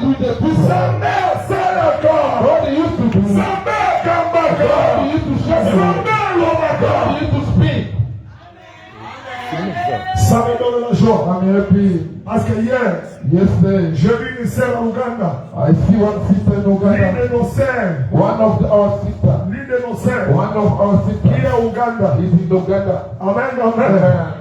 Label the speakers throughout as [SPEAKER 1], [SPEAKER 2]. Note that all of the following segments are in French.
[SPEAKER 1] with the people. God used to do. God used to show you. God used to speak.
[SPEAKER 2] Ça me donne la joie.
[SPEAKER 1] I'm happy.
[SPEAKER 2] Parce que hier,
[SPEAKER 1] Yesterday,
[SPEAKER 2] j'ai vu une sœur en Ouganda.
[SPEAKER 1] I see one sister in
[SPEAKER 2] L'une
[SPEAKER 1] Uganda.
[SPEAKER 2] de nos sœurs.
[SPEAKER 1] Our sister.
[SPEAKER 2] L'une de nos sœurs.
[SPEAKER 1] One of our
[SPEAKER 2] Qui
[SPEAKER 1] sisters
[SPEAKER 2] est au Ouganda.
[SPEAKER 1] is in Uganda.
[SPEAKER 2] Amen, amen.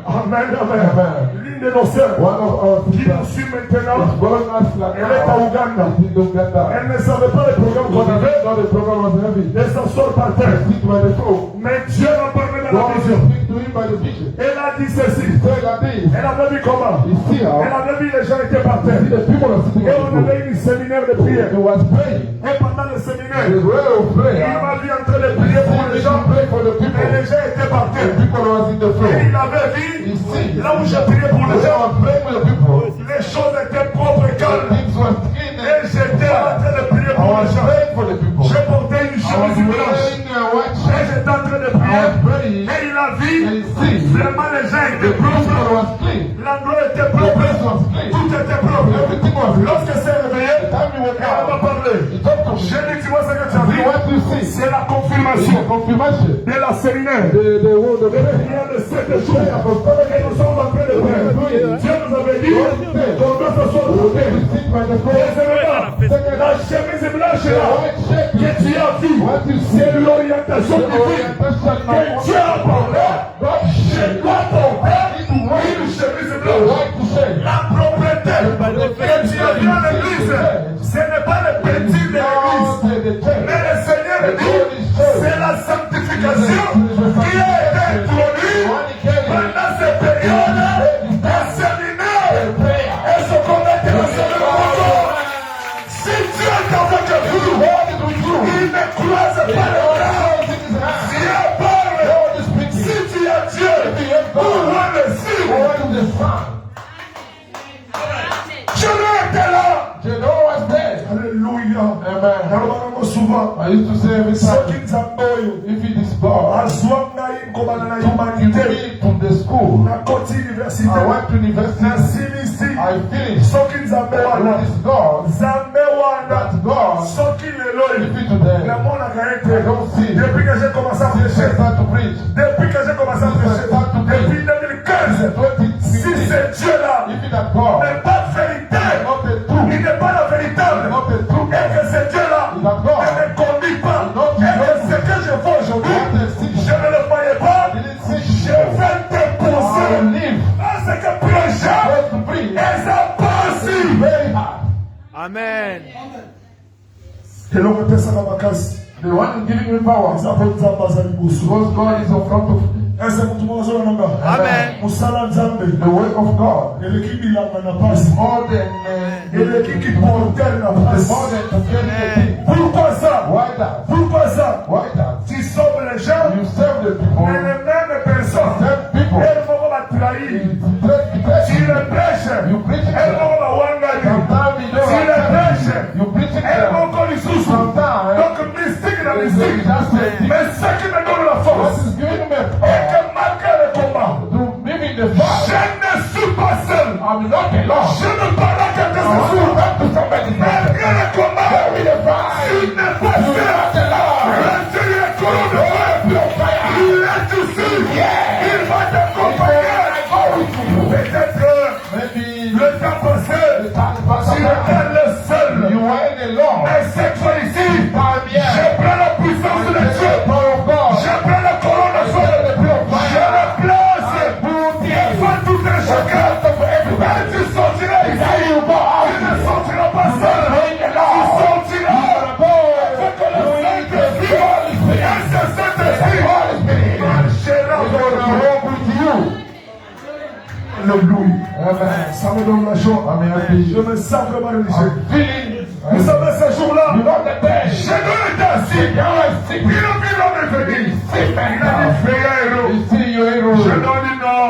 [SPEAKER 2] Amen, amen.
[SPEAKER 1] Amen.
[SPEAKER 2] L'une de nos sœurs.
[SPEAKER 1] One of our
[SPEAKER 2] Qui nous
[SPEAKER 1] sisters
[SPEAKER 2] suit
[SPEAKER 1] is
[SPEAKER 2] maintenant.
[SPEAKER 1] following us like
[SPEAKER 2] Elle est à
[SPEAKER 1] now.
[SPEAKER 2] Ouganda.
[SPEAKER 1] Is in Uganda.
[SPEAKER 2] Elle ne savait pas le programme qu'on avait.
[SPEAKER 1] Not the program was heavy.
[SPEAKER 2] Elle s'assoit par terre.
[SPEAKER 1] Sit by the phone.
[SPEAKER 2] Mais Dieu m'a parlé dans la
[SPEAKER 1] God
[SPEAKER 2] vision.
[SPEAKER 1] speak to him by the vision.
[SPEAKER 2] Elle a dit ceci.
[SPEAKER 1] Say like this.
[SPEAKER 2] Elle avait vu comment.
[SPEAKER 1] You see how?
[SPEAKER 2] Elle avait vu les gens étaient par terre.
[SPEAKER 1] See the people are sitting
[SPEAKER 2] Et
[SPEAKER 1] on
[SPEAKER 2] on
[SPEAKER 1] the
[SPEAKER 2] avait eu un séminaire de
[SPEAKER 1] floor.
[SPEAKER 2] prière.
[SPEAKER 1] He was praying.
[SPEAKER 2] Et pendant le séminaire,
[SPEAKER 1] The way of
[SPEAKER 2] il
[SPEAKER 1] prayer.
[SPEAKER 2] m'a vu en train de prier pour les gens.
[SPEAKER 1] Pray for the people.
[SPEAKER 2] Et les gens étaient par
[SPEAKER 1] The
[SPEAKER 2] terre.
[SPEAKER 1] people was in the floor.
[SPEAKER 2] Et il avait vu, là où j'ai prié pour les gens,
[SPEAKER 1] Praying for the people.
[SPEAKER 2] les choses étaient propres et calmes.
[SPEAKER 1] Things were clean.
[SPEAKER 2] Et j'étais en train de prier
[SPEAKER 1] I
[SPEAKER 2] pour
[SPEAKER 1] was
[SPEAKER 2] les gens.
[SPEAKER 1] praying for the people.
[SPEAKER 2] J'ai porté une
[SPEAKER 1] I was
[SPEAKER 2] chemise blanche.
[SPEAKER 1] wearing a white
[SPEAKER 2] Et
[SPEAKER 1] shirt.
[SPEAKER 2] j'étais en train de
[SPEAKER 1] I was
[SPEAKER 2] prier.
[SPEAKER 1] praying.
[SPEAKER 2] Et il a
[SPEAKER 1] And
[SPEAKER 2] vu,
[SPEAKER 1] he see.
[SPEAKER 2] vraiment les gens
[SPEAKER 1] The
[SPEAKER 2] étaient
[SPEAKER 1] people
[SPEAKER 2] propres.
[SPEAKER 1] was clean.
[SPEAKER 2] L'endroit était
[SPEAKER 1] The
[SPEAKER 2] propre.
[SPEAKER 1] place was clean.
[SPEAKER 2] Tout était propre.
[SPEAKER 1] Everything was clean.
[SPEAKER 2] Lorsque c'est réveillé,
[SPEAKER 1] The time you wake
[SPEAKER 2] elle m'a
[SPEAKER 1] up,
[SPEAKER 2] parlé.
[SPEAKER 1] he talked to me.
[SPEAKER 2] J'ai dit, tu vois ce que tu as
[SPEAKER 1] See
[SPEAKER 2] vu?
[SPEAKER 1] what you see.
[SPEAKER 2] C'est la
[SPEAKER 1] It's
[SPEAKER 2] confirmation
[SPEAKER 1] a confirmation.
[SPEAKER 2] de la séminaire.
[SPEAKER 1] The word of
[SPEAKER 2] Il y
[SPEAKER 1] prayer.
[SPEAKER 2] a de 7 jours. Et nous sommes en train de prier. Dieu nous avait dit qu'on doit s'asseoir pour terre.
[SPEAKER 1] Sit by the phone.
[SPEAKER 2] Deuxièmement, la chemise blanche
[SPEAKER 1] The
[SPEAKER 2] là,
[SPEAKER 1] white shirt.
[SPEAKER 2] que tu as vu,
[SPEAKER 1] What you see.
[SPEAKER 2] c'est l'orientation
[SPEAKER 1] The
[SPEAKER 2] divine.
[SPEAKER 1] orientation
[SPEAKER 2] Que Dieu a parlé.
[SPEAKER 1] God
[SPEAKER 2] Je dois porter une chemise
[SPEAKER 1] the
[SPEAKER 2] blanche.
[SPEAKER 1] white shirt.
[SPEAKER 2] La propreté que tu as vu à l'église, ce n'est pas le petit de l'église. Mais le Seigneur dit, c'est la sanctification qui a été introduite pendant cette période de séminaire. Et ce qu'on a été enseigné. Si Dieu est avec vous, il ne croise pas le bras. Dieu parle. Si tu as Dieu, pourquoi le suivre? Je n'étais là.
[SPEAKER 1] The Lord was there.
[SPEAKER 2] Alléluia.
[SPEAKER 1] Amen.
[SPEAKER 2] Normalement souvent,
[SPEAKER 1] I used to say every
[SPEAKER 2] ceux
[SPEAKER 1] time,
[SPEAKER 2] qui nous appellent,
[SPEAKER 1] if it is God,
[SPEAKER 2] azwanga ingoma na
[SPEAKER 1] took
[SPEAKER 2] humanité
[SPEAKER 1] me to the school.
[SPEAKER 2] na koti université
[SPEAKER 1] I went to
[SPEAKER 2] na
[SPEAKER 1] university.
[SPEAKER 2] silisi
[SPEAKER 1] I finished.
[SPEAKER 2] soki nzambe
[SPEAKER 1] It
[SPEAKER 2] wana
[SPEAKER 1] is God.
[SPEAKER 2] nzambe wana
[SPEAKER 1] That God,
[SPEAKER 2] soki lelo
[SPEAKER 1] if it today,
[SPEAKER 2] namonaka
[SPEAKER 1] I
[SPEAKER 2] ete
[SPEAKER 1] don't see.
[SPEAKER 2] depuis que j'ai commencé à
[SPEAKER 1] Since I
[SPEAKER 2] prêcher
[SPEAKER 1] start to preach,
[SPEAKER 2] depuis que j'ai commencé à prêcher depuis 2015 si
[SPEAKER 1] 2015,
[SPEAKER 2] ce Dieu là
[SPEAKER 1] if it is God,
[SPEAKER 2] n'est pas véritable,
[SPEAKER 1] not the truth,
[SPEAKER 2] il n'est pas la véritable,
[SPEAKER 1] not the truth,
[SPEAKER 2] et que ce Dieu là
[SPEAKER 1] is that God.
[SPEAKER 2] ne me conduit pas, et que ce que je vois aujourd'hui je ne le voyais pas.
[SPEAKER 1] I didn't see
[SPEAKER 2] Je vais te
[SPEAKER 1] I
[SPEAKER 2] pousser
[SPEAKER 1] live
[SPEAKER 2] à ce que prêcher
[SPEAKER 1] to preach
[SPEAKER 2] et ça passe.
[SPEAKER 1] very hard.
[SPEAKER 3] Amen.
[SPEAKER 2] eloko epesaka makasi
[SPEAKER 1] The one giving me power,
[SPEAKER 2] eza mpo nzambe aza liboso.
[SPEAKER 1] because God is in front of me.
[SPEAKER 2] ese motu moko azona nanga
[SPEAKER 3] Amen.
[SPEAKER 2] mosala nzambe
[SPEAKER 1] The work of God
[SPEAKER 2] eleki bilanga na
[SPEAKER 1] is
[SPEAKER 2] pasi
[SPEAKER 1] more than
[SPEAKER 2] eleki kiporter na
[SPEAKER 1] is
[SPEAKER 2] pasi.
[SPEAKER 1] more than to get anything.
[SPEAKER 2] Pourquoi ça?
[SPEAKER 1] Why that?
[SPEAKER 2] Pourquoi ça?
[SPEAKER 1] Why that?
[SPEAKER 2] Tu sauves les gens,
[SPEAKER 1] You serve the people,
[SPEAKER 2] mais les mêmes personnes,
[SPEAKER 1] serve people.
[SPEAKER 2] elles vont va trahir. Tu
[SPEAKER 1] You
[SPEAKER 2] les prêches,
[SPEAKER 1] preach it.
[SPEAKER 2] elles vont va wangari.
[SPEAKER 1] Sometimes you
[SPEAKER 2] Tu les
[SPEAKER 1] don't
[SPEAKER 2] prêches,
[SPEAKER 1] You preach it.
[SPEAKER 2] elles vont encore lisusu.
[SPEAKER 1] Sometimes
[SPEAKER 2] Donc mystique na mystique.
[SPEAKER 1] that's the
[SPEAKER 2] Mais ce qui me donne la
[SPEAKER 1] What
[SPEAKER 2] force,
[SPEAKER 1] is giving me
[SPEAKER 2] et
[SPEAKER 1] power
[SPEAKER 2] que malgré le combat,
[SPEAKER 1] to live in the
[SPEAKER 2] je
[SPEAKER 1] fire.
[SPEAKER 2] ne suis pas seul.
[SPEAKER 1] I'm not alone.
[SPEAKER 2] Je ne parle à quelqu'un
[SPEAKER 1] I want
[SPEAKER 2] ce
[SPEAKER 1] to
[SPEAKER 2] soir.
[SPEAKER 1] talk to somebody.
[SPEAKER 2] Malgré le combat,
[SPEAKER 1] Carry the fire.
[SPEAKER 2] tu n'es pas
[SPEAKER 1] You're not
[SPEAKER 2] seul.
[SPEAKER 1] alone.
[SPEAKER 2] Reste les colonnes de feu. Il est tout seul. Il va t'accompagner. Peut-être
[SPEAKER 1] Maybe
[SPEAKER 2] le temps passé,
[SPEAKER 1] the time passed
[SPEAKER 2] tu
[SPEAKER 1] by.
[SPEAKER 2] étais le seul.
[SPEAKER 1] You were alone.
[SPEAKER 2] Mais cette fois ici,
[SPEAKER 1] Time
[SPEAKER 2] je
[SPEAKER 1] here.
[SPEAKER 2] prends la puissance de
[SPEAKER 1] The
[SPEAKER 2] Dieu.
[SPEAKER 1] power of God.
[SPEAKER 2] Je prends la colonne de feu. Je la place. Devant tout un chacun. Et tu sortiras ici. Tu ne sortiras pas seul. Tu sortiras avec le Saint-Esprit. Et ce Saint-Esprit marchera avec toi. Alléluia.
[SPEAKER 1] Amen.
[SPEAKER 2] Ça me donne la joie.
[SPEAKER 1] I'm happy.
[SPEAKER 2] Je me sens vraiment religieux.
[SPEAKER 1] I'm feeling.
[SPEAKER 2] Vous savez, ce jour-là,
[SPEAKER 1] You know the day.
[SPEAKER 2] j'ai été assis. Il a vu l'homme venir. Il a dit, frère,
[SPEAKER 1] You see your hero.
[SPEAKER 2] je donne dit non.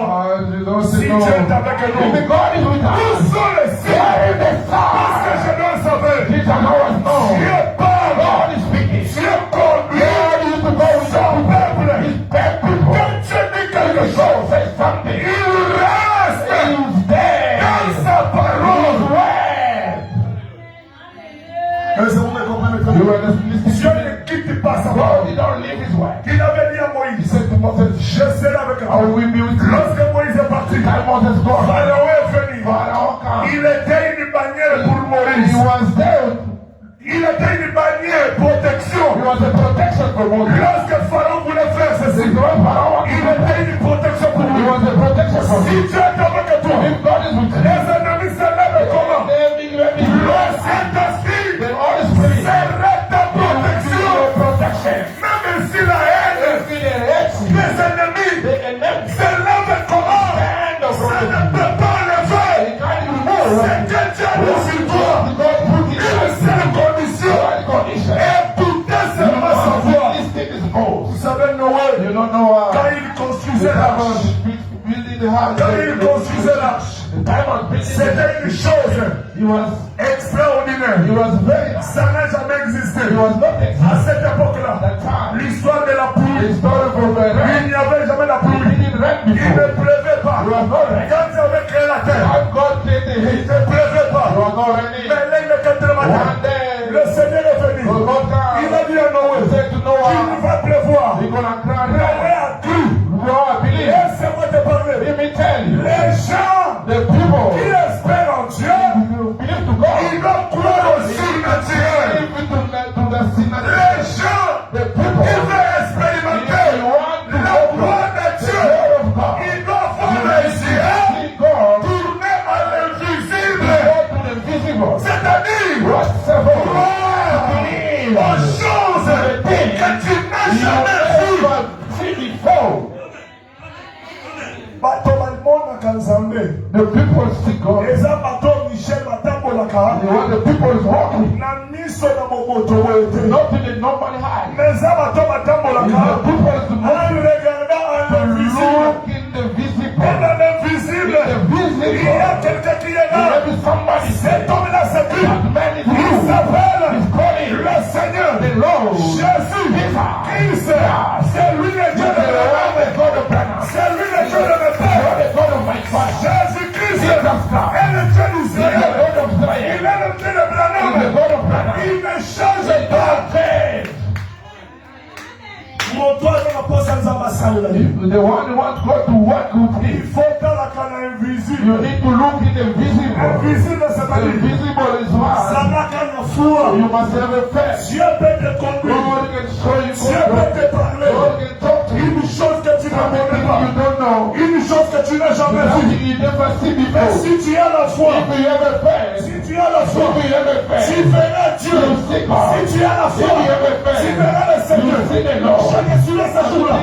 [SPEAKER 1] You don't
[SPEAKER 2] Si
[SPEAKER 1] say
[SPEAKER 2] Dieu
[SPEAKER 1] no.
[SPEAKER 2] est avec nous,
[SPEAKER 1] If God is with
[SPEAKER 2] où
[SPEAKER 1] us,
[SPEAKER 2] sont les signes? Parce que je dois savoir.
[SPEAKER 1] He shall know us know.
[SPEAKER 2] Dieu parle.
[SPEAKER 1] God is speaking.
[SPEAKER 2] Dieu conduit.
[SPEAKER 1] God used to go with
[SPEAKER 2] Son
[SPEAKER 1] us.
[SPEAKER 2] peuple.
[SPEAKER 1] His people.
[SPEAKER 2] Quand Dieu dit quelque
[SPEAKER 1] So
[SPEAKER 2] chose,
[SPEAKER 1] say something.
[SPEAKER 2] il reste
[SPEAKER 1] He is there.
[SPEAKER 2] dans sa parole. Dieu ne quitte pas sa parole. Il avait dit à Moïse, je serai avec toi. Lorsque Moïse est parti, Pharaon est venu. Il était une bannière pour Moïse. Il était une bannière, protection. Lorsque Pharaon voulait faire ceci, il était une protection pour lui. Si Dieu est avec toi, les ennemis se lèvent comment? Le Saint-Esprit serait ta protection. Même si la haine des ennemis se lève comment? Ça ne peut pas lever. C'est que Dieu est sur toi. Une seule condition. Écoutez seulement sa voix. Vous savez Noé, quand il construisait l'arche, c'était une chose extraordinaire. Ça n'a jamais existé. À cette époque-là, l'histoire de la pluie, il n'y avait jamais la pluie. Il ne pleuvait pas. Quand il avait créé la terre, il ne pleuvait pas. Mais là, il est 4 matin. Le Seigneur est venu. Il a dit à Noé, il va pleuvoir. Noé a cru. Laisse-moi te parler. Les gens qui espèrent en Dieu, ils doivent croire au surnaturel. Les gens qui veulent expérimenter la gloire de Dieu, ils doivent voir les yeux tourner à l'invisible. C'est-à-dire croire aux choses que tu n'as jamais vues.
[SPEAKER 1] The people see God.
[SPEAKER 2] Les amateurs Michel Matambolaka.
[SPEAKER 1] The people is walking.
[SPEAKER 2] Namiso na momoto wete.
[SPEAKER 1] Not in the normal high.
[SPEAKER 2] Les amateurs Matambolaka.
[SPEAKER 1] The people is
[SPEAKER 2] en regardant l'invisible.
[SPEAKER 1] Look in the visible.
[SPEAKER 2] Et dans l'invisible, il y a quelqu'un qui est là. Cet homme-là s'appelle. Il s'appelle le Seigneur. Jésus. Christ. C'est lui le Dieu de l'Abraham. C'est lui le Dieu de notre Père. Jésus-Christ est le Dieu d'Israël. Il est le Dieu de Branham. Il ne change pas.
[SPEAKER 1] The one who wants God to work with him.
[SPEAKER 2] Il faut dans la canne invisible.
[SPEAKER 1] You need to look in the visible.
[SPEAKER 2] Invisible,
[SPEAKER 1] The
[SPEAKER 2] c'est-à-dire.
[SPEAKER 1] visible is what?
[SPEAKER 2] Ça n'a qu'un foi.
[SPEAKER 1] You must have a faith.
[SPEAKER 2] Dieu peut te conduire.
[SPEAKER 1] God can show you.
[SPEAKER 2] Dieu peut te parler.
[SPEAKER 1] God can talk to you.
[SPEAKER 2] Une chose que tu ne connais pas.
[SPEAKER 1] You don't know.
[SPEAKER 2] Une chose que tu n'as jamais vue.
[SPEAKER 1] You never see
[SPEAKER 2] Mais
[SPEAKER 1] before.
[SPEAKER 2] si tu as la foi,
[SPEAKER 1] If you have a faith.
[SPEAKER 2] si tu as la foi,
[SPEAKER 1] If you have a faith.
[SPEAKER 2] tu verras Dieu. Si tu as la foi, tu verras le Seigneur. Je suis là ce jour-là.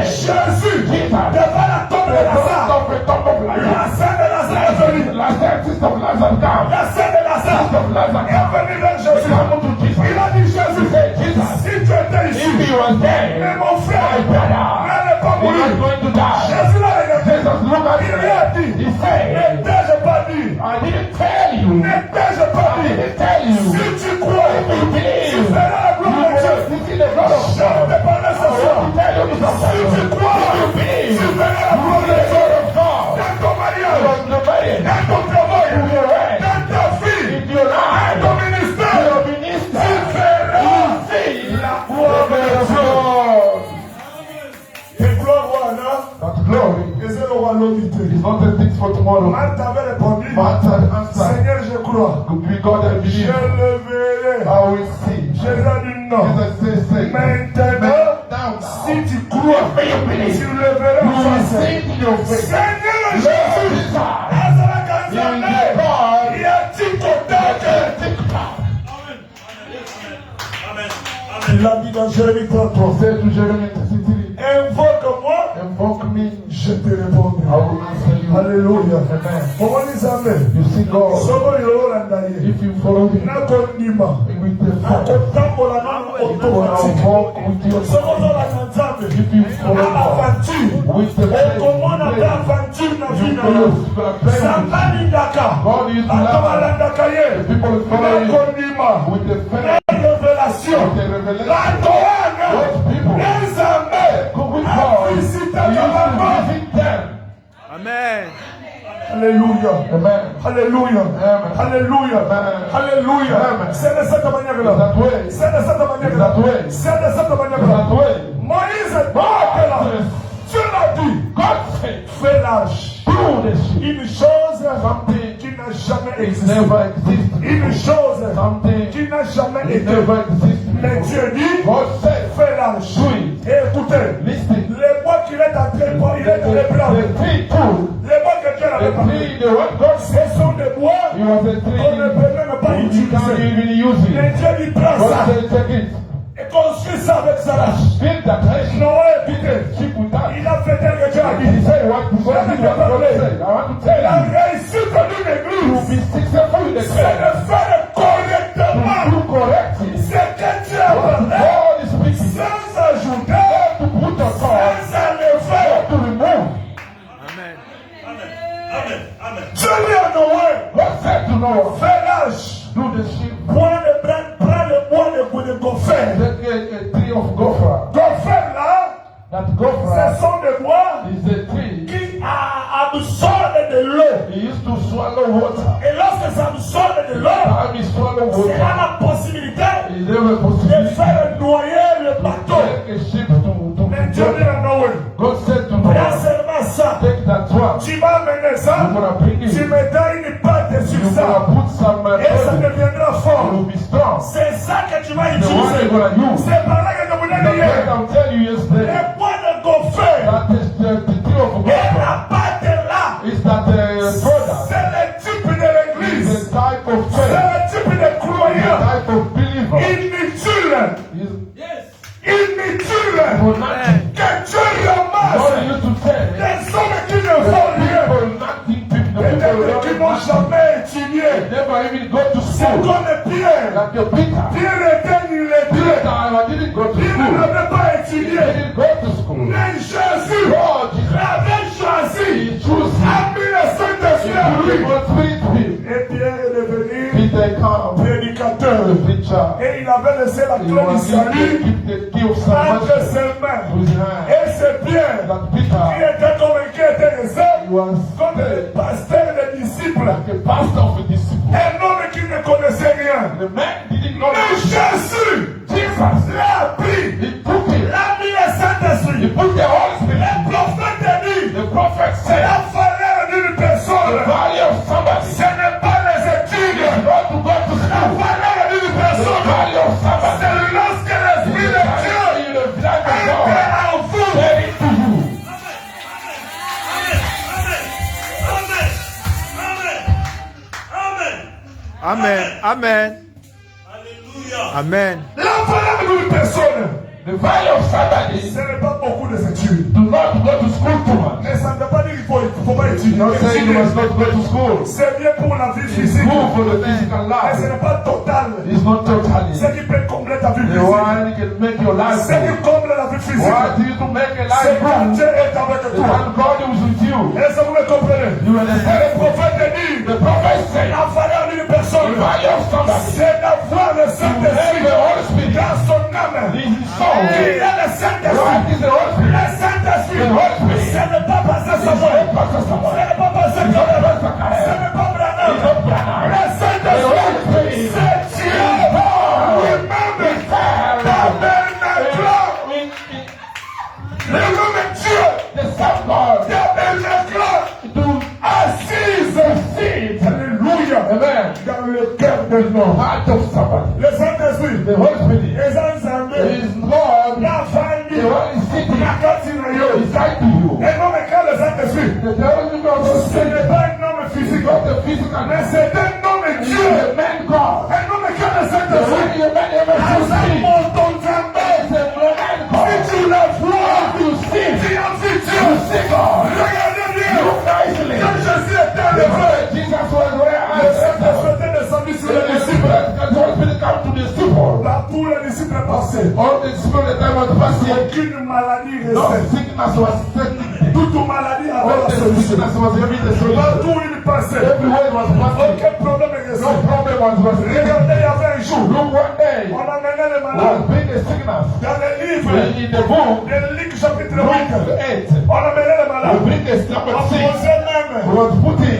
[SPEAKER 2] Jésus, devant la tombe de Lazare, la sœur de Lazare est venue. La sœur de Lazare est venue vers Jésus. Il a dit Jésus, si tu étais ici, mais mon frère n'allait pas mourir. Jésus l'a regardé. Il lui a dit, n'étais-je pas dit? N'étais-je pas dit? Si tu crois, tu verras la gloire de Dieu. Je te parlais ce soir. Si tu crois, tu verras la gloire de Dieu. Dans ton mariage, dans ton travail, dans ta vie, dans ton ministère, tu verras la gloire de Dieu. Et gloire
[SPEAKER 1] That glory
[SPEAKER 2] is
[SPEAKER 1] not a thing for tomorrow.
[SPEAKER 2] Marthe avait répondu,
[SPEAKER 1] Answer.
[SPEAKER 2] Seigneur, je crois.
[SPEAKER 1] We God I
[SPEAKER 2] Je
[SPEAKER 1] believe.
[SPEAKER 2] le verrai.
[SPEAKER 1] I will see.
[SPEAKER 2] Jésus a dit non.
[SPEAKER 1] Jesus says,
[SPEAKER 2] Maintenant, si tu crois, tu le verras en face. Seigneur Jésus, il y a tic-tac. Il a dit dans Jérémie 33,
[SPEAKER 1] Say to Jeremiah 33,
[SPEAKER 2] invoque-moi,
[SPEAKER 1] invoque me,
[SPEAKER 2] je te répondrai.
[SPEAKER 1] I will answer you.
[SPEAKER 2] Alléluia.
[SPEAKER 1] Amen.
[SPEAKER 2] Comment ils appellent?
[SPEAKER 1] You see God,
[SPEAKER 2] Somo yololandaye.
[SPEAKER 1] if you follow him
[SPEAKER 2] Nakondima.
[SPEAKER 1] with the faith,
[SPEAKER 2] Akotambola na automatique.
[SPEAKER 1] walk with your
[SPEAKER 2] Somo
[SPEAKER 1] faith,
[SPEAKER 2] zola kanzambe.
[SPEAKER 1] if you follow God
[SPEAKER 2] Aventure.
[SPEAKER 1] with the faith,
[SPEAKER 2] Okomona ta aventure na
[SPEAKER 1] you
[SPEAKER 2] vida
[SPEAKER 1] follow
[SPEAKER 2] yo.
[SPEAKER 1] the faith.
[SPEAKER 2] Sambani daka.
[SPEAKER 1] God is love.
[SPEAKER 2] Atomalandaka ye.
[SPEAKER 1] People follow you
[SPEAKER 2] Nakondima.
[SPEAKER 1] with the faith,
[SPEAKER 2] Révélation.
[SPEAKER 1] with the revelation.
[SPEAKER 2] Latoana.
[SPEAKER 1] Those people
[SPEAKER 2] Nzambe.
[SPEAKER 1] go with God.
[SPEAKER 2] Avisita
[SPEAKER 1] You used
[SPEAKER 2] kababa.
[SPEAKER 1] to visit them.
[SPEAKER 3] Amen.
[SPEAKER 2] Alléluia.
[SPEAKER 1] Amen.
[SPEAKER 2] Alléluia. Alléluia. Alléluia. C'est de cette manière-là. C'est de cette manière-là. C'est de cette manière-là. Moïse est là. Dieu l'a dit. Fais l'âge. Une chose qui n'a jamais existé. Une chose qui n'a jamais été. Mais Dieu dit, fais l'âge. Et écoutez, les bois qu'il est entré, il est allé prendre. Les bois que Dieu n'avait pas pris, ce sont des bois qu'on ne peut même pas utiliser. Mais Dieu lui prend ça et construit ça avec sa lâche. Noé, écoutez, il a fait tel que Dieu a dit. La réussite d'une église, c'est de faire correctement ce que Dieu a parlé, sans ajouter, sans enlever. Amen. Dieu dit à Noé, fais l'âge. Prends le bois de gopher. Gopher là, ce sont des bois qui absorbent de l'eau. Et lorsque ça absorbe de l'eau, c'est là la possibilité de faire noyer le bateau. Mais Dieu dit à Noé, pas seulement ça, tu vas mener ça, tu mettras une pâte sur ça, et ça deviendra fort. C'est ça que tu vas utiliser. C'est par là que je vous l'ai dit hier. Les bois de gopher et la pâte là, c'est le type de l'église, c'est le type de croyant inutile, que Dieu ramasse des hommes qui ne font rien, et qui n'ont jamais étudié. C'est comme Pierre. Pierre était nul et Pierre n'avait pas étudié. Mais Jésus l'avait choisi, a mis le Saint-Esprit à lui. Et Pierre est devenu prédicateur. Et il avait laissé la clé du salut entre ses mains. Et c'est Pierre qui était convaincu, était resté comme le pasteur des disciples. Un homme qui ne connaissait rien. Mais Jésus l'a appris. L'a mis le Saint-Esprit. Le prophète dit, c'est la valeur d'une personne. Ce n'est pas les études. La valeur d'une personne, c'est lorsque l'Esprit de Dieu est en vous.
[SPEAKER 3] Amen. Amen.
[SPEAKER 2] La valeur d'une personne, ce n'est pas beaucoup de études. Mais ça ne veut pas dire qu'il ne faut pas étudier. C'est bien pour la vie physique. Mais ce n'est pas total. Ce qui peut combler ta vie physique. Ce qui comble la vie physique. C'est quand Dieu est avec toi. Est-ce que vous me comprenez? Le prophète dit, la valeur d'une personne, c'est d'avoir le Saint-Esprit dans son âme. Il y a le Saint-Esprit. Le Saint-Esprit, ce n'est pas passer sa voix. Ce n'est pas passer sa voix. Ce n'est pas Branham. Le Saint-Esprit, c'est Dieu. Lui-même, tabernacle. Le nom de Dieu, tabernacle, assise, alléluia, dans le cœur de l'homme. Le Saint-Esprit, les ensembles, la famille, la continue. Et non, mais quand le Saint-Esprit, ce n'est pas un homme physique, mais c'est un homme Dieu. Un homme quand le Saint-Esprit, si tu la vois, tu as vu Dieu. Regardez bien. Quand Jésus était levé, le Saint-Esprit était descendu sur les disciples. Là, tous les disciples passaient. Aucune maladie restait. Toute maladie avait la solution. Partout où il passait, aucun problème est resté. Regardez, il y avait un jour, on amenait les malades. Dans les livres, de Luc chapitre 8, on amenait les malades. On posait même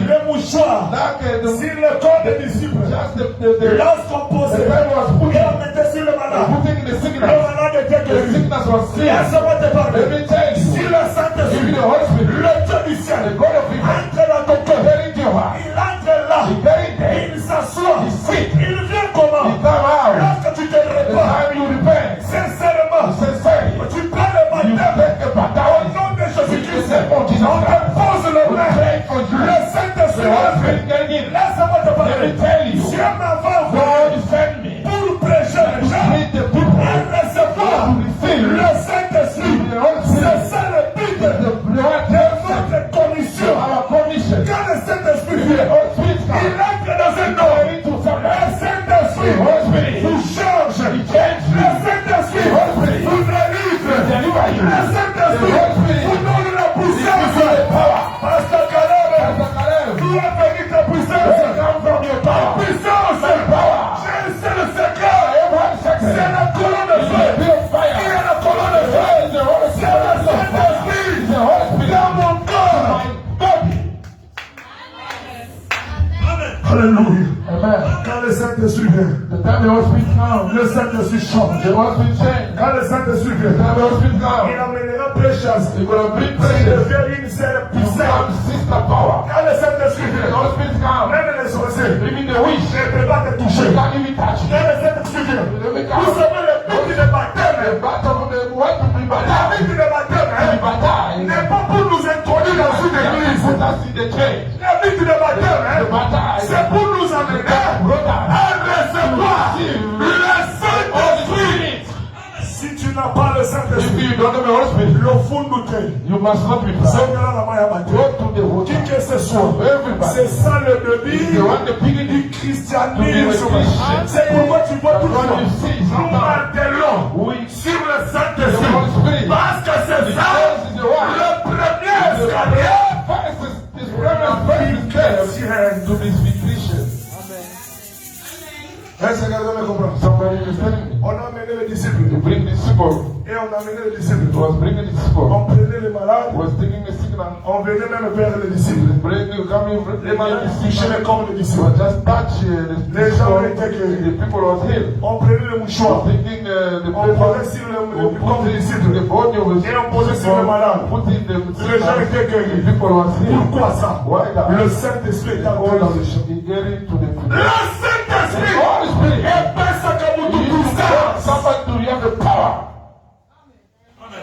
[SPEAKER 2] les mouchoir
[SPEAKER 1] Like the,
[SPEAKER 2] sur le corps des disciples.
[SPEAKER 1] just the
[SPEAKER 2] Lorsqu'on posait,
[SPEAKER 1] the man was put
[SPEAKER 2] et on mettait sur le malade.
[SPEAKER 1] putting the
[SPEAKER 2] Le
[SPEAKER 1] sickness.
[SPEAKER 2] malade était
[SPEAKER 1] The
[SPEAKER 2] guéri.
[SPEAKER 1] sickness was
[SPEAKER 2] Laisse-moi
[SPEAKER 1] cleared.
[SPEAKER 2] te parler.
[SPEAKER 1] Let me tell you,
[SPEAKER 2] Si le
[SPEAKER 1] if
[SPEAKER 2] Saint-Esprit,
[SPEAKER 1] the Holy Spirit,
[SPEAKER 2] le Dieu du
[SPEAKER 1] the
[SPEAKER 2] ciel,
[SPEAKER 1] God of heaven,
[SPEAKER 2] entre dans ton cœur,
[SPEAKER 1] get into your heart.
[SPEAKER 2] il entre là,
[SPEAKER 1] He get in there.
[SPEAKER 2] il s'assoit,
[SPEAKER 1] He sit.
[SPEAKER 2] il vient comment?
[SPEAKER 1] He come out.
[SPEAKER 2] Lorsque tu te
[SPEAKER 1] The
[SPEAKER 2] répands,
[SPEAKER 1] time you repent,
[SPEAKER 2] sincèrement,
[SPEAKER 1] sincerely,
[SPEAKER 2] tu prends le
[SPEAKER 1] you
[SPEAKER 2] baptême
[SPEAKER 1] take the
[SPEAKER 2] au
[SPEAKER 1] baptism.
[SPEAKER 2] nom de
[SPEAKER 1] In the
[SPEAKER 2] Jésus-Christ.
[SPEAKER 1] name of Jesus
[SPEAKER 2] On te
[SPEAKER 1] Christ.
[SPEAKER 2] pose le
[SPEAKER 1] We
[SPEAKER 2] main.
[SPEAKER 1] pray for you.
[SPEAKER 2] Le Saint-Esprit,
[SPEAKER 1] The Holy Spirit get in.
[SPEAKER 2] laisse-moi te
[SPEAKER 1] Let me
[SPEAKER 2] parler.
[SPEAKER 1] tell you,
[SPEAKER 2] Dieu m'avait
[SPEAKER 1] God
[SPEAKER 2] envoyé
[SPEAKER 1] sent me
[SPEAKER 2] pour prêcher les
[SPEAKER 1] to
[SPEAKER 2] gens
[SPEAKER 1] lead the people
[SPEAKER 2] à recevoir
[SPEAKER 1] to receive
[SPEAKER 2] le Saint-Esprit.
[SPEAKER 1] the Holy
[SPEAKER 2] C'est
[SPEAKER 1] Spirit.
[SPEAKER 2] ça le but
[SPEAKER 1] The
[SPEAKER 2] de
[SPEAKER 1] blood
[SPEAKER 2] notre commission.
[SPEAKER 1] our commission.
[SPEAKER 2] Quand le Saint-Esprit
[SPEAKER 1] The
[SPEAKER 2] vient,
[SPEAKER 1] Holy Spirit
[SPEAKER 2] il
[SPEAKER 1] comes.
[SPEAKER 2] entre dans un
[SPEAKER 1] Get
[SPEAKER 2] homme.
[SPEAKER 1] into
[SPEAKER 2] Le
[SPEAKER 1] somebody.
[SPEAKER 2] Saint-Esprit
[SPEAKER 1] The Holy Spirit
[SPEAKER 2] vous change.
[SPEAKER 1] He changes
[SPEAKER 2] Le
[SPEAKER 1] you.
[SPEAKER 2] Saint-Esprit
[SPEAKER 1] The Holy Spirit
[SPEAKER 2] vous délivre.
[SPEAKER 1] deliver you.
[SPEAKER 2] Le
[SPEAKER 1] The
[SPEAKER 2] Saint-Esprit
[SPEAKER 1] Holy Spirit
[SPEAKER 2] vous donne la
[SPEAKER 1] gives you
[SPEAKER 2] puissance.
[SPEAKER 1] the power.
[SPEAKER 2] Pasteur Caleb,
[SPEAKER 1] Pastor Caleb,
[SPEAKER 2] d'où a venu ta
[SPEAKER 1] where
[SPEAKER 2] puissance?
[SPEAKER 1] come from your power?
[SPEAKER 2] Puissance.
[SPEAKER 1] My power.
[SPEAKER 2] C'est le secret.
[SPEAKER 1] I have 1 second.
[SPEAKER 2] C'est la colonne de
[SPEAKER 1] It's
[SPEAKER 2] feu.
[SPEAKER 1] a bit of
[SPEAKER 2] Il y
[SPEAKER 1] fire.
[SPEAKER 2] a la colonne de feu.
[SPEAKER 1] It's the Holy
[SPEAKER 2] C'est le
[SPEAKER 1] Spirit.
[SPEAKER 2] Saint-Esprit
[SPEAKER 1] It's the Holy Spirit.
[SPEAKER 2] dans mon corps.
[SPEAKER 1] My body.
[SPEAKER 2] Alléluia.
[SPEAKER 1] Amen.
[SPEAKER 2] Quand le Saint-Esprit vient,
[SPEAKER 1] The time the Holy Spirit comes,
[SPEAKER 2] le Saint-Esprit change.
[SPEAKER 1] the Holy Spirit changes.
[SPEAKER 2] Quand le Saint-Esprit
[SPEAKER 1] The time
[SPEAKER 2] vient,
[SPEAKER 1] the Holy Spirit
[SPEAKER 2] il
[SPEAKER 1] comes,
[SPEAKER 2] amènera prêchage.
[SPEAKER 1] you're going to bring
[SPEAKER 2] Il
[SPEAKER 1] praise.
[SPEAKER 2] devient une seule
[SPEAKER 1] You
[SPEAKER 2] puissance.
[SPEAKER 1] become sister power.
[SPEAKER 2] Quand le Saint-Esprit
[SPEAKER 1] The
[SPEAKER 2] vient,
[SPEAKER 1] Holy Spirit comes,
[SPEAKER 2] même les sorciers
[SPEAKER 1] even the witch,
[SPEAKER 2] ne peuvent pas te
[SPEAKER 1] they
[SPEAKER 2] toucher.
[SPEAKER 1] can't even touch you.
[SPEAKER 2] Quand le Saint-Esprit vient,
[SPEAKER 1] They will
[SPEAKER 2] vous
[SPEAKER 1] come.
[SPEAKER 2] savez le but du baptême.
[SPEAKER 1] The battle of the what to be
[SPEAKER 2] Le
[SPEAKER 1] baptized.
[SPEAKER 2] but du baptême
[SPEAKER 1] The baptized.
[SPEAKER 2] n'est pas pour nous introduire dans une église.
[SPEAKER 1] Put us in the church.
[SPEAKER 2] Le but du baptême,
[SPEAKER 1] The baptized.
[SPEAKER 2] c'est pour nous amener à recevoir le Saint-Esprit. Si tu n'as pas le
[SPEAKER 1] If
[SPEAKER 2] Saint-Esprit,
[SPEAKER 1] you don't have the Holy Spirit,
[SPEAKER 2] le fond nous traîne.
[SPEAKER 1] you must not be proud.
[SPEAKER 2] Seigneur, la main à battre.
[SPEAKER 1] Go to the water.
[SPEAKER 2] Qui que ce soit,
[SPEAKER 1] Everybody.
[SPEAKER 2] c'est ça le
[SPEAKER 1] If
[SPEAKER 2] début
[SPEAKER 1] you want the beginning,
[SPEAKER 2] du christianisme.
[SPEAKER 1] Christian.
[SPEAKER 2] C'est pourquoi tu vois tout
[SPEAKER 1] That's what you
[SPEAKER 2] ça.
[SPEAKER 1] see
[SPEAKER 2] Nous
[SPEAKER 1] sometimes.
[SPEAKER 2] martelons
[SPEAKER 1] Oui.
[SPEAKER 2] sur le
[SPEAKER 1] The Holy
[SPEAKER 2] Saint-Esprit.
[SPEAKER 1] Spirit.
[SPEAKER 2] Parce que c'est ça
[SPEAKER 1] Because it's the one.
[SPEAKER 2] le premier
[SPEAKER 1] The
[SPEAKER 2] escalier
[SPEAKER 1] first is this premise
[SPEAKER 2] chrétien.
[SPEAKER 1] to be Christian.
[SPEAKER 2] Est-ce que quelqu'un me comprend?
[SPEAKER 1] Somebody is telling me.
[SPEAKER 2] On a amené les disciples
[SPEAKER 1] You bring the disciple.
[SPEAKER 2] et on a amené les disciples.
[SPEAKER 1] It was bringing the disciple.
[SPEAKER 2] On prenait les malades,
[SPEAKER 1] Was taking the signal.
[SPEAKER 2] on venait même vers les disciples.
[SPEAKER 1] Coming,
[SPEAKER 2] Les malades touchaient les corps des
[SPEAKER 1] It
[SPEAKER 2] disciples.
[SPEAKER 1] was just touch
[SPEAKER 2] Les gens étaient
[SPEAKER 1] the
[SPEAKER 2] guéris.
[SPEAKER 1] people was healed.
[SPEAKER 2] On prenait les mouchoirs,
[SPEAKER 1] Taking the
[SPEAKER 2] on
[SPEAKER 1] paper,
[SPEAKER 2] posait sur le corps
[SPEAKER 1] put
[SPEAKER 2] des
[SPEAKER 1] it
[SPEAKER 2] disciples.
[SPEAKER 1] into the body of the
[SPEAKER 2] Et on posait sur le malade.
[SPEAKER 1] put in the
[SPEAKER 2] Les gens étaient
[SPEAKER 1] the
[SPEAKER 2] guéris.
[SPEAKER 1] people was healed.
[SPEAKER 2] Pourquoi ça?
[SPEAKER 1] Why that?
[SPEAKER 2] Le Saint-Esprit est entré dans le champ.
[SPEAKER 1] He get into the
[SPEAKER 2] Le Saint-Esprit
[SPEAKER 1] Holy Spirit.
[SPEAKER 2] est passé comme
[SPEAKER 1] You
[SPEAKER 2] tout ça.
[SPEAKER 1] somebody to have the power.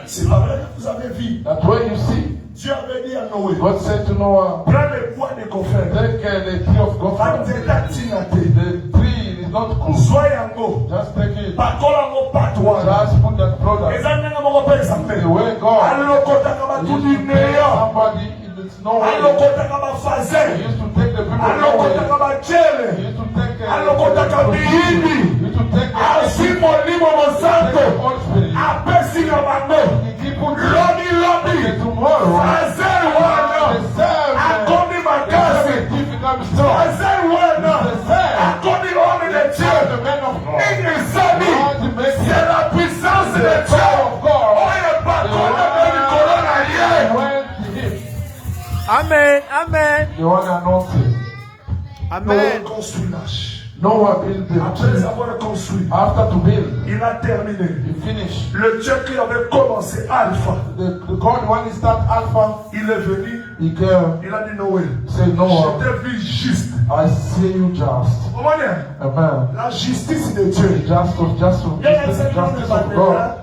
[SPEAKER 2] C'est pas vrai que vous avez vu.
[SPEAKER 1] That's why you see.
[SPEAKER 2] Dieu avait dit à Noé,
[SPEAKER 1] God said to Noah,
[SPEAKER 2] prends les poids des confrères.
[SPEAKER 1] take the tree of God. The tree is not cool.
[SPEAKER 2] Sois yango.
[SPEAKER 1] Just take it.
[SPEAKER 2] Pakola ngo patwa.
[SPEAKER 1] Just put that product.
[SPEAKER 2] Ezanga ngo pe
[SPEAKER 1] The
[SPEAKER 2] sampe.
[SPEAKER 1] way God
[SPEAKER 2] Alokota kama
[SPEAKER 1] used
[SPEAKER 2] tudi
[SPEAKER 1] to take
[SPEAKER 2] neyo.
[SPEAKER 1] somebody it's no way.
[SPEAKER 2] Alokota kama
[SPEAKER 1] He
[SPEAKER 2] faze.
[SPEAKER 1] used to take the people
[SPEAKER 2] Alokota
[SPEAKER 1] away.
[SPEAKER 2] kama
[SPEAKER 1] He
[SPEAKER 2] chele.
[SPEAKER 1] used to take
[SPEAKER 2] Alokota kabiyini.
[SPEAKER 1] He used to take
[SPEAKER 2] Asimo limo
[SPEAKER 1] the
[SPEAKER 2] mosanto.
[SPEAKER 1] Holy Spirit.
[SPEAKER 2] Apesi na bango.
[SPEAKER 1] He keep on
[SPEAKER 2] Lodi lodi.
[SPEAKER 1] tomorrow.
[SPEAKER 2] Faze wana.
[SPEAKER 1] The same.
[SPEAKER 2] Akoni makasi.
[SPEAKER 1] If it comes strong.
[SPEAKER 2] Faze wana.
[SPEAKER 1] The same.
[SPEAKER 2] Akoni oni le
[SPEAKER 1] The
[SPEAKER 2] chele.
[SPEAKER 1] man of God.
[SPEAKER 2] Inisani.
[SPEAKER 1] God to make
[SPEAKER 2] C'est la puissance de
[SPEAKER 1] the
[SPEAKER 2] Dieu.
[SPEAKER 1] power of God.
[SPEAKER 2] Oye bakona beni corona ye.
[SPEAKER 1] Went to him.
[SPEAKER 3] Amen. Amen.
[SPEAKER 1] The one anointed.
[SPEAKER 3] Amen.
[SPEAKER 2] Noé construit l'arche.
[SPEAKER 1] Noah built the
[SPEAKER 2] Après
[SPEAKER 1] tree.
[SPEAKER 2] avoir construit,
[SPEAKER 1] After to build,
[SPEAKER 2] il a terminé.
[SPEAKER 1] he finished.
[SPEAKER 2] Le Dieu qui avait commencé Alpha,
[SPEAKER 1] The God when he start Alpha,
[SPEAKER 2] il est venu,
[SPEAKER 1] he came.
[SPEAKER 2] il a dit Noé,
[SPEAKER 1] Say Noah,
[SPEAKER 2] je t'ai vu juste.
[SPEAKER 1] I see you just.
[SPEAKER 2] Comment dire?
[SPEAKER 1] Amen.
[SPEAKER 2] La justice de Dieu.
[SPEAKER 1] Justice of God.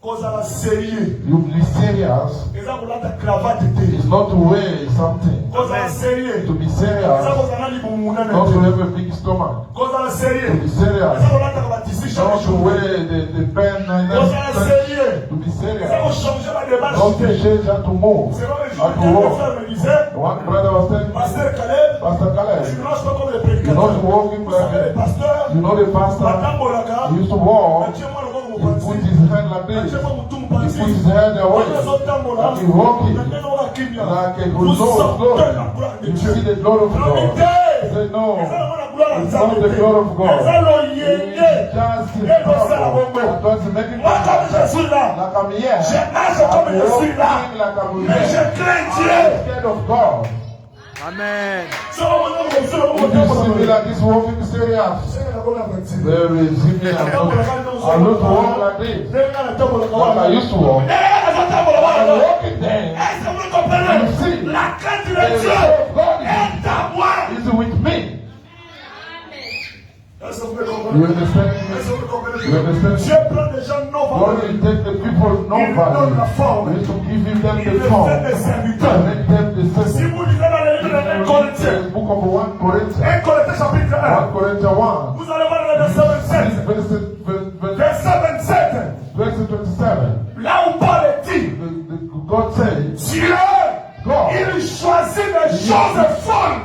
[SPEAKER 2] Cause à la série.
[SPEAKER 1] You be serious.
[SPEAKER 2] Et ça, vous l'avez cravate été.
[SPEAKER 1] It's not to weigh something.
[SPEAKER 2] Cause à la série.
[SPEAKER 1] To be
[SPEAKER 2] Ça,
[SPEAKER 1] serious.
[SPEAKER 2] vous en avez dit,
[SPEAKER 1] Not to have a big stomach.
[SPEAKER 2] cause à la série.
[SPEAKER 1] To be
[SPEAKER 2] Ça,
[SPEAKER 1] serious.
[SPEAKER 2] vous l'avez cravate ici.
[SPEAKER 1] Not to weigh the pen and
[SPEAKER 2] Cause à la série.
[SPEAKER 1] to be
[SPEAKER 2] Ça, vous
[SPEAKER 1] serious.
[SPEAKER 2] changez la démarche.
[SPEAKER 1] Not to change and to move.
[SPEAKER 2] C'est vrai, je
[SPEAKER 1] And to
[SPEAKER 2] me
[SPEAKER 1] walk.
[SPEAKER 2] frère me disait,
[SPEAKER 1] One brother was telling me,
[SPEAKER 2] Pasteur Caleb,
[SPEAKER 1] Pastor
[SPEAKER 2] tu ne
[SPEAKER 1] Caleb,
[SPEAKER 2] marches pas comme les
[SPEAKER 1] you're
[SPEAKER 2] prédicateurs.
[SPEAKER 1] not walking
[SPEAKER 2] Vous savez, les
[SPEAKER 1] like
[SPEAKER 2] pasteurs,
[SPEAKER 1] you know the pastor.
[SPEAKER 2] Madame Bolaka,
[SPEAKER 1] He used to walk.
[SPEAKER 2] Dieu-moi le roi,
[SPEAKER 1] He
[SPEAKER 2] mon
[SPEAKER 1] put
[SPEAKER 2] parti.
[SPEAKER 1] his hand like this.
[SPEAKER 2] Dieu-moi mon tout, mon
[SPEAKER 1] He put
[SPEAKER 2] parti.
[SPEAKER 1] his hand away.
[SPEAKER 2] Quand les autres tambours là,
[SPEAKER 1] Like he walking.
[SPEAKER 2] maintenant on va Kimia.
[SPEAKER 1] Like a
[SPEAKER 2] Vous
[SPEAKER 1] good
[SPEAKER 2] sortez
[SPEAKER 1] Lord.
[SPEAKER 2] la gloire de
[SPEAKER 1] You
[SPEAKER 2] Dieu.
[SPEAKER 1] see the glory of God. Say no.
[SPEAKER 2] It's not the glory of
[SPEAKER 1] It's not the glory of God.
[SPEAKER 2] It's not the
[SPEAKER 1] It's just his power. That was making
[SPEAKER 2] Moi, comme je suis là,
[SPEAKER 1] like I'm here.
[SPEAKER 2] je marche comme je suis là,
[SPEAKER 1] I'm walking like I'm
[SPEAKER 2] mais
[SPEAKER 1] here.
[SPEAKER 2] je crains
[SPEAKER 1] I'm
[SPEAKER 2] Dieu.
[SPEAKER 1] scared of God.
[SPEAKER 3] Amen.
[SPEAKER 1] If you see me like this walking serious, very easy. I look walk like this. Like I used to walk. I'm walking there. You see, the soul of God is with me. You understand? You understand? God will take the people no value. He is to give them the form. Make them the same. The book of 1 Corinthians. 1 Corinthians 1.
[SPEAKER 2] Vous allez voir le verset 27.
[SPEAKER 1] Verset 27.
[SPEAKER 2] Là où Paul dit,
[SPEAKER 1] God says,
[SPEAKER 2] Dieu, il choisit des choses folles.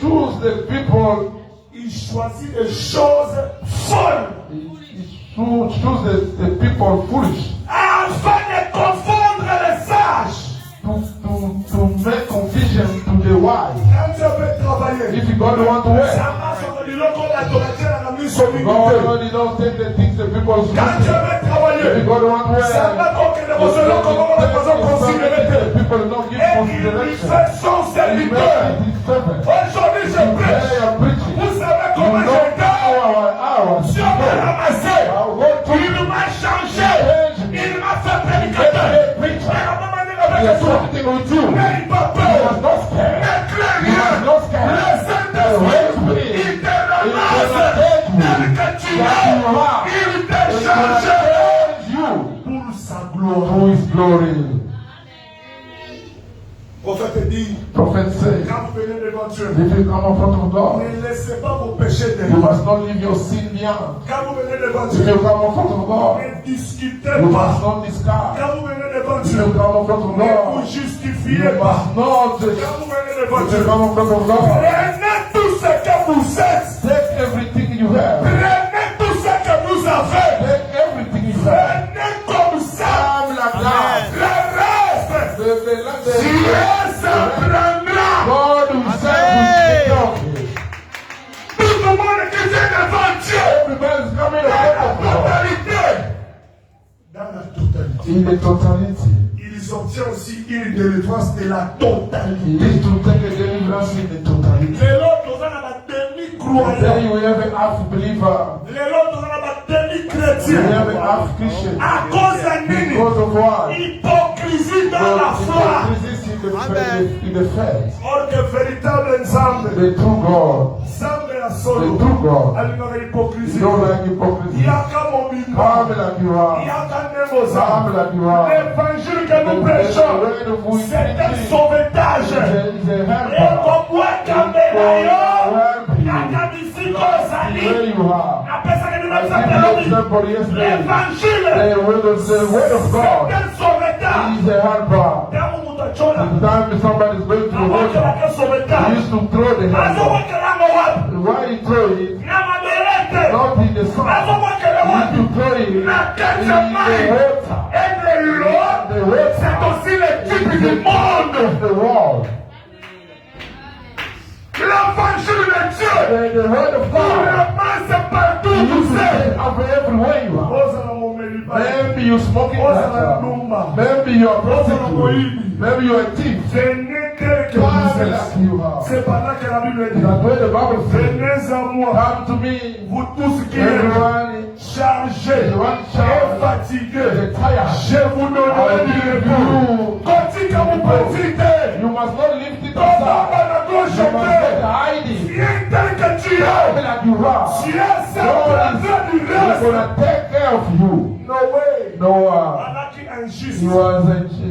[SPEAKER 1] Choose the people.
[SPEAKER 2] Il choisit des choses folles.
[SPEAKER 1] Choose the people foolish.
[SPEAKER 2] Afin de confondre les sages.
[SPEAKER 1] To make confusion to the wise.
[SPEAKER 2] Quand Dieu veut travailler,
[SPEAKER 1] If God want to work,
[SPEAKER 2] ça marche on dit l'autre la donation à la mise sur
[SPEAKER 1] God already don't take the things the people should
[SPEAKER 2] Quand Dieu
[SPEAKER 1] do.
[SPEAKER 2] veut travailler,
[SPEAKER 1] If God want to work,
[SPEAKER 2] ça va donc que nous allons comment nous faisons considérer.
[SPEAKER 1] the people don't give
[SPEAKER 2] Et il
[SPEAKER 1] consideration.
[SPEAKER 2] fait son
[SPEAKER 1] He
[SPEAKER 2] serviteur.
[SPEAKER 1] made his servant.
[SPEAKER 2] Aujourd'hui je prêche.
[SPEAKER 1] Today I'm preaching.
[SPEAKER 2] Vous savez
[SPEAKER 1] You
[SPEAKER 2] comment
[SPEAKER 1] know
[SPEAKER 2] j'étais?
[SPEAKER 1] our
[SPEAKER 2] Dieu m'a ramassé. Il m'a changé. Il m'a fait prédicateur.
[SPEAKER 1] He has something with you.
[SPEAKER 2] Mais il m'a
[SPEAKER 1] He
[SPEAKER 2] peur.
[SPEAKER 1] was not scared. He was not scared.
[SPEAKER 2] Le Saint-Esprit, il te ramasse tel que tu es. Il te change pour sa gloire.
[SPEAKER 1] To his glory.
[SPEAKER 2] Prophète dit,
[SPEAKER 1] Prophet said,
[SPEAKER 2] quand vous venez devant Dieu,
[SPEAKER 1] if you come in front of God,
[SPEAKER 2] ne laissez pas vos péchés
[SPEAKER 1] you
[SPEAKER 2] derrière.
[SPEAKER 1] must not leave your sin behind.
[SPEAKER 2] Quand vous venez devant
[SPEAKER 1] If
[SPEAKER 2] Dieu,
[SPEAKER 1] you come in front of God,
[SPEAKER 2] ne discutez
[SPEAKER 1] you must
[SPEAKER 2] pas.
[SPEAKER 1] not discard.
[SPEAKER 2] Quand vous venez devant
[SPEAKER 1] If
[SPEAKER 2] Dieu,
[SPEAKER 1] you come in front of
[SPEAKER 2] ne vous
[SPEAKER 1] God,
[SPEAKER 2] justifiez
[SPEAKER 1] you
[SPEAKER 2] pas.
[SPEAKER 1] must not.
[SPEAKER 2] Quand vous venez devant
[SPEAKER 1] If
[SPEAKER 2] Dieu,
[SPEAKER 1] you come in front of God,
[SPEAKER 2] prenez tout ce que vous êtes.
[SPEAKER 1] take everything you have.
[SPEAKER 2] Prenez tout ce que vous avez.
[SPEAKER 1] Take everything you have.
[SPEAKER 2] Prenez comme ça.
[SPEAKER 1] I'm like that.
[SPEAKER 2] Le reste,
[SPEAKER 1] The
[SPEAKER 2] Dieu s'en prendra.
[SPEAKER 1] God himself will take care of it.
[SPEAKER 2] Tout le monde qui vient devant Dieu,
[SPEAKER 1] Everybody's coming
[SPEAKER 2] dans la
[SPEAKER 1] in front of God.
[SPEAKER 2] totalité. Dans la totalité.
[SPEAKER 1] In the totality.
[SPEAKER 2] Ils obtiennent aussi une délivrance de la totalité.
[SPEAKER 1] He needs to take a deliverance in the totality.
[SPEAKER 2] Les autres, on a la
[SPEAKER 1] Then
[SPEAKER 2] demi-croyance.
[SPEAKER 1] you have an half believer.
[SPEAKER 2] Les autres, on a la
[SPEAKER 1] You have
[SPEAKER 2] demi-chrétien.
[SPEAKER 1] an half Christian.
[SPEAKER 2] À cause d'un nini,
[SPEAKER 1] Because of what?
[SPEAKER 2] hypocrisie dans la foi.
[SPEAKER 1] In the faith.
[SPEAKER 2] Or que véritable ensemble.
[SPEAKER 1] The true God.
[SPEAKER 2] Ensemble à
[SPEAKER 1] The
[SPEAKER 2] solo.
[SPEAKER 1] true God.
[SPEAKER 2] Elle n'aurait
[SPEAKER 1] You
[SPEAKER 2] hypocrisie.
[SPEAKER 1] don't like
[SPEAKER 2] Il
[SPEAKER 1] hypocrisy.
[SPEAKER 2] y a qu'un mot
[SPEAKER 1] Come
[SPEAKER 2] bimba.
[SPEAKER 1] like you
[SPEAKER 2] Il y
[SPEAKER 1] are.
[SPEAKER 2] a qu'un démosa.
[SPEAKER 1] Come like you are.
[SPEAKER 2] L'évangile que nous prêchons, c'est un sauvetage.
[SPEAKER 1] Is a
[SPEAKER 2] Et
[SPEAKER 1] helper.
[SPEAKER 2] comme moi, quand il y a
[SPEAKER 1] Where
[SPEAKER 2] qu'un disciple sali.
[SPEAKER 1] you are.
[SPEAKER 2] Après ça, que nous
[SPEAKER 1] I
[SPEAKER 2] avons
[SPEAKER 1] give you example yesterday.
[SPEAKER 2] l'évangile,
[SPEAKER 1] The word of
[SPEAKER 2] c'est
[SPEAKER 1] God
[SPEAKER 2] un sauvetage.
[SPEAKER 1] is a helper.
[SPEAKER 2] Quand vous me tochez là,
[SPEAKER 1] The time somebody is going through
[SPEAKER 2] avant que
[SPEAKER 1] water,
[SPEAKER 2] la sauvetage.
[SPEAKER 1] he used to throw the
[SPEAKER 2] Azo
[SPEAKER 1] helper.
[SPEAKER 2] wake la Moab.
[SPEAKER 1] Why he throw it?
[SPEAKER 2] Na maberete.
[SPEAKER 1] Not in the
[SPEAKER 2] Azo
[SPEAKER 1] sun.
[SPEAKER 2] wake la
[SPEAKER 1] He
[SPEAKER 2] wapi.
[SPEAKER 1] used to throw it in
[SPEAKER 2] Na
[SPEAKER 1] the
[SPEAKER 2] kete mai.
[SPEAKER 1] water.
[SPEAKER 2] Et de l'eau,
[SPEAKER 1] The water
[SPEAKER 2] c'est aussi le type du monde.
[SPEAKER 1] of the world.
[SPEAKER 2] L'évangile de Dieu.
[SPEAKER 1] The word of God.
[SPEAKER 2] Ramasse partout
[SPEAKER 1] You
[SPEAKER 2] où
[SPEAKER 1] used to
[SPEAKER 2] vous
[SPEAKER 1] take
[SPEAKER 2] êtes.
[SPEAKER 1] up everywhere you are.
[SPEAKER 2] Oza na momeli ba.
[SPEAKER 1] Maybe you smoking
[SPEAKER 2] Oza na
[SPEAKER 1] that.
[SPEAKER 2] numba.
[SPEAKER 1] Maybe you are prostitute. Maybe you are a thief.
[SPEAKER 2] Venez tel que vous
[SPEAKER 1] Come
[SPEAKER 2] êtes.
[SPEAKER 1] like you are.
[SPEAKER 2] C'est pas là que la Bible dit.
[SPEAKER 1] That's what the Bible says.
[SPEAKER 2] Venez à moi,
[SPEAKER 1] Come to me.
[SPEAKER 2] vous tous qui êtes
[SPEAKER 1] Everyone
[SPEAKER 2] chargés et fatigués.
[SPEAKER 1] is tired.
[SPEAKER 2] Je vous donnerai du repos. Continue à vous profiter.
[SPEAKER 1] You must not lift it
[SPEAKER 2] Comment
[SPEAKER 1] aside.
[SPEAKER 2] on a gauche
[SPEAKER 1] You must
[SPEAKER 2] fait?
[SPEAKER 1] not hide it.
[SPEAKER 2] Viens tel que tu
[SPEAKER 1] Come
[SPEAKER 2] es.
[SPEAKER 1] like you are.
[SPEAKER 2] Tu es certain du
[SPEAKER 1] He's
[SPEAKER 2] reste.
[SPEAKER 1] gonna take care of you.
[SPEAKER 2] No way.
[SPEAKER 1] Noah,
[SPEAKER 2] Voilà qui est injuste.
[SPEAKER 1] he was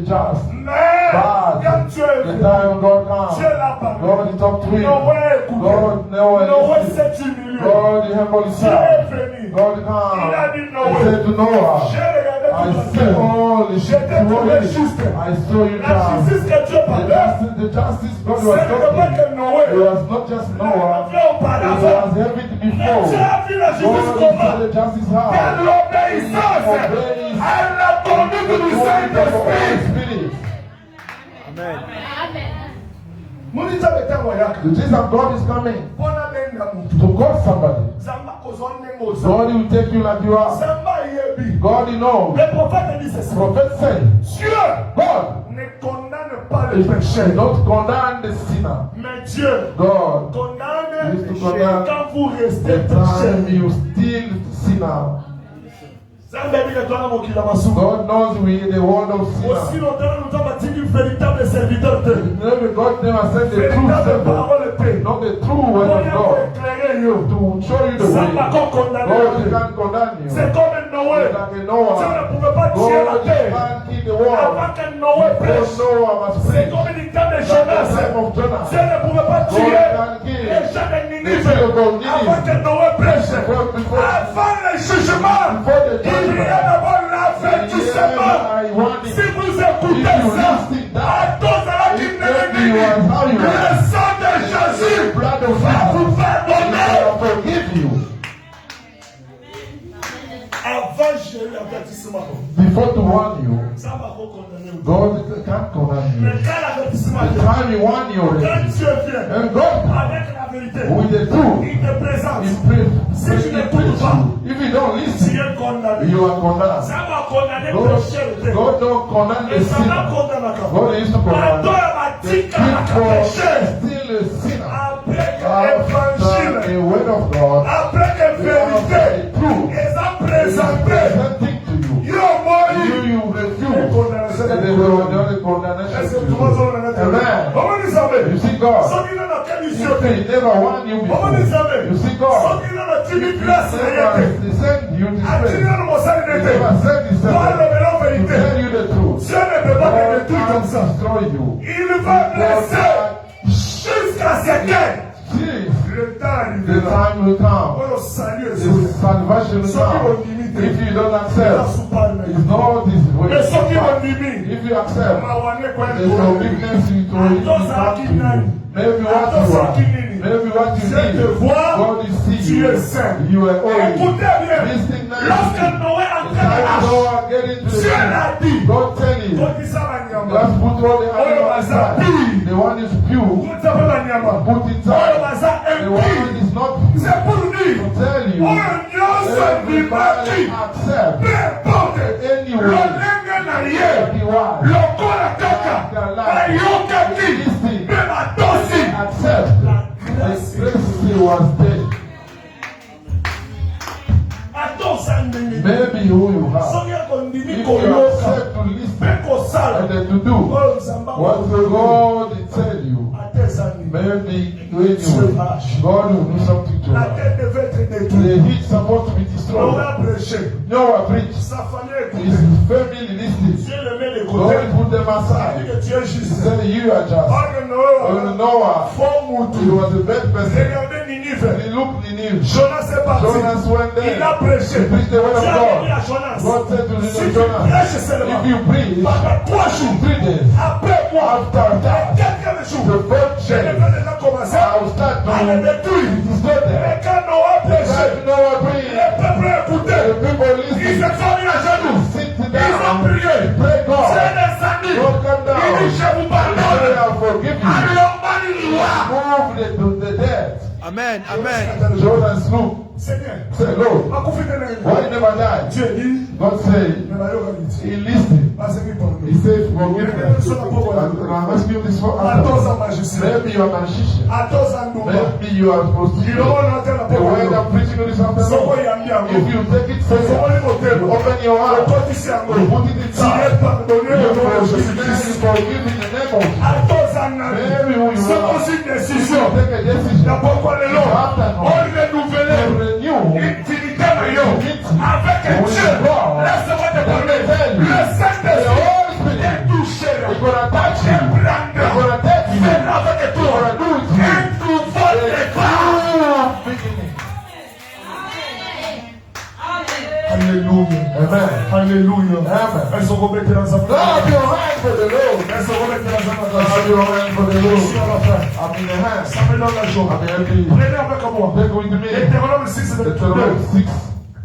[SPEAKER 1] just.
[SPEAKER 2] Mais
[SPEAKER 1] But
[SPEAKER 2] quand tu es
[SPEAKER 1] the
[SPEAKER 2] venu,
[SPEAKER 1] time God
[SPEAKER 2] Dieu
[SPEAKER 1] comes,
[SPEAKER 2] l'a parlé.
[SPEAKER 1] God talked to him.
[SPEAKER 2] Noé écouté.
[SPEAKER 1] God, Noah
[SPEAKER 2] Noé
[SPEAKER 1] listened.
[SPEAKER 2] s'est humilié.
[SPEAKER 1] God, he humbled
[SPEAKER 2] Dieu
[SPEAKER 1] himself.
[SPEAKER 2] est venu.
[SPEAKER 1] God
[SPEAKER 2] Il a
[SPEAKER 1] come.
[SPEAKER 2] dit
[SPEAKER 1] He
[SPEAKER 2] Noé.
[SPEAKER 1] said to Noah,
[SPEAKER 2] J'ai regardé
[SPEAKER 1] I
[SPEAKER 2] tout
[SPEAKER 1] see all the shit
[SPEAKER 2] J'étais
[SPEAKER 1] you
[SPEAKER 2] trouvé
[SPEAKER 1] wanted.
[SPEAKER 2] juste.
[SPEAKER 1] I saw you
[SPEAKER 2] La
[SPEAKER 1] now.
[SPEAKER 2] justice que Dieu parlait,
[SPEAKER 1] The justice God
[SPEAKER 2] c'est
[SPEAKER 1] was
[SPEAKER 2] ne pas
[SPEAKER 1] talking.
[SPEAKER 2] que Noé
[SPEAKER 1] It was not just Noah.
[SPEAKER 2] l'avait
[SPEAKER 1] It
[SPEAKER 2] auparavant.
[SPEAKER 1] was everything
[SPEAKER 2] Mais
[SPEAKER 1] before.
[SPEAKER 2] Dieu a vu la justice
[SPEAKER 1] God
[SPEAKER 2] comment?
[SPEAKER 1] said the justice
[SPEAKER 2] Par
[SPEAKER 1] how.
[SPEAKER 2] l'obéissance à la conduite du Saint-Esprit.
[SPEAKER 3] Amen.
[SPEAKER 2] Munita beta wayaka.
[SPEAKER 1] The Jesus of God is coming
[SPEAKER 2] Bona benga mutu.
[SPEAKER 1] to call somebody.
[SPEAKER 2] Zamba kozonde ngoza.
[SPEAKER 1] God will take you like you are.
[SPEAKER 2] Zamba yebi.
[SPEAKER 1] God knows.
[SPEAKER 2] Le prophète dit ceci.
[SPEAKER 1] Prophet said,
[SPEAKER 2] Dieu
[SPEAKER 1] God
[SPEAKER 2] ne condamne pas le péché.
[SPEAKER 1] not condemn the sinner.
[SPEAKER 2] Mais Dieu
[SPEAKER 1] God
[SPEAKER 2] condamne
[SPEAKER 1] used to condemn
[SPEAKER 2] quand vous restez
[SPEAKER 1] the time
[SPEAKER 2] pécheurs.
[SPEAKER 1] you still sinner.
[SPEAKER 2] God
[SPEAKER 1] knows we in the world of
[SPEAKER 2] aussi
[SPEAKER 1] sinner.
[SPEAKER 2] longtemps nous avons bâti un véritable serviteur de
[SPEAKER 1] Never God never sent the true
[SPEAKER 2] véritable
[SPEAKER 1] servant,
[SPEAKER 2] parole de paix.
[SPEAKER 1] not the true word of God, to show you the
[SPEAKER 2] Ça
[SPEAKER 1] way.
[SPEAKER 2] va
[SPEAKER 1] God
[SPEAKER 2] condamner.
[SPEAKER 1] can condemn you.
[SPEAKER 2] C'est comme Noé.
[SPEAKER 1] Like
[SPEAKER 2] Dieu
[SPEAKER 1] Noah.
[SPEAKER 2] ne pouvait pas tuer la
[SPEAKER 1] God
[SPEAKER 2] terre
[SPEAKER 1] can't keep the world.
[SPEAKER 2] avant que Noé prêche.
[SPEAKER 1] Before Noah must
[SPEAKER 2] C'est
[SPEAKER 1] preach.
[SPEAKER 2] comme le temps de
[SPEAKER 1] Like
[SPEAKER 2] Jonas.
[SPEAKER 1] the time of Jonah.
[SPEAKER 2] Dieu ne pouvait pas
[SPEAKER 1] God
[SPEAKER 2] tuer
[SPEAKER 1] can kill
[SPEAKER 2] les gens de
[SPEAKER 1] the
[SPEAKER 2] Ninive
[SPEAKER 1] people of Nineveh.
[SPEAKER 2] avant que Noé prêche.
[SPEAKER 1] Before
[SPEAKER 2] Avant le jugement,
[SPEAKER 1] the
[SPEAKER 2] il y a d'abord l'avertissement. Si vous écoutez ça, à tous à la Guinée, le sang de Jésus va vous pardonner. Avant j'ai eu l'avertissement.
[SPEAKER 1] Before to warn you,
[SPEAKER 2] Ça va vous condamner.
[SPEAKER 1] God can't condemn you.
[SPEAKER 2] Mais quand l'avertissement
[SPEAKER 1] The
[SPEAKER 2] vient,
[SPEAKER 1] time He warned you
[SPEAKER 2] quand
[SPEAKER 1] already.
[SPEAKER 2] Dieu vient
[SPEAKER 1] And God,
[SPEAKER 2] avec la vérité,
[SPEAKER 1] with the truth,
[SPEAKER 2] il te présente.
[SPEAKER 1] He preaches.
[SPEAKER 2] Si tu
[SPEAKER 1] He
[SPEAKER 2] n'écoutes
[SPEAKER 1] preaches
[SPEAKER 2] pas,
[SPEAKER 1] you. If you don't
[SPEAKER 2] tu
[SPEAKER 1] listen,
[SPEAKER 2] es condamné.
[SPEAKER 1] you are condemned.
[SPEAKER 2] Ça va condamner
[SPEAKER 1] God,
[SPEAKER 2] péché.
[SPEAKER 1] God don't condemn the
[SPEAKER 2] Et ça va
[SPEAKER 1] sinner.
[SPEAKER 2] condamner.
[SPEAKER 1] God used to condemn
[SPEAKER 2] Pardon
[SPEAKER 1] the
[SPEAKER 2] m'a dit qu'à
[SPEAKER 1] people
[SPEAKER 2] péché.
[SPEAKER 1] still a sinner.
[SPEAKER 2] Après que
[SPEAKER 1] After
[SPEAKER 2] l'évangile,
[SPEAKER 1] the word of God,
[SPEAKER 2] après que
[SPEAKER 1] after
[SPEAKER 2] vérité,
[SPEAKER 1] the truth,
[SPEAKER 2] ils ont
[SPEAKER 1] is
[SPEAKER 2] présenté.
[SPEAKER 1] presenting to you.
[SPEAKER 2] Yo, moi,
[SPEAKER 1] You refuse.
[SPEAKER 2] condamnation.
[SPEAKER 1] And they will do the condemnation
[SPEAKER 2] Est-ce
[SPEAKER 1] to
[SPEAKER 2] que
[SPEAKER 1] you.
[SPEAKER 2] tout le monde a
[SPEAKER 1] Amen.
[SPEAKER 2] Comment nous savons?
[SPEAKER 1] You see God.
[SPEAKER 2] Ceux qui n'ont aucune
[SPEAKER 1] You
[SPEAKER 2] mission.
[SPEAKER 1] say He never warned you
[SPEAKER 2] Comment
[SPEAKER 1] before.
[SPEAKER 2] nous savons?
[SPEAKER 1] You see
[SPEAKER 2] Ceux
[SPEAKER 1] God.
[SPEAKER 2] qui n'ont aucune
[SPEAKER 1] He
[SPEAKER 2] place.
[SPEAKER 1] never sent you this
[SPEAKER 2] À qui
[SPEAKER 1] way.
[SPEAKER 2] n'ont pas ça
[SPEAKER 1] He
[SPEAKER 2] d'être.
[SPEAKER 1] never sent His
[SPEAKER 2] Toi,
[SPEAKER 1] servant
[SPEAKER 2] le mélange
[SPEAKER 1] to
[SPEAKER 2] vérité.
[SPEAKER 1] tell you the truth.
[SPEAKER 2] Dieu ne peut pas te
[SPEAKER 1] God
[SPEAKER 2] détruire comme ça.
[SPEAKER 1] can't destroy you.
[SPEAKER 2] Il va blesser jusqu'à ce que
[SPEAKER 1] See,
[SPEAKER 2] le temps
[SPEAKER 1] the
[SPEAKER 2] arrivera.
[SPEAKER 1] time will come.
[SPEAKER 2] Pour le salut
[SPEAKER 1] The
[SPEAKER 2] est
[SPEAKER 1] salvation will
[SPEAKER 2] Ceux qui vont
[SPEAKER 1] come.
[SPEAKER 2] limiter,
[SPEAKER 1] If you don't
[SPEAKER 2] la
[SPEAKER 1] accept,
[SPEAKER 2] soupagne.
[SPEAKER 1] it's not this way.
[SPEAKER 2] Mais ceux qui vont limiter,
[SPEAKER 1] If you accept,
[SPEAKER 2] mawane kwa
[SPEAKER 1] there's no weakness in it to you. Maybe what you are, maybe what you
[SPEAKER 2] Je te
[SPEAKER 1] need.
[SPEAKER 2] vois,
[SPEAKER 1] God is seeing
[SPEAKER 2] tu
[SPEAKER 1] you.
[SPEAKER 2] es saint.
[SPEAKER 1] You are holy.
[SPEAKER 2] Écoutez bien,
[SPEAKER 1] Listen
[SPEAKER 2] lorsque
[SPEAKER 1] nicely.
[SPEAKER 2] Noé
[SPEAKER 1] The
[SPEAKER 2] entrait dans
[SPEAKER 1] time
[SPEAKER 2] l'arche,
[SPEAKER 1] Noah get into the
[SPEAKER 2] Dieu l'a dit.
[SPEAKER 1] sea, God tell you,
[SPEAKER 2] on dit ça la nyama.
[SPEAKER 1] let's put all the animals aside.
[SPEAKER 2] Pure.
[SPEAKER 1] The one is pure,
[SPEAKER 2] On s'appelle la nyama.
[SPEAKER 1] put
[SPEAKER 2] Oyo
[SPEAKER 1] inside.
[SPEAKER 2] baza
[SPEAKER 1] The one
[SPEAKER 2] impur.
[SPEAKER 1] is not pure.
[SPEAKER 2] C'est pour dire,
[SPEAKER 1] To tell you,
[SPEAKER 2] oyo nyonso
[SPEAKER 1] everybody
[SPEAKER 2] ebimaki,
[SPEAKER 1] accept
[SPEAKER 2] peu importe,
[SPEAKER 1] anyway
[SPEAKER 2] lolenge na ye,
[SPEAKER 1] that he was.
[SPEAKER 2] lokola kaka, bayokaki, mpe batosi.
[SPEAKER 1] Accept. The grace was dead.
[SPEAKER 2] Atosa ndenge.
[SPEAKER 1] Maybe who you have.
[SPEAKER 2] Soki akondimi
[SPEAKER 1] If you
[SPEAKER 2] koyoka,
[SPEAKER 1] accept to
[SPEAKER 2] mpe
[SPEAKER 1] listen
[SPEAKER 2] kosala,
[SPEAKER 1] and then to do
[SPEAKER 2] oyo nzamba
[SPEAKER 1] what the God tell you,
[SPEAKER 2] atesani.
[SPEAKER 1] maybe when you God will do something to
[SPEAKER 2] La
[SPEAKER 1] you.
[SPEAKER 2] tête devait être
[SPEAKER 1] The
[SPEAKER 2] détruite.
[SPEAKER 1] heat supposed to be
[SPEAKER 2] On
[SPEAKER 1] destroyed.
[SPEAKER 2] va prêcher.
[SPEAKER 1] Noah preached.
[SPEAKER 2] Sa famille
[SPEAKER 1] His
[SPEAKER 2] écoutait.
[SPEAKER 1] family listened.
[SPEAKER 2] Dieu le met de côté.
[SPEAKER 1] God put them
[SPEAKER 2] Il dit
[SPEAKER 1] aside.
[SPEAKER 2] que tu es
[SPEAKER 1] He
[SPEAKER 2] juste.
[SPEAKER 1] said, you are just.
[SPEAKER 2] Or que Noé,
[SPEAKER 1] Noah,
[SPEAKER 2] faux
[SPEAKER 1] he
[SPEAKER 2] moutou.
[SPEAKER 1] was a bad person.
[SPEAKER 2] Regardez Ninive.
[SPEAKER 1] He looked in him.
[SPEAKER 2] Jonas est parti.
[SPEAKER 1] Jonas went
[SPEAKER 2] Il a
[SPEAKER 1] there.
[SPEAKER 2] prêché.
[SPEAKER 1] He preached the word of
[SPEAKER 2] Dieu a dit à
[SPEAKER 1] God.
[SPEAKER 2] Jonas,
[SPEAKER 1] God said to
[SPEAKER 2] si
[SPEAKER 1] little
[SPEAKER 2] tu
[SPEAKER 1] Jonas,
[SPEAKER 2] prêches seulement,
[SPEAKER 1] if you preach
[SPEAKER 2] pendant 3 jours,
[SPEAKER 1] 3 days,
[SPEAKER 2] après moi,
[SPEAKER 1] after that,
[SPEAKER 2] quelques jours,
[SPEAKER 1] the fourth
[SPEAKER 2] je
[SPEAKER 1] day,
[SPEAKER 2] vais déjà commencer
[SPEAKER 1] I will start
[SPEAKER 2] à le
[SPEAKER 1] to
[SPEAKER 2] détruire.
[SPEAKER 1] destroy them.
[SPEAKER 2] Mais quand Noé prêchait,
[SPEAKER 1] Let Noah preach.
[SPEAKER 2] le peuple écoutait.
[SPEAKER 1] The people
[SPEAKER 2] Ils se
[SPEAKER 1] listen.
[SPEAKER 2] sont mis à genoux.
[SPEAKER 1] Sit
[SPEAKER 2] Ils ont
[SPEAKER 1] down.
[SPEAKER 2] prié.
[SPEAKER 1] Pray
[SPEAKER 2] C'est
[SPEAKER 1] God.
[SPEAKER 2] descendu.
[SPEAKER 1] God come down.
[SPEAKER 2] Il dit, je vous
[SPEAKER 1] He said,
[SPEAKER 2] pardonne.
[SPEAKER 1] I forgive you.
[SPEAKER 2] Alors, Marie-Loi.
[SPEAKER 1] Move the dead.
[SPEAKER 3] Amen. Amen.
[SPEAKER 1] Jonas looked.
[SPEAKER 2] Seigneur,
[SPEAKER 1] Say, Lord,
[SPEAKER 2] akufite na
[SPEAKER 1] why you never died?
[SPEAKER 2] Dieu dit,
[SPEAKER 1] God said,
[SPEAKER 2] mais la yoga dit,
[SPEAKER 1] he listened.
[SPEAKER 2] parce qu'il parle.
[SPEAKER 1] He said, forgive me. And I'm asking you this for
[SPEAKER 2] Atos
[SPEAKER 1] after.
[SPEAKER 2] en magicien.
[SPEAKER 1] Maybe you are a magician.
[SPEAKER 2] Atos en douma.
[SPEAKER 1] Maybe you are supposed to
[SPEAKER 2] Il
[SPEAKER 1] do
[SPEAKER 2] aura l'antenne à
[SPEAKER 1] the word
[SPEAKER 2] Poko.
[SPEAKER 1] I'm preaching this
[SPEAKER 2] Soko
[SPEAKER 1] afternoon.
[SPEAKER 2] yambi yango.
[SPEAKER 1] If you take it
[SPEAKER 2] Soko
[SPEAKER 1] serious,
[SPEAKER 2] ni motel.
[SPEAKER 1] open your heart,
[SPEAKER 2] Okotisi yango.
[SPEAKER 1] you put it
[SPEAKER 2] Tu es
[SPEAKER 1] inside.
[SPEAKER 2] pardonné
[SPEAKER 1] You
[SPEAKER 2] au nom de
[SPEAKER 1] forgive
[SPEAKER 2] Jésus-Christ.
[SPEAKER 1] in the name of Jesus.
[SPEAKER 2] Atos en nani.
[SPEAKER 1] Maybe who you
[SPEAKER 2] C'est
[SPEAKER 1] are.
[SPEAKER 2] aussi une
[SPEAKER 1] You
[SPEAKER 2] décision.
[SPEAKER 1] take a decision.
[SPEAKER 2] D'abord quoi les lots. On renouvelle
[SPEAKER 1] To renew
[SPEAKER 2] l'intimité de yo. Avec Dieu. Laisse-moi te parler. Le Saint-Esprit est touché.
[SPEAKER 1] He's gonna touch you.
[SPEAKER 2] Et prendre.
[SPEAKER 1] He's gonna take you.
[SPEAKER 2] Fais avec
[SPEAKER 1] He's
[SPEAKER 2] toi.
[SPEAKER 1] gonna do it to you.
[SPEAKER 2] Un nouveau départ.
[SPEAKER 1] Beginning.
[SPEAKER 2] Alléluia.
[SPEAKER 1] Amen.
[SPEAKER 2] Alléluia.
[SPEAKER 1] Amen.
[SPEAKER 2] Elles sont remettées dans sa
[SPEAKER 1] Clap your hands for the Lord.
[SPEAKER 2] Elles sont remettées dans sa
[SPEAKER 1] Clap your hands for the
[SPEAKER 2] Je
[SPEAKER 1] Lord.
[SPEAKER 2] suis à la fin.
[SPEAKER 1] I'm in the hands.
[SPEAKER 2] Ça me donne la joie.
[SPEAKER 1] I'm happy.
[SPEAKER 2] Prenez avec moi.
[SPEAKER 1] Take with me.
[SPEAKER 2] Deutéronome 6, verset 2.
[SPEAKER 1] Deuteronomy 6.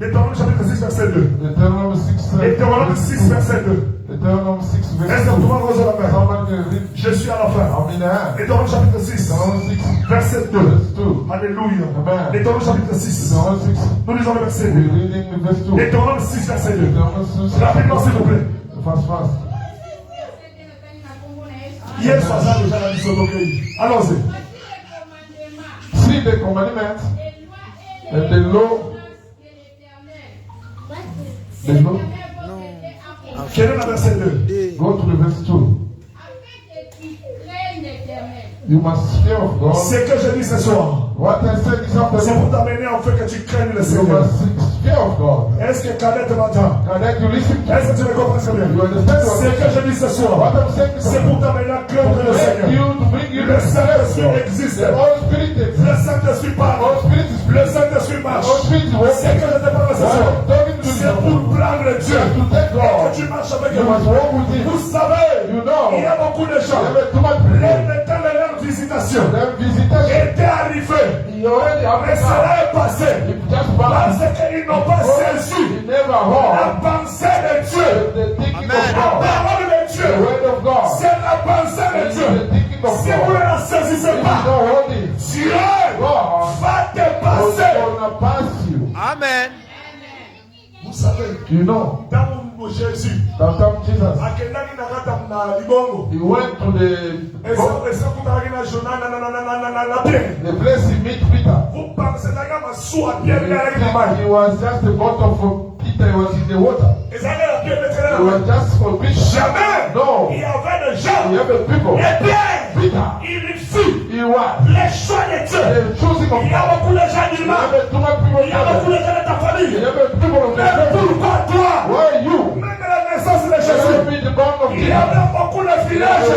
[SPEAKER 2] Deutéronome chapitre 6, verset 2.
[SPEAKER 1] Deuteronomy 6.
[SPEAKER 2] Deutéronome 6, verset 2.
[SPEAKER 1] Deuteronomy 6 verse
[SPEAKER 2] Est-ce que tout le monde
[SPEAKER 1] 2.
[SPEAKER 2] rose la main?
[SPEAKER 1] Somebody can read.
[SPEAKER 2] Je suis à la fin.
[SPEAKER 1] I'm in the hands.
[SPEAKER 2] Deutéronome chapitre 6,
[SPEAKER 1] Deuteronomy 6
[SPEAKER 2] verset 2.
[SPEAKER 1] verse 2.
[SPEAKER 2] Alléluia.
[SPEAKER 1] Amen.
[SPEAKER 2] Deutéronome chapitre 6.
[SPEAKER 1] Deuteronomy 6.
[SPEAKER 2] Nous lisons le verset
[SPEAKER 1] We're
[SPEAKER 2] 2.
[SPEAKER 1] reading the verse 2.
[SPEAKER 2] Deutéronome 6, verset 2.
[SPEAKER 1] Deuteronomy 6.
[SPEAKER 2] Rapidement, s'il vous plaît.
[SPEAKER 1] Fast, fast.
[SPEAKER 2] Hier soir, déjà la mission d'Okéi. Allons-y.
[SPEAKER 1] see the commandments and the law. The law.
[SPEAKER 2] Quel est le verset 2?
[SPEAKER 1] Go to the verse 2. You must fear of God.
[SPEAKER 2] Ce que je dis ce soir,
[SPEAKER 1] What I said this
[SPEAKER 2] c'est
[SPEAKER 1] afternoon.
[SPEAKER 2] pour t'amener en fait que tu craignes le
[SPEAKER 1] You
[SPEAKER 2] Seigneur.
[SPEAKER 1] must fear of God.
[SPEAKER 2] Est-ce que Cadet m'entend?
[SPEAKER 1] Cadet, you listen to
[SPEAKER 2] Est-ce
[SPEAKER 1] me.
[SPEAKER 2] que tu me comprends très bien?
[SPEAKER 1] You understand what
[SPEAKER 2] Ce que je dis ce soir,
[SPEAKER 1] What I'm saying is
[SPEAKER 2] c'est pour t'amener à craindre le
[SPEAKER 1] to
[SPEAKER 2] Seigneur.
[SPEAKER 1] make you, to bring you
[SPEAKER 2] Le
[SPEAKER 1] the
[SPEAKER 2] Saint-Esprit
[SPEAKER 1] Spirit.
[SPEAKER 2] existe.
[SPEAKER 1] The Holy Spirit
[SPEAKER 2] Le
[SPEAKER 1] exists.
[SPEAKER 2] Saint-Esprit
[SPEAKER 1] The
[SPEAKER 2] parle.
[SPEAKER 1] Holy Spirit is
[SPEAKER 2] Le Saint-Esprit
[SPEAKER 1] The
[SPEAKER 2] marche.
[SPEAKER 1] Holy Spirit is
[SPEAKER 2] Ce
[SPEAKER 1] working.
[SPEAKER 2] que je te parle ce
[SPEAKER 1] What
[SPEAKER 2] soir,
[SPEAKER 1] I'm talking to
[SPEAKER 2] c'est pour
[SPEAKER 1] you.
[SPEAKER 2] prendre Dieu.
[SPEAKER 1] You have to take
[SPEAKER 2] Et
[SPEAKER 1] God.
[SPEAKER 2] que tu marches avec
[SPEAKER 1] You must
[SPEAKER 2] lui.
[SPEAKER 1] walk with Him.
[SPEAKER 2] Vous savez,
[SPEAKER 1] You know.
[SPEAKER 2] il y a beaucoup de gens.
[SPEAKER 1] You have too much
[SPEAKER 2] Les
[SPEAKER 1] people.
[SPEAKER 2] temps de leur visitation
[SPEAKER 1] Them visitation.
[SPEAKER 2] étaient arrivés.
[SPEAKER 1] He already
[SPEAKER 2] Mais
[SPEAKER 1] happened
[SPEAKER 2] cela
[SPEAKER 1] now.
[SPEAKER 2] est passé.
[SPEAKER 1] It just
[SPEAKER 2] Parce
[SPEAKER 1] passed.
[SPEAKER 2] qu'ils n'ont pas saisi
[SPEAKER 1] He never
[SPEAKER 2] la
[SPEAKER 1] heard
[SPEAKER 2] pensée de Dieu.
[SPEAKER 1] the thinking
[SPEAKER 3] Amen.
[SPEAKER 1] of
[SPEAKER 2] La
[SPEAKER 1] God.
[SPEAKER 2] parole de
[SPEAKER 1] The
[SPEAKER 2] Dieu.
[SPEAKER 1] word of God.
[SPEAKER 2] C'est la pensée de
[SPEAKER 1] It's
[SPEAKER 2] Dieu.
[SPEAKER 1] the thinking of
[SPEAKER 2] Si vous ne
[SPEAKER 1] God.
[SPEAKER 2] la saisissez
[SPEAKER 1] If you
[SPEAKER 2] pas,
[SPEAKER 1] don't hold it,
[SPEAKER 2] Dieu
[SPEAKER 1] God
[SPEAKER 2] va te
[SPEAKER 1] is
[SPEAKER 2] passer.
[SPEAKER 1] gonna pass you.
[SPEAKER 3] Amen.
[SPEAKER 2] Vous savez,
[SPEAKER 1] You know,
[SPEAKER 2] dans mon Jésus,
[SPEAKER 1] sometimes Jesus,
[SPEAKER 2] akendaki na kata na libongo.
[SPEAKER 1] he went to
[SPEAKER 2] Esa kutalaki na Jona na Pierre.
[SPEAKER 1] the place he met Peter.
[SPEAKER 2] Vous pensez que masuwa Pierre alaki na maji.
[SPEAKER 1] He was just a bottle for Peter, he was in the water.
[SPEAKER 2] Ezalaki na Pierre
[SPEAKER 1] He
[SPEAKER 2] na
[SPEAKER 1] was
[SPEAKER 2] maji.
[SPEAKER 1] just for Peter.
[SPEAKER 2] Jamais.
[SPEAKER 1] No.
[SPEAKER 2] Il y avait des
[SPEAKER 1] You
[SPEAKER 2] gens.
[SPEAKER 1] have a people.
[SPEAKER 2] Et Pierre,
[SPEAKER 1] Peter,
[SPEAKER 2] il fut
[SPEAKER 1] he was
[SPEAKER 2] les choix de Dieu.
[SPEAKER 1] the choosing of
[SPEAKER 2] Il y a
[SPEAKER 1] God.
[SPEAKER 2] beaucoup de gens du
[SPEAKER 1] You
[SPEAKER 2] mal.
[SPEAKER 1] have too much people
[SPEAKER 2] Il y a beaucoup
[SPEAKER 1] together.
[SPEAKER 2] de gens de ta
[SPEAKER 1] You
[SPEAKER 2] famille.
[SPEAKER 1] have a people of the
[SPEAKER 2] Mais
[SPEAKER 1] family.
[SPEAKER 2] pourquoi toi?
[SPEAKER 1] Why you?
[SPEAKER 2] Même la naissance de
[SPEAKER 1] You
[SPEAKER 2] Jésus.
[SPEAKER 1] have been the born of
[SPEAKER 2] Il y
[SPEAKER 1] Jesus.
[SPEAKER 2] avait beaucoup de villages.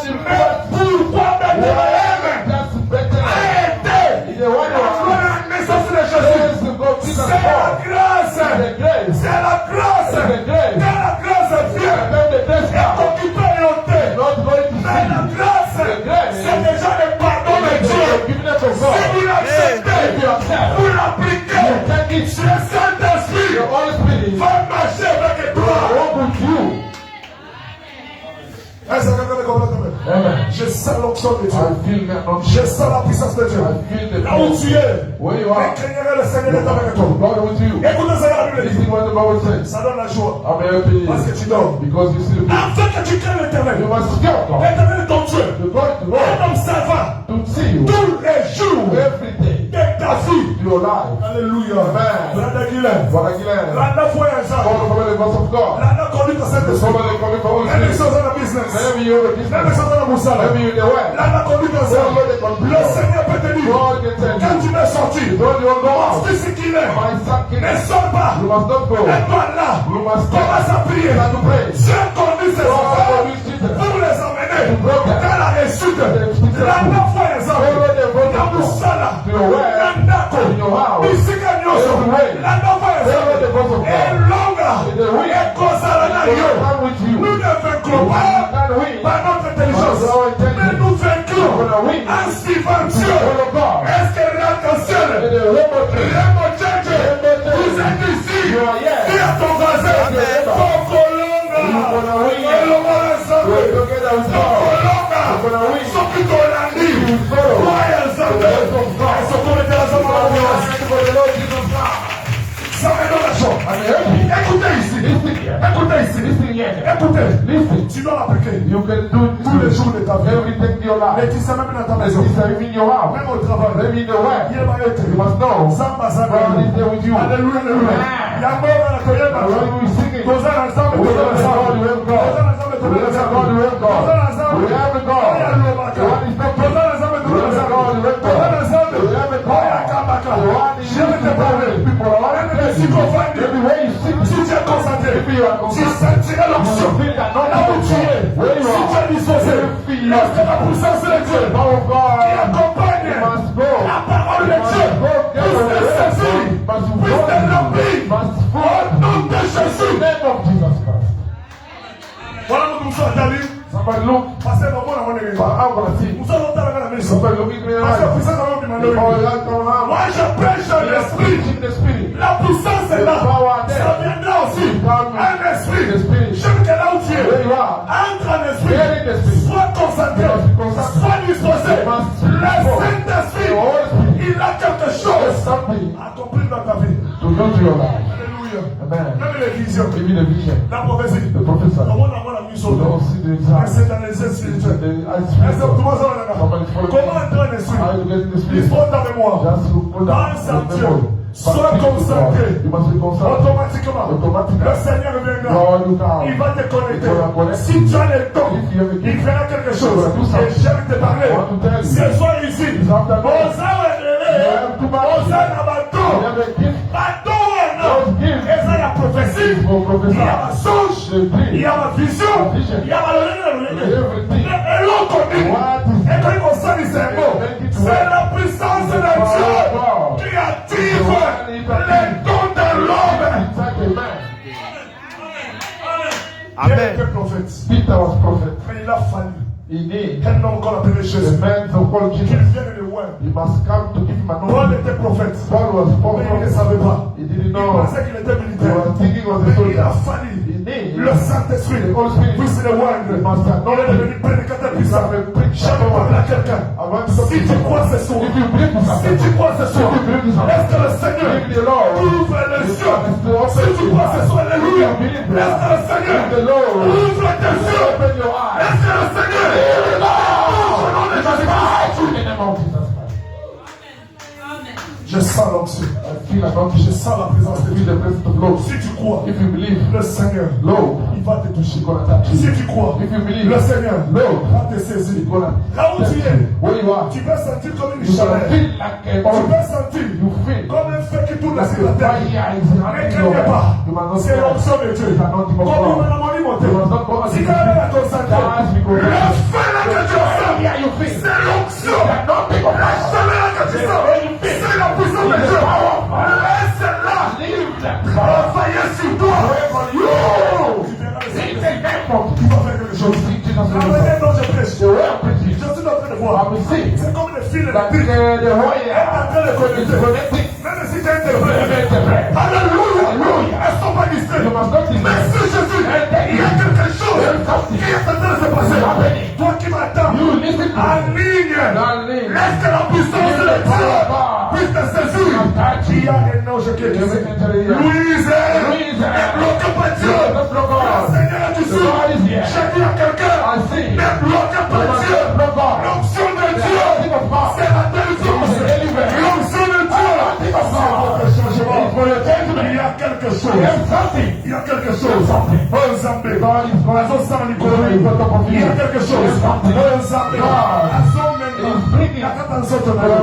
[SPEAKER 2] Mais pourquoi Bethléem
[SPEAKER 1] Just better.
[SPEAKER 2] a été
[SPEAKER 1] The one
[SPEAKER 2] après
[SPEAKER 1] who
[SPEAKER 2] la naissance de Jésus?
[SPEAKER 1] says to God, Jesus
[SPEAKER 2] C'est la
[SPEAKER 1] born.
[SPEAKER 2] grâce.
[SPEAKER 1] The grace.
[SPEAKER 2] C'est la grâce.
[SPEAKER 1] The grace.
[SPEAKER 2] Quand la grâce vient,
[SPEAKER 1] And then the grace
[SPEAKER 2] est
[SPEAKER 1] comes.
[SPEAKER 2] occupée et ôtée.
[SPEAKER 1] Not going to
[SPEAKER 2] Mais la
[SPEAKER 1] see.
[SPEAKER 2] grâce,
[SPEAKER 1] The grace.
[SPEAKER 2] c'est déjà le pardon de
[SPEAKER 1] The
[SPEAKER 2] Dieu.
[SPEAKER 1] forgiveness of
[SPEAKER 2] Si
[SPEAKER 1] God.
[SPEAKER 2] vous l'acceptez,
[SPEAKER 1] If you accept,
[SPEAKER 2] vous l'appliquez,
[SPEAKER 1] you take it.
[SPEAKER 2] le Saint-Esprit
[SPEAKER 1] The Holy Spirit
[SPEAKER 2] va marcher avec toi.
[SPEAKER 1] walk with you.
[SPEAKER 2] Est-ce que quelqu'un me comprend très bien?
[SPEAKER 1] Amen.
[SPEAKER 2] Je sens l'onction de
[SPEAKER 1] I
[SPEAKER 2] Dieu.
[SPEAKER 1] feel that not
[SPEAKER 2] Je sens la puissance de Dieu.
[SPEAKER 1] I feel the
[SPEAKER 2] Là où tu es,
[SPEAKER 1] Where you
[SPEAKER 2] mais
[SPEAKER 1] are.
[SPEAKER 2] craignez le Seigneur est avec toi.
[SPEAKER 1] God with you.
[SPEAKER 2] Écoutez ce que la Bible dit.
[SPEAKER 1] Listen what the Bible says.
[SPEAKER 2] Ça donne la joie.
[SPEAKER 1] I'm happy
[SPEAKER 2] Parce que tu dors.
[SPEAKER 1] because you see the people.
[SPEAKER 2] Afin que tu craignes l'éternel.
[SPEAKER 1] You must fear God.
[SPEAKER 2] L'éternel est ton Dieu.
[SPEAKER 1] The God is the
[SPEAKER 2] Un
[SPEAKER 1] Lord
[SPEAKER 2] homme savant.
[SPEAKER 1] to see you
[SPEAKER 2] Tous les jours
[SPEAKER 1] every day.
[SPEAKER 2] de ta vie.
[SPEAKER 1] Your life.
[SPEAKER 2] Alléluia.
[SPEAKER 1] Amen.
[SPEAKER 2] Brother Guylaine.
[SPEAKER 1] What again?
[SPEAKER 2] Randa foi ensemble.
[SPEAKER 1] Follow the voice of God.
[SPEAKER 2] Randa conduit à cette
[SPEAKER 1] Follow the calling for Holy
[SPEAKER 2] Même
[SPEAKER 1] Spirit.
[SPEAKER 2] chose dans le business.
[SPEAKER 1] Maybe you're a
[SPEAKER 2] Même
[SPEAKER 1] business.
[SPEAKER 2] chose dans le moussala.
[SPEAKER 1] Maybe you're the way.
[SPEAKER 2] Randa conduit ensemble.
[SPEAKER 1] Follow the control.
[SPEAKER 2] Le Seigneur peut te dire.
[SPEAKER 1] God can tell
[SPEAKER 2] Quand
[SPEAKER 1] you.
[SPEAKER 2] tu m'es sorti.
[SPEAKER 1] Don't you go out.
[SPEAKER 2] Tu sais qu'il est.
[SPEAKER 1] My son
[SPEAKER 2] Ne
[SPEAKER 1] can.
[SPEAKER 2] sors pas.
[SPEAKER 1] You must not go.
[SPEAKER 2] Et toi là.
[SPEAKER 1] You must
[SPEAKER 2] Commence à prier.
[SPEAKER 1] start to pray.
[SPEAKER 2] Dieu conduit ses
[SPEAKER 1] God
[SPEAKER 2] enfants
[SPEAKER 1] will use Jesus.
[SPEAKER 2] pour les emmener
[SPEAKER 1] broken.
[SPEAKER 2] dans la réussite. Randa foi ensemble.
[SPEAKER 1] Follow the voice
[SPEAKER 2] Na
[SPEAKER 1] of God.
[SPEAKER 2] moussala.
[SPEAKER 1] To your way.
[SPEAKER 2] Randako.
[SPEAKER 1] In your house.
[SPEAKER 2] Bisika nyonso. Randa foi
[SPEAKER 1] Follow the voice of
[SPEAKER 2] ensemble. Et
[SPEAKER 1] God.
[SPEAKER 2] longa. Et kozala na
[SPEAKER 1] God
[SPEAKER 2] yo.
[SPEAKER 1] will come with you.
[SPEAKER 2] Nous ne vaincrons
[SPEAKER 1] You
[SPEAKER 2] pas
[SPEAKER 1] can win.
[SPEAKER 2] par notre intelligence, mais nous vaincrons en suivant Dieu.
[SPEAKER 1] Follow God.
[SPEAKER 2] Est-ce que l'arc-en-ciel,
[SPEAKER 1] In the remote place.
[SPEAKER 2] vous êtes ici,
[SPEAKER 1] You are here.
[SPEAKER 2] dis à ton voisin,
[SPEAKER 1] Amen.
[SPEAKER 2] Tokolonga,
[SPEAKER 1] gonna win.
[SPEAKER 2] Elonga ensemble,
[SPEAKER 1] We're together with God.
[SPEAKER 2] Tokolonga,
[SPEAKER 1] We're gonna win.
[SPEAKER 2] Soki Tolandi,
[SPEAKER 1] follow.
[SPEAKER 2] Toi ensemble,
[SPEAKER 1] The voice of God.
[SPEAKER 2] Sokolete ensemble,
[SPEAKER 1] For the Lord Jesus Christ.
[SPEAKER 2] ça me donne la joie.
[SPEAKER 1] I'm happy.
[SPEAKER 2] Écoutez ici,
[SPEAKER 1] Listen here.
[SPEAKER 2] écoutez ici,
[SPEAKER 1] Listen here.
[SPEAKER 2] écoutez,
[SPEAKER 1] Listen.
[SPEAKER 2] tu dois l'appliquer.
[SPEAKER 1] You can do it
[SPEAKER 2] Tous les jours de ta vie.
[SPEAKER 1] every day in your
[SPEAKER 2] Mais
[SPEAKER 1] life.
[SPEAKER 2] tu sais même dans ta
[SPEAKER 1] It's
[SPEAKER 2] maison,
[SPEAKER 1] in your house.
[SPEAKER 2] même au travail,
[SPEAKER 1] Maybe in the way.
[SPEAKER 2] il va être.
[SPEAKER 1] You must know.
[SPEAKER 2] Samba, samba.
[SPEAKER 1] God is there with you.
[SPEAKER 2] Alléluia, alléluia.
[SPEAKER 1] Amen.
[SPEAKER 2] Yambora na koyeba.
[SPEAKER 1] And when we sing it,
[SPEAKER 2] Toza na nzambe,
[SPEAKER 1] we
[SPEAKER 2] toza na
[SPEAKER 1] have God,
[SPEAKER 2] nzambe.
[SPEAKER 1] we have God.
[SPEAKER 2] Toza na nzambe, toza
[SPEAKER 1] We
[SPEAKER 2] na
[SPEAKER 1] have
[SPEAKER 2] nzambe.
[SPEAKER 1] God, we have God.
[SPEAKER 2] Toza na nzambe.
[SPEAKER 1] We have God.
[SPEAKER 2] Oya lobaka.
[SPEAKER 1] The one is not
[SPEAKER 2] Toza na nzambe, toza na
[SPEAKER 1] We have
[SPEAKER 2] nzambe.
[SPEAKER 1] God, we have God.
[SPEAKER 2] Toza na nzambe.
[SPEAKER 1] We have God.
[SPEAKER 2] Oya kabaka.
[SPEAKER 1] The one is
[SPEAKER 2] Je vais te parler.
[SPEAKER 1] people. I want to tell you.
[SPEAKER 2] Psychophanie.
[SPEAKER 1] Everywhere you sing,
[SPEAKER 2] Si tu es concentré,
[SPEAKER 1] if you are
[SPEAKER 2] tu
[SPEAKER 1] concentrated,
[SPEAKER 2] sentiras l'onction.
[SPEAKER 1] you feel that not
[SPEAKER 2] Là où tu es,
[SPEAKER 1] where you
[SPEAKER 2] si tu es
[SPEAKER 1] are.
[SPEAKER 2] disposé, lorsque la puissance de Dieu
[SPEAKER 1] The power of
[SPEAKER 2] qui
[SPEAKER 1] God
[SPEAKER 2] accompagne
[SPEAKER 1] must go.
[SPEAKER 2] la parole de Dieu puisse te saisir, puisse te remplir au nom de Jésus.
[SPEAKER 1] Name of Jesus Christ.
[SPEAKER 2] Voilà mon moussa Dali.
[SPEAKER 1] Somebody look.
[SPEAKER 2] Parce que bon, on est
[SPEAKER 1] I'm gonna see.
[SPEAKER 2] Moussa on t'a la maison.
[SPEAKER 1] Somebody looking me in the
[SPEAKER 2] Parce que
[SPEAKER 1] eye.
[SPEAKER 2] puissance on m'a
[SPEAKER 1] The power of
[SPEAKER 2] demandé.
[SPEAKER 1] God come out.
[SPEAKER 2] Moi je prêche dans l'esprit.
[SPEAKER 1] In the spirit.
[SPEAKER 2] La puissance est là. Ça viendra aussi. Un esprit. Je veux que là où tu
[SPEAKER 1] Where
[SPEAKER 2] es,
[SPEAKER 1] you are.
[SPEAKER 2] entre en esprit.
[SPEAKER 1] Where in the spirit.
[SPEAKER 2] Sois concentré. Sois disposé. Le Saint-Esprit, il a quelque
[SPEAKER 1] There's
[SPEAKER 2] chose
[SPEAKER 1] something
[SPEAKER 2] à accomplir dans ta vie.
[SPEAKER 1] to do to your life.
[SPEAKER 2] Alléluia.
[SPEAKER 1] Amen.
[SPEAKER 2] Même les visions.
[SPEAKER 1] Give me the vision.
[SPEAKER 2] La prophétie.
[SPEAKER 1] The prophesy.
[SPEAKER 2] On a mis sur
[SPEAKER 1] We
[SPEAKER 2] le
[SPEAKER 1] don't see the
[SPEAKER 2] Et
[SPEAKER 1] example.
[SPEAKER 2] c'est dans les yeux spirituels.
[SPEAKER 1] The eyes
[SPEAKER 2] Est-ce que tout le
[SPEAKER 1] spiritual.
[SPEAKER 2] monde s'en va
[SPEAKER 1] Somebody follow
[SPEAKER 2] Comment
[SPEAKER 1] me.
[SPEAKER 2] entrer en esprit?
[SPEAKER 1] How you get in the
[SPEAKER 2] Il
[SPEAKER 1] spirit?
[SPEAKER 2] faut ta mémoire.
[SPEAKER 1] Just look
[SPEAKER 2] Pense à
[SPEAKER 1] the
[SPEAKER 2] Dieu.
[SPEAKER 1] memory.
[SPEAKER 2] Sois consacré.
[SPEAKER 1] You must be consacred.
[SPEAKER 2] Automatiquement.
[SPEAKER 1] Automatiquement.
[SPEAKER 2] Le Seigneur viendra.
[SPEAKER 1] God will come.
[SPEAKER 2] Il va te connecter.
[SPEAKER 1] Il va connecter.
[SPEAKER 2] Si tu as le temps,
[SPEAKER 1] If you have a gift,
[SPEAKER 2] il fera quelque chose.
[SPEAKER 1] il fera tout ça.
[SPEAKER 2] Et j'aime te parler.
[SPEAKER 1] I want to tell you.
[SPEAKER 2] Ce soir ici,
[SPEAKER 1] This afternoon,
[SPEAKER 2] Osa
[SPEAKER 1] have to marry.
[SPEAKER 2] Osa na bateau.
[SPEAKER 1] you have a gift.
[SPEAKER 2] Bateau wana.
[SPEAKER 1] Those gifts.
[SPEAKER 2] Eza la prophétie.
[SPEAKER 1] It's for
[SPEAKER 2] Il y a ma
[SPEAKER 1] prophesy.
[SPEAKER 2] songe.
[SPEAKER 1] The dream.
[SPEAKER 2] Il y a ma vision.
[SPEAKER 1] Vision.
[SPEAKER 2] Il y a ma
[SPEAKER 1] Everything.
[SPEAKER 2] Et l'autre dit.
[SPEAKER 1] What is
[SPEAKER 2] Et quand il concerne ces mots, c'est la puissance de Dieu qui active les dons de l'homme.
[SPEAKER 1] inside a man?
[SPEAKER 2] Pierre
[SPEAKER 3] Amen.
[SPEAKER 2] était prophète.
[SPEAKER 1] Peter was prophet.
[SPEAKER 2] Mais il a fallu
[SPEAKER 1] He need
[SPEAKER 2] qu'un homme qu'on appelait
[SPEAKER 1] the
[SPEAKER 2] Jésus,
[SPEAKER 1] man to call
[SPEAKER 2] qu'il
[SPEAKER 1] Jesus.
[SPEAKER 2] vienne le voir.
[SPEAKER 1] He must come to give him an
[SPEAKER 2] Paul
[SPEAKER 1] honor.
[SPEAKER 2] était prophète.
[SPEAKER 1] Paul was
[SPEAKER 2] Mais il ne
[SPEAKER 1] prophet.
[SPEAKER 2] savait pas.
[SPEAKER 1] He didn't
[SPEAKER 2] Il
[SPEAKER 1] know.
[SPEAKER 2] pensait qu'il était
[SPEAKER 1] He
[SPEAKER 2] militaire.
[SPEAKER 1] was thinking of the
[SPEAKER 2] Mais il a
[SPEAKER 1] soldier.
[SPEAKER 2] fallu
[SPEAKER 1] He need
[SPEAKER 2] le Saint-Esprit
[SPEAKER 1] the Holy Spirit.
[SPEAKER 2] puisse le voir.
[SPEAKER 1] He must
[SPEAKER 2] Il est
[SPEAKER 1] acknowledge
[SPEAKER 2] devenu prédicateur puissant.
[SPEAKER 1] become a preacher.
[SPEAKER 2] Je parle à quelqu'un.
[SPEAKER 1] I want to talk to
[SPEAKER 2] Si tu
[SPEAKER 1] you.
[SPEAKER 2] crois ce soir,
[SPEAKER 1] If you believe this
[SPEAKER 2] si tu
[SPEAKER 1] afternoon,
[SPEAKER 2] crois ce soir,
[SPEAKER 1] If you believe this
[SPEAKER 2] est-ce que le Seigneur
[SPEAKER 1] If the Lord
[SPEAKER 2] ouvre les yeux? Si tu crois ce soir, alléluia. Est-ce que le Seigneur
[SPEAKER 1] If the Lord
[SPEAKER 2] ouvre tes yeux?
[SPEAKER 1] open your eyes,
[SPEAKER 2] Est-ce que le Seigneur ouvre le nom de Jésus-Christ?
[SPEAKER 1] in the name of Jesus Christ.
[SPEAKER 2] Je sens l'onction.
[SPEAKER 1] I feel like I'm
[SPEAKER 2] Je sens la présence de
[SPEAKER 1] feel
[SPEAKER 2] Dieu.
[SPEAKER 1] the presence of Lord.
[SPEAKER 2] Si tu crois,
[SPEAKER 1] If you believe,
[SPEAKER 2] le Seigneur,
[SPEAKER 1] Lord,
[SPEAKER 2] il va te toucher.
[SPEAKER 1] He's gonna touch
[SPEAKER 2] Si
[SPEAKER 1] you.
[SPEAKER 2] tu crois,
[SPEAKER 1] If you believe,
[SPEAKER 2] le Seigneur
[SPEAKER 1] Lord,
[SPEAKER 2] va te saisir.
[SPEAKER 1] He's gonna
[SPEAKER 2] Là où tu es,
[SPEAKER 1] where you are.
[SPEAKER 2] tu vas sentir comme une
[SPEAKER 1] You gonna
[SPEAKER 2] chaleur.
[SPEAKER 1] feel like a
[SPEAKER 2] Tu vas sentir
[SPEAKER 1] You feel
[SPEAKER 2] comme un feu qui tourne
[SPEAKER 1] like
[SPEAKER 2] sur la
[SPEAKER 1] a
[SPEAKER 2] terre.
[SPEAKER 1] fire is
[SPEAKER 2] Mais
[SPEAKER 1] happening
[SPEAKER 2] quelque
[SPEAKER 1] over.
[SPEAKER 2] part,
[SPEAKER 1] You must not
[SPEAKER 2] c'est
[SPEAKER 1] fear.
[SPEAKER 2] l'onction de Dieu.
[SPEAKER 1] It's anointing of
[SPEAKER 2] Comme
[SPEAKER 1] God.
[SPEAKER 2] il m'a monté.
[SPEAKER 1] You must not go as
[SPEAKER 2] Si
[SPEAKER 1] you
[SPEAKER 2] tu as la
[SPEAKER 1] feel.
[SPEAKER 2] concentrée,
[SPEAKER 1] That's because
[SPEAKER 2] le feu là que tu sens,
[SPEAKER 1] Yeah, you feel.
[SPEAKER 2] c'est l'onction.
[SPEAKER 1] It's anointing of
[SPEAKER 2] La
[SPEAKER 1] God.
[SPEAKER 2] chaleur là que tu sens, c'est la puissance de Dieu. Laisse-la
[SPEAKER 1] Leave that
[SPEAKER 2] travailler sur toi.
[SPEAKER 1] on you.
[SPEAKER 2] Tu verras le
[SPEAKER 1] It's
[SPEAKER 2] Seigneur.
[SPEAKER 1] a name of
[SPEAKER 2] Tu vas faire quelque
[SPEAKER 1] So
[SPEAKER 2] chose.
[SPEAKER 1] see Jesus
[SPEAKER 2] La
[SPEAKER 1] Christ.
[SPEAKER 2] manière dont je prêche,
[SPEAKER 1] The way of preaching.
[SPEAKER 2] je suis en train de voir.
[SPEAKER 1] I will see
[SPEAKER 2] C'est comme les fils
[SPEAKER 1] that
[SPEAKER 2] électriques.
[SPEAKER 1] the wire
[SPEAKER 2] est en train de
[SPEAKER 1] is
[SPEAKER 2] connecter.
[SPEAKER 1] connecting.
[SPEAKER 2] Même si tu es interprète.
[SPEAKER 1] Alléluia.
[SPEAKER 2] Alléluia. Elles sont pas distraites.
[SPEAKER 1] You must not be
[SPEAKER 2] Merci Jésus. Il y a quelque chose qui est en train de se passer. Toi qui m'attends,
[SPEAKER 1] You listen to
[SPEAKER 2] en
[SPEAKER 1] me.
[SPEAKER 2] ligne,
[SPEAKER 1] Darling.
[SPEAKER 2] laisse que la puissance de Dieu puisse te saisir. Il y a un ange qui est ici. Louise, ne bloque pas Dieu. Le Seigneur est ici. Je dis à quelqu'un, ne bloque pas Dieu. L'onction de Dieu, c'est la délivrance. L'onction de Dieu, c'est votre changement. Il y a quelque chose. Il y a quelque chose. Oh Zambé, Azo Samanikolo. Il y a quelque chose. Oh Zambé, Azo Mendo. Yakata Nsoto Nayo.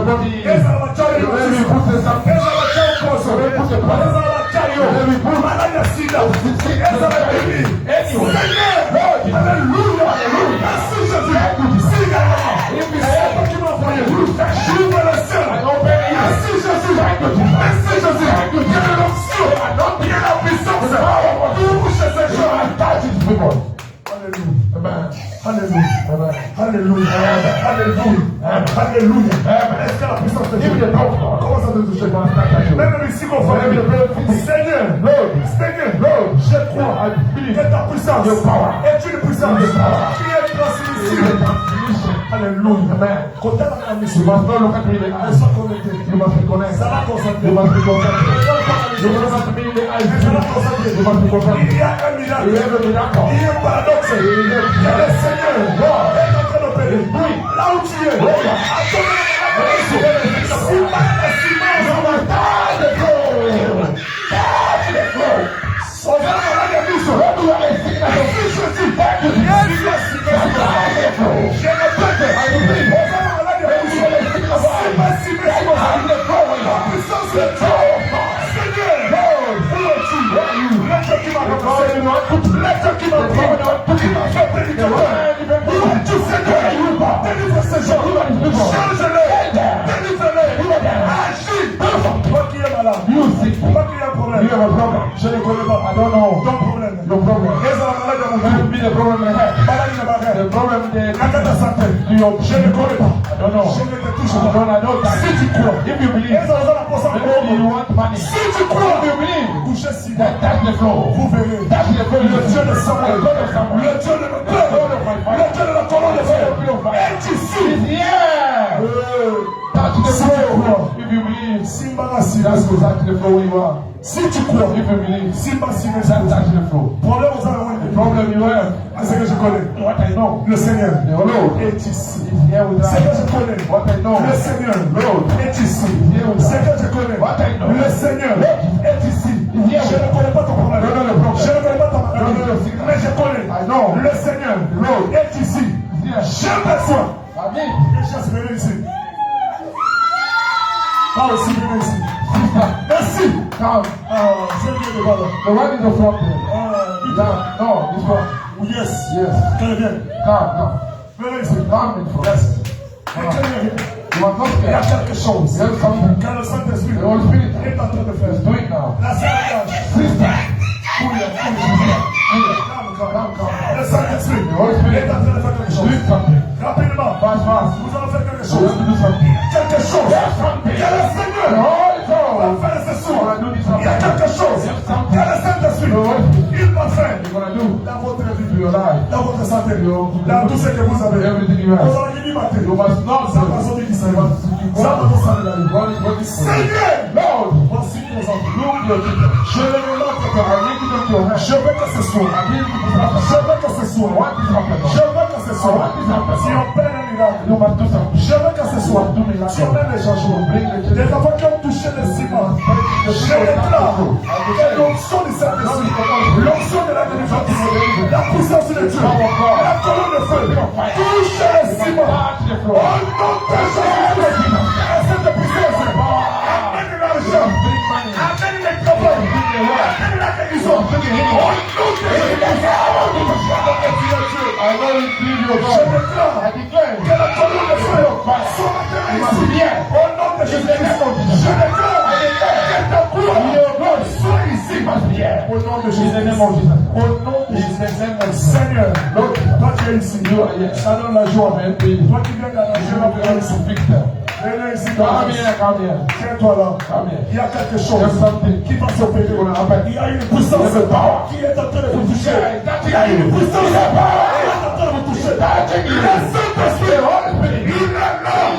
[SPEAKER 2] Eza la Machayo. Eza la Machayo Koso. Eza la Machayo. Malaya Sida. Eza la Bibi. Seigneur. Alléluia. Merci Jésus. Siga. C'est toi qui m'as envoyé. J'ouvre le ciel. Merci Jésus. Merci Jésus. Il y a de l'onction. Il y a la puissance. Touche ces gens. Alléluia. Alléluia. Alléluia. Alléluia. Alléluia. Est-ce que la puissance de Dieu commence à te toucher? Même ici qu'on fait. Seigneur, Seigneur, je crois que ta puissance est une puissance qui est transmissible. Alléluia. Quand elle a la mission,
[SPEAKER 1] You must not look at me in the eyes. You must be connected.
[SPEAKER 2] ça va concentrer.
[SPEAKER 1] You must be connected. You must not be in the eyes.
[SPEAKER 2] Ça va concentrer.
[SPEAKER 1] You must be connected.
[SPEAKER 2] Il y a un miracle.
[SPEAKER 1] You have a miracle.
[SPEAKER 2] Il y a un paradoxe. Il y a le Seigneur est en train d'opérer. Là où tu es, attends la je ne connais pas.
[SPEAKER 1] I don't know.
[SPEAKER 2] Ton problème.
[SPEAKER 1] Your problem.
[SPEAKER 2] Qu'est-ce que la maladie a
[SPEAKER 1] That will be the problem I have.
[SPEAKER 2] Maladie n'a pas fait.
[SPEAKER 1] The problem that
[SPEAKER 2] Quand ta santé, je ne connais pas.
[SPEAKER 1] I don't know.
[SPEAKER 2] Je ne te touche
[SPEAKER 1] I
[SPEAKER 2] pas.
[SPEAKER 1] don't know.
[SPEAKER 2] Si tu crois,
[SPEAKER 1] If you believe,
[SPEAKER 2] qu'est-ce que la personne
[SPEAKER 1] maybe you want money.
[SPEAKER 2] Si tu crois,
[SPEAKER 1] If you believe,
[SPEAKER 2] touchez si
[SPEAKER 1] that's the flow.
[SPEAKER 2] vous verrez.
[SPEAKER 1] That's the flow.
[SPEAKER 2] Le Dieu de Samuel,
[SPEAKER 1] The God of Samuel.
[SPEAKER 2] le Dieu de mon père, le Dieu de la colonne de fer est ici.
[SPEAKER 1] He's here. That's the flow. If you believe,
[SPEAKER 2] Simba Rassi,
[SPEAKER 1] That's exactly the flow you are.
[SPEAKER 2] Si tu crois,
[SPEAKER 1] If you believe,
[SPEAKER 2] si pas si
[SPEAKER 1] that's actually the flow.
[SPEAKER 2] problème aux armes,
[SPEAKER 1] The problem you have,
[SPEAKER 2] c'est que je connais.
[SPEAKER 1] what I know,
[SPEAKER 2] Le Seigneur
[SPEAKER 1] the Lord
[SPEAKER 2] est ici.
[SPEAKER 1] is here with
[SPEAKER 2] C'est que
[SPEAKER 1] us.
[SPEAKER 2] je connais.
[SPEAKER 1] What I know,
[SPEAKER 2] Le Seigneur
[SPEAKER 1] Lord
[SPEAKER 2] est ici.
[SPEAKER 1] here with
[SPEAKER 2] C'est
[SPEAKER 1] us.
[SPEAKER 2] que je connais.
[SPEAKER 1] What I know,
[SPEAKER 2] Le Seigneur est ici. Je ne connais pas ton problème.
[SPEAKER 1] No, no, no,
[SPEAKER 2] Je ne connais pas ta maladie.
[SPEAKER 1] No, no, no, sickness.
[SPEAKER 2] Mais je connais.
[SPEAKER 1] I know.
[SPEAKER 2] Le Seigneur
[SPEAKER 1] Lord
[SPEAKER 2] est ici.
[SPEAKER 1] here.
[SPEAKER 2] J'ai besoin.
[SPEAKER 1] Amen.
[SPEAKER 2] Les gens venez ici. Pas aussi venez ici. Merci.
[SPEAKER 1] Come.
[SPEAKER 2] C'est bien de voir là.
[SPEAKER 1] The one is the problem. Yeah, no, this one.
[SPEAKER 2] Yes.
[SPEAKER 1] Yes.
[SPEAKER 2] Très bien.
[SPEAKER 1] Come.
[SPEAKER 2] Venez ici.
[SPEAKER 1] Come in front.
[SPEAKER 2] Yes. Très bien.
[SPEAKER 1] You are not
[SPEAKER 2] Il y a
[SPEAKER 1] scared.
[SPEAKER 2] quelque chose.
[SPEAKER 1] There's something.
[SPEAKER 2] Quand le Saint-Esprit
[SPEAKER 1] The Holy Spirit
[SPEAKER 2] est en train de faire.
[SPEAKER 1] is doing now.
[SPEAKER 2] La Sainte
[SPEAKER 1] Sister,
[SPEAKER 2] Le Saint-Esprit
[SPEAKER 1] the Holy Spirit
[SPEAKER 2] est en train de faire quelque
[SPEAKER 1] is
[SPEAKER 2] chose.
[SPEAKER 1] doing something.
[SPEAKER 2] Rapidement,
[SPEAKER 1] Fast, fast.
[SPEAKER 2] nous allons faire quelque
[SPEAKER 1] So you have
[SPEAKER 2] chose.
[SPEAKER 1] to do something.
[SPEAKER 2] Quelque chose.
[SPEAKER 1] Something.
[SPEAKER 2] Que le
[SPEAKER 1] The
[SPEAKER 2] Seigneur
[SPEAKER 1] Holy
[SPEAKER 2] va
[SPEAKER 1] Ghost
[SPEAKER 2] faire ce
[SPEAKER 1] is
[SPEAKER 2] soir.
[SPEAKER 1] gonna do this
[SPEAKER 2] Il y a
[SPEAKER 1] something.
[SPEAKER 2] quelque chose que le Saint-Esprit il va faire
[SPEAKER 1] You're gonna do
[SPEAKER 2] dans votre
[SPEAKER 1] to
[SPEAKER 2] vie,
[SPEAKER 1] your life.
[SPEAKER 2] dans votre santé, dans tout ce que vous avez.
[SPEAKER 1] Everything you
[SPEAKER 2] Vous
[SPEAKER 1] have.
[SPEAKER 2] allez dire matin.
[SPEAKER 1] You must not
[SPEAKER 2] Ça va sortir du Seigneur. Ça va nous sortir.
[SPEAKER 1] God is working for you.
[SPEAKER 2] Seigneur,
[SPEAKER 1] Lord,
[SPEAKER 2] voici nos enfants.
[SPEAKER 1] look your people.
[SPEAKER 2] Je les demande que
[SPEAKER 1] I need to take your hand.
[SPEAKER 2] je veux que ce soit.
[SPEAKER 1] I need to happen.
[SPEAKER 2] Je veux que ce soit.
[SPEAKER 1] What is happening?
[SPEAKER 2] Je veux que ce soit. Si on perd un miracle,
[SPEAKER 1] You must do something.
[SPEAKER 2] je veux que ce soit. Si on a des changements, des enfants qui ont touché le ciment, je déclare que l'onction du Saint-Esprit, l'onction de la délivrance, la puissance de Dieu, la colonne de feu, touche le ciment. Au nom de Jésus, cette puissance, amène l'argent, amène les capables, amène la guérison. Au nom de Jésus,
[SPEAKER 1] I know you feel your
[SPEAKER 2] je
[SPEAKER 1] God.
[SPEAKER 2] déclare
[SPEAKER 1] I declare
[SPEAKER 2] que la colonne de feu soit matérialisée. Au nom de Jésus, je déclare que ta gloire soit ici. Au nom de Jésus. Au nom de Jésus. Seigneur, toi qui es ici, ça donne la joie. Toi qui viens d'arranger la gloire ici. Venez ici.
[SPEAKER 1] Come here.
[SPEAKER 2] Tiens-toi là. Il y a quelque chose qui va s'opérer. Il y a une puissance qui est en train de vous toucher. Il y a une puissance qui est en train de vous toucher. Le Saint-Esprit, il est là.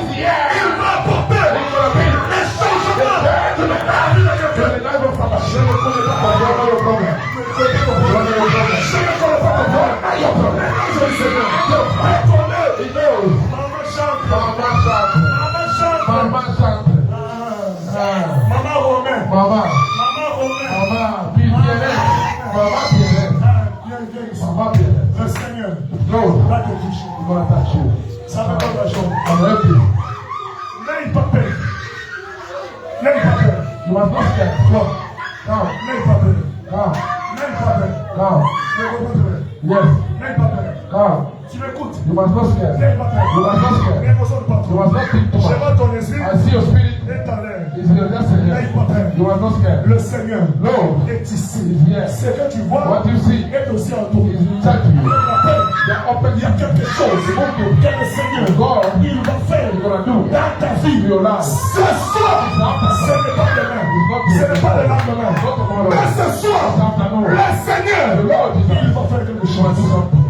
[SPEAKER 2] Il va apporter les changements de la vie de quelqu'un. Je ne connais pas ton problème. Je ne connais pas ton problème. Je ne sais pas. Maman chante.
[SPEAKER 1] Mama chante.
[SPEAKER 2] Maman Romain.
[SPEAKER 1] Mama.
[SPEAKER 2] Maman Romain.
[SPEAKER 1] Mama. Pierrette. Mama Pierrette.
[SPEAKER 2] Viens ici.
[SPEAKER 1] Mama Pierrette.
[SPEAKER 2] Le Seigneur
[SPEAKER 1] Lord,
[SPEAKER 2] va te toucher.
[SPEAKER 1] I'm gonna touch you.
[SPEAKER 2] Ça va pas la jambe.
[SPEAKER 1] I'm ready.
[SPEAKER 2] N'aie pas peur. N'aie pas peur.
[SPEAKER 1] You must not scared.
[SPEAKER 2] Non.
[SPEAKER 1] Come.
[SPEAKER 2] N'aie pas peur.
[SPEAKER 1] Come.
[SPEAKER 2] N'aie pas peur.
[SPEAKER 1] Come.
[SPEAKER 2] Je comprends.
[SPEAKER 1] Yes.
[SPEAKER 2] N'aie pas peur.
[SPEAKER 1] Come.
[SPEAKER 2] Tu m'écoutes.
[SPEAKER 1] You must not scared.
[SPEAKER 2] N'aie pas peur.
[SPEAKER 1] You must not scared.
[SPEAKER 2] N'émotionne pas
[SPEAKER 1] You
[SPEAKER 2] trop.
[SPEAKER 1] must not think too
[SPEAKER 2] Je
[SPEAKER 1] much.
[SPEAKER 2] vois ton esprit
[SPEAKER 1] I see your spirit
[SPEAKER 2] est en l'air.
[SPEAKER 1] is in your destiny.
[SPEAKER 2] N'aie pas peur.
[SPEAKER 1] You must not scared.
[SPEAKER 2] Le Seigneur
[SPEAKER 1] Lord
[SPEAKER 2] est ici.
[SPEAKER 1] is here.
[SPEAKER 2] Ce que tu vois
[SPEAKER 1] What you see
[SPEAKER 2] est aussi en toi.
[SPEAKER 1] is inside to you. They are open.
[SPEAKER 2] Il y a quelque chose que le Seigneur
[SPEAKER 1] God
[SPEAKER 2] il va faire
[SPEAKER 1] is gonna do
[SPEAKER 2] dans ta vie.
[SPEAKER 1] in your life.
[SPEAKER 2] Ce soir, ce n'est pas demain, ce n'est pas le lendemain, mais ce soir, le Seigneur,
[SPEAKER 1] The Lord is
[SPEAKER 2] il va faire quelque chose.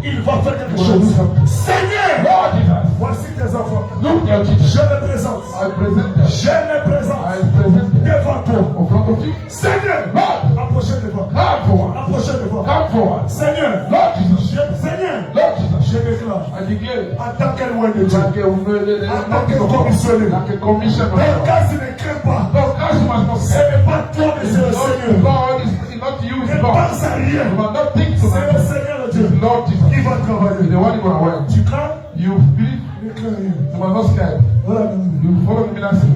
[SPEAKER 2] Il va faire quelque chose. Seigneur,
[SPEAKER 1] Lord Jesus.
[SPEAKER 2] voici tes enfants.
[SPEAKER 1] Look your Jesus.
[SPEAKER 2] Je les présente.
[SPEAKER 1] I present them.
[SPEAKER 2] Je les présente
[SPEAKER 1] I present them
[SPEAKER 2] devant toi.
[SPEAKER 1] in front of you.
[SPEAKER 2] Seigneur,
[SPEAKER 1] Lord,
[SPEAKER 2] approchez devant.
[SPEAKER 1] come forward.
[SPEAKER 2] Approchez devant.
[SPEAKER 1] Come forward.
[SPEAKER 2] Seigneur,
[SPEAKER 1] Lord Jesus.
[SPEAKER 2] Seigneur,
[SPEAKER 1] Lord Jesus.
[SPEAKER 2] je déclare
[SPEAKER 1] I declare
[SPEAKER 2] en tant qu'éloigné de Dieu,
[SPEAKER 1] like a
[SPEAKER 2] commissionnaire.
[SPEAKER 1] like a commission of
[SPEAKER 2] ton
[SPEAKER 1] God.
[SPEAKER 2] cas ne crains pas.
[SPEAKER 1] No, God must not
[SPEAKER 2] Ce
[SPEAKER 1] scared.
[SPEAKER 2] n'est pas toi, mais c'est le
[SPEAKER 1] Not
[SPEAKER 2] Seigneur.
[SPEAKER 1] God is not you, it's
[SPEAKER 2] Ne
[SPEAKER 1] God.
[SPEAKER 2] pense à rien.
[SPEAKER 1] You must not think to
[SPEAKER 2] C'est le
[SPEAKER 1] myself.
[SPEAKER 2] Seigneur de Dieu
[SPEAKER 1] It's Lord
[SPEAKER 2] qui
[SPEAKER 1] Jesus.
[SPEAKER 2] va travailler.
[SPEAKER 1] The one you gonna work.
[SPEAKER 2] Tu crains?
[SPEAKER 1] You believe.
[SPEAKER 2] Ne crains rien.
[SPEAKER 1] You must not scared.
[SPEAKER 2] Voilà, non, non.
[SPEAKER 1] You follow the ministry.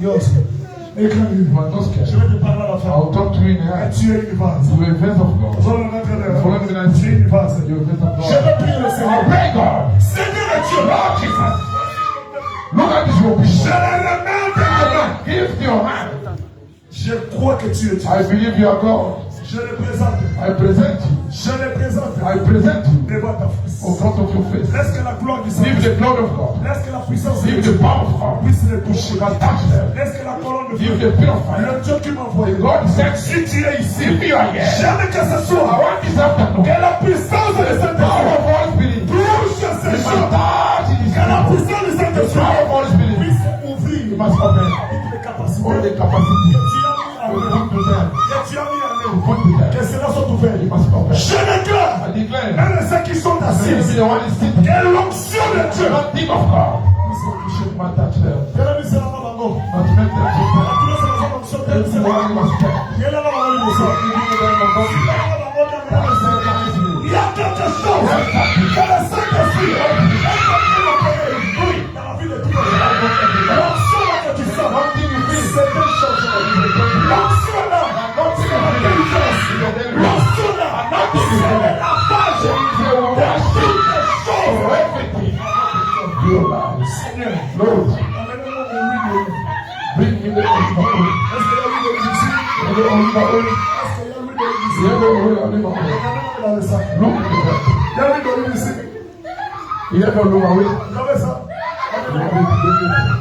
[SPEAKER 2] Yes. Ne crains
[SPEAKER 1] You
[SPEAKER 2] rien.
[SPEAKER 1] must not
[SPEAKER 2] Je
[SPEAKER 1] scared.
[SPEAKER 2] vais te parler à la fin.
[SPEAKER 1] I'll talk to you in the
[SPEAKER 2] Et
[SPEAKER 1] eye.
[SPEAKER 2] tu es une vase.
[SPEAKER 1] You are a vase of God.
[SPEAKER 2] Follow the letter.
[SPEAKER 1] Follow the
[SPEAKER 2] Tu es
[SPEAKER 1] ministry.
[SPEAKER 2] une vase.
[SPEAKER 1] You are a vase of
[SPEAKER 2] Je
[SPEAKER 1] God.
[SPEAKER 2] vais prier le
[SPEAKER 1] I
[SPEAKER 2] Seigneur.
[SPEAKER 1] pray God.
[SPEAKER 2] Seigneur et Dieu.
[SPEAKER 1] Lord Jesus. Look at this your
[SPEAKER 2] Je
[SPEAKER 1] vision.
[SPEAKER 2] les remets entre tes mains.
[SPEAKER 1] Give your hand.
[SPEAKER 2] Je crois que tu es Dieu.
[SPEAKER 1] I believe you are God.
[SPEAKER 2] Je les présente.
[SPEAKER 1] I present you.
[SPEAKER 2] Je les présente
[SPEAKER 1] I present you
[SPEAKER 2] devant ta face.
[SPEAKER 1] in front of your face.
[SPEAKER 2] Laisse que la gloire du
[SPEAKER 1] Give
[SPEAKER 2] Seigneur,
[SPEAKER 1] the blood of God.
[SPEAKER 2] laisse que la puissance de
[SPEAKER 1] Give
[SPEAKER 2] Dieu
[SPEAKER 1] the power of God.
[SPEAKER 2] puisse les toucher.
[SPEAKER 1] You can touch them.
[SPEAKER 2] Laisse que la colonne de
[SPEAKER 1] Give
[SPEAKER 2] feu,
[SPEAKER 1] the purifier.
[SPEAKER 2] le Dieu qui m'a envoyé,
[SPEAKER 1] God sent
[SPEAKER 2] si tu es ici,
[SPEAKER 1] if you are here.
[SPEAKER 2] j'aime que ce
[SPEAKER 1] I
[SPEAKER 2] soit,
[SPEAKER 1] want this afternoon.
[SPEAKER 2] que la puissance de
[SPEAKER 1] The
[SPEAKER 2] cet
[SPEAKER 1] power
[SPEAKER 2] esprit
[SPEAKER 1] of Holy Spirit.
[SPEAKER 2] touche ces
[SPEAKER 1] The
[SPEAKER 2] gens,
[SPEAKER 1] touch in this
[SPEAKER 2] que la
[SPEAKER 1] room.
[SPEAKER 2] puissance de cet
[SPEAKER 1] The power of
[SPEAKER 2] esprit
[SPEAKER 1] Holy Spirit.
[SPEAKER 2] puisse ouvrir
[SPEAKER 1] You must open
[SPEAKER 2] toutes les capacités
[SPEAKER 1] all the
[SPEAKER 2] que
[SPEAKER 1] capacity
[SPEAKER 2] tu as mis en
[SPEAKER 1] to
[SPEAKER 2] eux.
[SPEAKER 1] put to them.
[SPEAKER 2] Que tu as mis en eux.
[SPEAKER 1] Put to them.
[SPEAKER 2] Que cela soit ouvert.
[SPEAKER 1] You must open.
[SPEAKER 2] Je déclare,
[SPEAKER 1] I declare.
[SPEAKER 2] même ceux qui sont
[SPEAKER 1] Maybe
[SPEAKER 2] assis,
[SPEAKER 1] the one is sitting.
[SPEAKER 2] que l'onction de Dieu
[SPEAKER 1] Not think of God. You must touch them.
[SPEAKER 2] que la mise en avant.
[SPEAKER 1] Must make them to pray.
[SPEAKER 2] Tous les gens qui sont
[SPEAKER 1] Everyone must pray.
[SPEAKER 2] il y a là dans la maison.
[SPEAKER 1] You give them a body.
[SPEAKER 2] Il y a quelque chose que le Saint-Esprit a opéré dans la vie de tous les gens. L'onction là que tu sens, c'est un changement. L'onction là, c'est la délivrance. L'onction là, c'est la page de toutes les choses. Seigneur,
[SPEAKER 1] Lord,
[SPEAKER 2] amène-moi mon huile.
[SPEAKER 1] bring me the oil.
[SPEAKER 2] Est-ce qu'il y a l'huile de Jésus?
[SPEAKER 1] The oil.
[SPEAKER 2] Est-ce qu'il y a l'huile de Jésus?
[SPEAKER 1] The oil.
[SPEAKER 2] Amène-moi dans le sac.
[SPEAKER 1] Look at that.
[SPEAKER 2] Il y a l'huile de Jésus ici.
[SPEAKER 1] You never know how it.
[SPEAKER 2] Vous avez ça? Amène-moi l'huile de Jésus.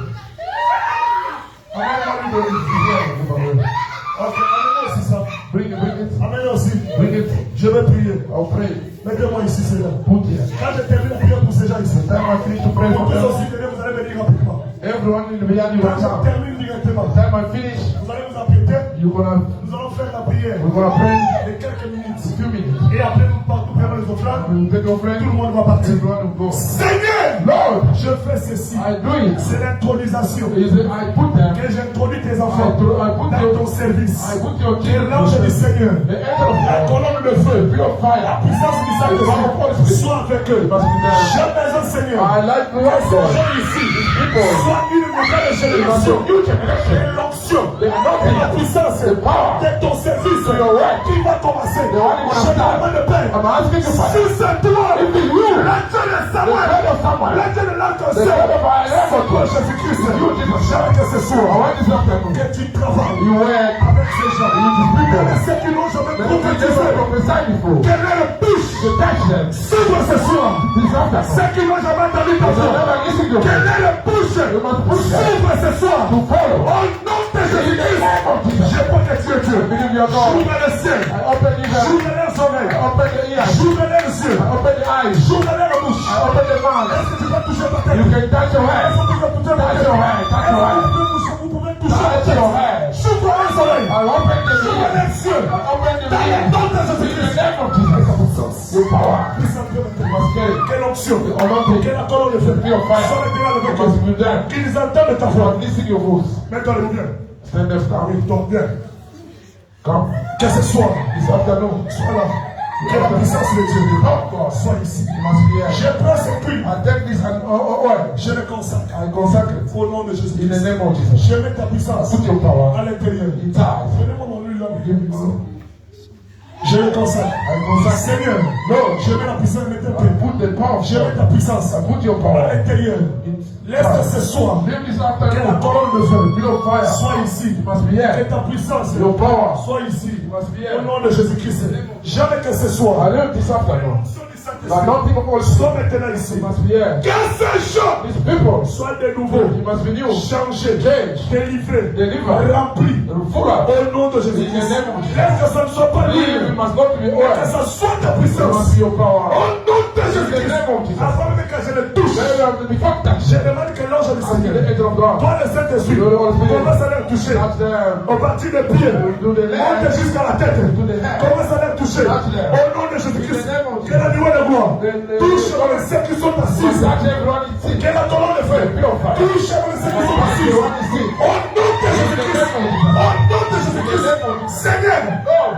[SPEAKER 2] Ok, amène-moi aussi ça.
[SPEAKER 1] Bring it.
[SPEAKER 2] Amène-moi aussi.
[SPEAKER 1] Bring it.
[SPEAKER 2] Je vais prier.
[SPEAKER 1] I'll pray.
[SPEAKER 2] Mettez-moi ici, Seigneur.
[SPEAKER 1] Put here.
[SPEAKER 2] Quand je termine la prière pour ces gens ici,
[SPEAKER 1] Time I finish to pray
[SPEAKER 2] pour
[SPEAKER 1] for
[SPEAKER 2] tous
[SPEAKER 1] them.
[SPEAKER 2] aussi, vous allez venir rapidement.
[SPEAKER 1] Everyone in the beginning
[SPEAKER 2] Quand
[SPEAKER 1] will
[SPEAKER 2] je
[SPEAKER 1] come.
[SPEAKER 2] termine directement,
[SPEAKER 1] Time I finish,
[SPEAKER 2] vous allez vous apprêter.
[SPEAKER 1] you're gonna
[SPEAKER 2] Nous allons faire la prière
[SPEAKER 1] we're gonna pray
[SPEAKER 2] de quelques minutes.
[SPEAKER 1] a few minutes.
[SPEAKER 2] Et après, nous partons prendre les offrandes.
[SPEAKER 1] We'll take your
[SPEAKER 2] Tout
[SPEAKER 1] friend.
[SPEAKER 2] le monde va partir.
[SPEAKER 1] Everyone will go.
[SPEAKER 2] Seigneur,
[SPEAKER 1] Lord,
[SPEAKER 2] je fais ceci.
[SPEAKER 1] I do it.
[SPEAKER 2] C'est l'intronisation
[SPEAKER 1] Is it I put them.
[SPEAKER 2] que j'introduis tes enfants
[SPEAKER 1] I put
[SPEAKER 2] dans ton service.
[SPEAKER 1] I put your
[SPEAKER 2] Et l'ange du
[SPEAKER 1] children.
[SPEAKER 2] Seigneur,
[SPEAKER 1] The angel of
[SPEAKER 2] la
[SPEAKER 1] God.
[SPEAKER 2] colonne de feu,
[SPEAKER 1] Pure fire.
[SPEAKER 2] puissance du Saint-Esprit, soit avec eux.
[SPEAKER 1] Must be there.
[SPEAKER 2] Je besoin, Seigneur,
[SPEAKER 1] I like the
[SPEAKER 2] que
[SPEAKER 1] Lord
[SPEAKER 2] ces
[SPEAKER 1] God.
[SPEAKER 2] gens ici
[SPEAKER 1] People.
[SPEAKER 2] soient une nouvelle
[SPEAKER 1] They must be
[SPEAKER 2] génération.
[SPEAKER 1] a new generation.
[SPEAKER 2] Et l'onction,
[SPEAKER 1] They are not
[SPEAKER 2] et la puissance
[SPEAKER 1] the power.
[SPEAKER 2] de ton service
[SPEAKER 1] your work.
[SPEAKER 2] qui va commencer.
[SPEAKER 1] The one who
[SPEAKER 2] Je
[SPEAKER 1] will start.
[SPEAKER 2] demande de paix.
[SPEAKER 1] I'm asking you for
[SPEAKER 2] Si c'est toi,
[SPEAKER 1] If it's you,
[SPEAKER 2] le Dieu de
[SPEAKER 1] the
[SPEAKER 2] Samuel,
[SPEAKER 1] God of Samuel,
[SPEAKER 2] le Dieu de
[SPEAKER 1] the
[SPEAKER 2] l'arc-en-ciel,
[SPEAKER 1] God of our
[SPEAKER 2] c'est toi,
[SPEAKER 1] Lord,
[SPEAKER 2] Jésus-Christ.
[SPEAKER 1] you, Jesus.
[SPEAKER 2] J'aimerais que ce
[SPEAKER 1] I
[SPEAKER 2] soir,
[SPEAKER 1] want this afternoon.
[SPEAKER 2] que tu travailles
[SPEAKER 1] You work
[SPEAKER 2] avec ces gens.
[SPEAKER 1] with these people.
[SPEAKER 2] Et ceux qui n'ont jamais
[SPEAKER 1] Let me
[SPEAKER 2] prophétisé,
[SPEAKER 1] never prophesy before.
[SPEAKER 2] que leur bouche
[SPEAKER 1] To touch them.
[SPEAKER 2] s'ouvre ce soir.
[SPEAKER 1] This afternoon.
[SPEAKER 2] Ceux qui n'ont jamais entendu ta
[SPEAKER 1] They shall
[SPEAKER 2] voix,
[SPEAKER 1] never listen to
[SPEAKER 2] que
[SPEAKER 1] me.
[SPEAKER 2] leur bouche
[SPEAKER 1] You must push them
[SPEAKER 2] s'ouvre ce soir.
[SPEAKER 1] to follow.
[SPEAKER 2] Au nom de
[SPEAKER 1] In the
[SPEAKER 2] Jésus-Christ,
[SPEAKER 1] name of Jesus.
[SPEAKER 2] je crois que tu es Dieu.
[SPEAKER 1] I believe you are God.
[SPEAKER 2] J'ouvre le ciel,
[SPEAKER 1] I open the ears.
[SPEAKER 2] j'ouvre leurs oreilles,
[SPEAKER 1] I open the ears.
[SPEAKER 2] j'ouvre leurs yeux,
[SPEAKER 1] I open the eyes.
[SPEAKER 2] j'ouvre leur bouche.
[SPEAKER 1] I open the mouth.
[SPEAKER 2] Est-ce que tu peux toucher ta tête?
[SPEAKER 1] You can touch your head.
[SPEAKER 2] Est-ce que tu peux toucher ta
[SPEAKER 1] Touch
[SPEAKER 2] tête?
[SPEAKER 1] your head. Touch your head.
[SPEAKER 2] Vous pouvez toucher ta
[SPEAKER 1] Touch
[SPEAKER 2] tête.
[SPEAKER 1] your head.
[SPEAKER 2] J'ouvre leurs oreilles,
[SPEAKER 1] I open the
[SPEAKER 2] j'ouvre
[SPEAKER 1] ears.
[SPEAKER 2] leurs yeux.
[SPEAKER 1] I open the
[SPEAKER 2] Dans le
[SPEAKER 1] ears.
[SPEAKER 2] nom de
[SPEAKER 1] In the
[SPEAKER 2] Jésus-Christ.
[SPEAKER 1] name of Jesus. Your power. You must get it.
[SPEAKER 2] Quelle onction,
[SPEAKER 1] Anointing.
[SPEAKER 2] quelle accord de feu.
[SPEAKER 1] Your fire.
[SPEAKER 2] Sois maintenant
[SPEAKER 1] You
[SPEAKER 2] avec
[SPEAKER 1] must
[SPEAKER 2] eux.
[SPEAKER 1] be there.
[SPEAKER 2] Qu'ils entendent ta
[SPEAKER 1] You
[SPEAKER 2] voix.
[SPEAKER 1] must listen your voice.
[SPEAKER 2] Mets-toi le bien.
[SPEAKER 1] Stand up now.
[SPEAKER 2] Ils tombent bien.
[SPEAKER 1] Come.
[SPEAKER 2] Que ce soit,
[SPEAKER 1] This afternoon.
[SPEAKER 2] sois là. Que la puissance de Dieu soit ici.
[SPEAKER 1] You must be here.
[SPEAKER 2] Je prends ce puits.
[SPEAKER 1] I take this and oil.
[SPEAKER 2] Je le consacre.
[SPEAKER 1] I consecrate it.
[SPEAKER 2] Au nom de
[SPEAKER 1] In the
[SPEAKER 2] Jésus-Christ.
[SPEAKER 1] name of Jesus.
[SPEAKER 2] Je mets ta puissance
[SPEAKER 1] Put your power
[SPEAKER 2] à l'intérieur.
[SPEAKER 1] inside.
[SPEAKER 2] Donnez-moi mon huile là.
[SPEAKER 1] Give me some.
[SPEAKER 2] Je le consacre.
[SPEAKER 1] I consecrate.
[SPEAKER 2] Seigneur,
[SPEAKER 1] Lord,
[SPEAKER 2] je mets la puissance à
[SPEAKER 1] I
[SPEAKER 2] l'intérieur.
[SPEAKER 1] put the power of
[SPEAKER 2] Je mets
[SPEAKER 1] God.
[SPEAKER 2] ta puissance
[SPEAKER 1] I put your
[SPEAKER 2] à
[SPEAKER 1] power.
[SPEAKER 2] l'intérieur. Laisse que ce soir,
[SPEAKER 1] Live this
[SPEAKER 2] que la
[SPEAKER 1] afternoon.
[SPEAKER 2] colonne de feu
[SPEAKER 1] Feel of fire.
[SPEAKER 2] soit ici.
[SPEAKER 1] You must be
[SPEAKER 2] Que
[SPEAKER 1] here.
[SPEAKER 2] ta puissance
[SPEAKER 1] Your power.
[SPEAKER 2] soit ici.
[SPEAKER 1] You must be
[SPEAKER 2] Au
[SPEAKER 1] here.
[SPEAKER 2] nom de Jésus-Christ. Jamais que ce
[SPEAKER 1] I
[SPEAKER 2] soit.
[SPEAKER 1] live this afternoon.
[SPEAKER 2] L'onction du
[SPEAKER 1] The
[SPEAKER 2] Saint-Esprit
[SPEAKER 1] anointing of Holy
[SPEAKER 2] soit
[SPEAKER 1] Spirit.
[SPEAKER 2] maintenant ici.
[SPEAKER 1] You must be here.
[SPEAKER 2] Que ces gens
[SPEAKER 1] These people.
[SPEAKER 2] soient de nouveau
[SPEAKER 1] You must be new.
[SPEAKER 2] changés,
[SPEAKER 1] Change.
[SPEAKER 2] délivrés,
[SPEAKER 1] Deliver.
[SPEAKER 2] remplis.
[SPEAKER 1] Full up.
[SPEAKER 2] Au nom de
[SPEAKER 1] In the
[SPEAKER 2] Jésus-Christ.
[SPEAKER 1] name of Jesus.
[SPEAKER 2] Laisse que ça ne soit pas
[SPEAKER 1] Believe
[SPEAKER 2] lui.
[SPEAKER 1] you must not be
[SPEAKER 2] Que
[SPEAKER 1] oil.
[SPEAKER 2] ça soit ta
[SPEAKER 1] It
[SPEAKER 2] puissance.
[SPEAKER 1] must be your power.
[SPEAKER 2] Au nom de
[SPEAKER 1] In the
[SPEAKER 2] Jésus-Christ.
[SPEAKER 1] name of Jesus.
[SPEAKER 2] Avant même que je le touche,
[SPEAKER 1] Then you have to be fucked up.
[SPEAKER 2] je demande que l'ange du
[SPEAKER 1] And
[SPEAKER 2] Seigneur,
[SPEAKER 1] the angel of God.
[SPEAKER 2] toi le Saint-Esprit,
[SPEAKER 1] The Holy Spirit.
[SPEAKER 2] commence à les toucher.
[SPEAKER 1] Touch them.
[SPEAKER 2] Au parti des pieds,
[SPEAKER 1] Do the
[SPEAKER 2] monte
[SPEAKER 1] leg.
[SPEAKER 2] jusqu'à la tête.
[SPEAKER 1] To the head.
[SPEAKER 2] Commence à les toucher.
[SPEAKER 1] Touch them.
[SPEAKER 2] Au nom de Jésus-Christ.
[SPEAKER 1] In the name of
[SPEAKER 2] Que la nuée de gloire
[SPEAKER 1] The-
[SPEAKER 2] touche ceux qui sont
[SPEAKER 1] You
[SPEAKER 2] assis.
[SPEAKER 1] must touch everyone in sin.
[SPEAKER 2] Que la colonne de feu
[SPEAKER 1] Purify.
[SPEAKER 2] touche ceux qui sont assis.
[SPEAKER 1] Everyone in sin.
[SPEAKER 2] Au nom de Jésus-Christ. Au nom de Jésus-Christ. Seigneur,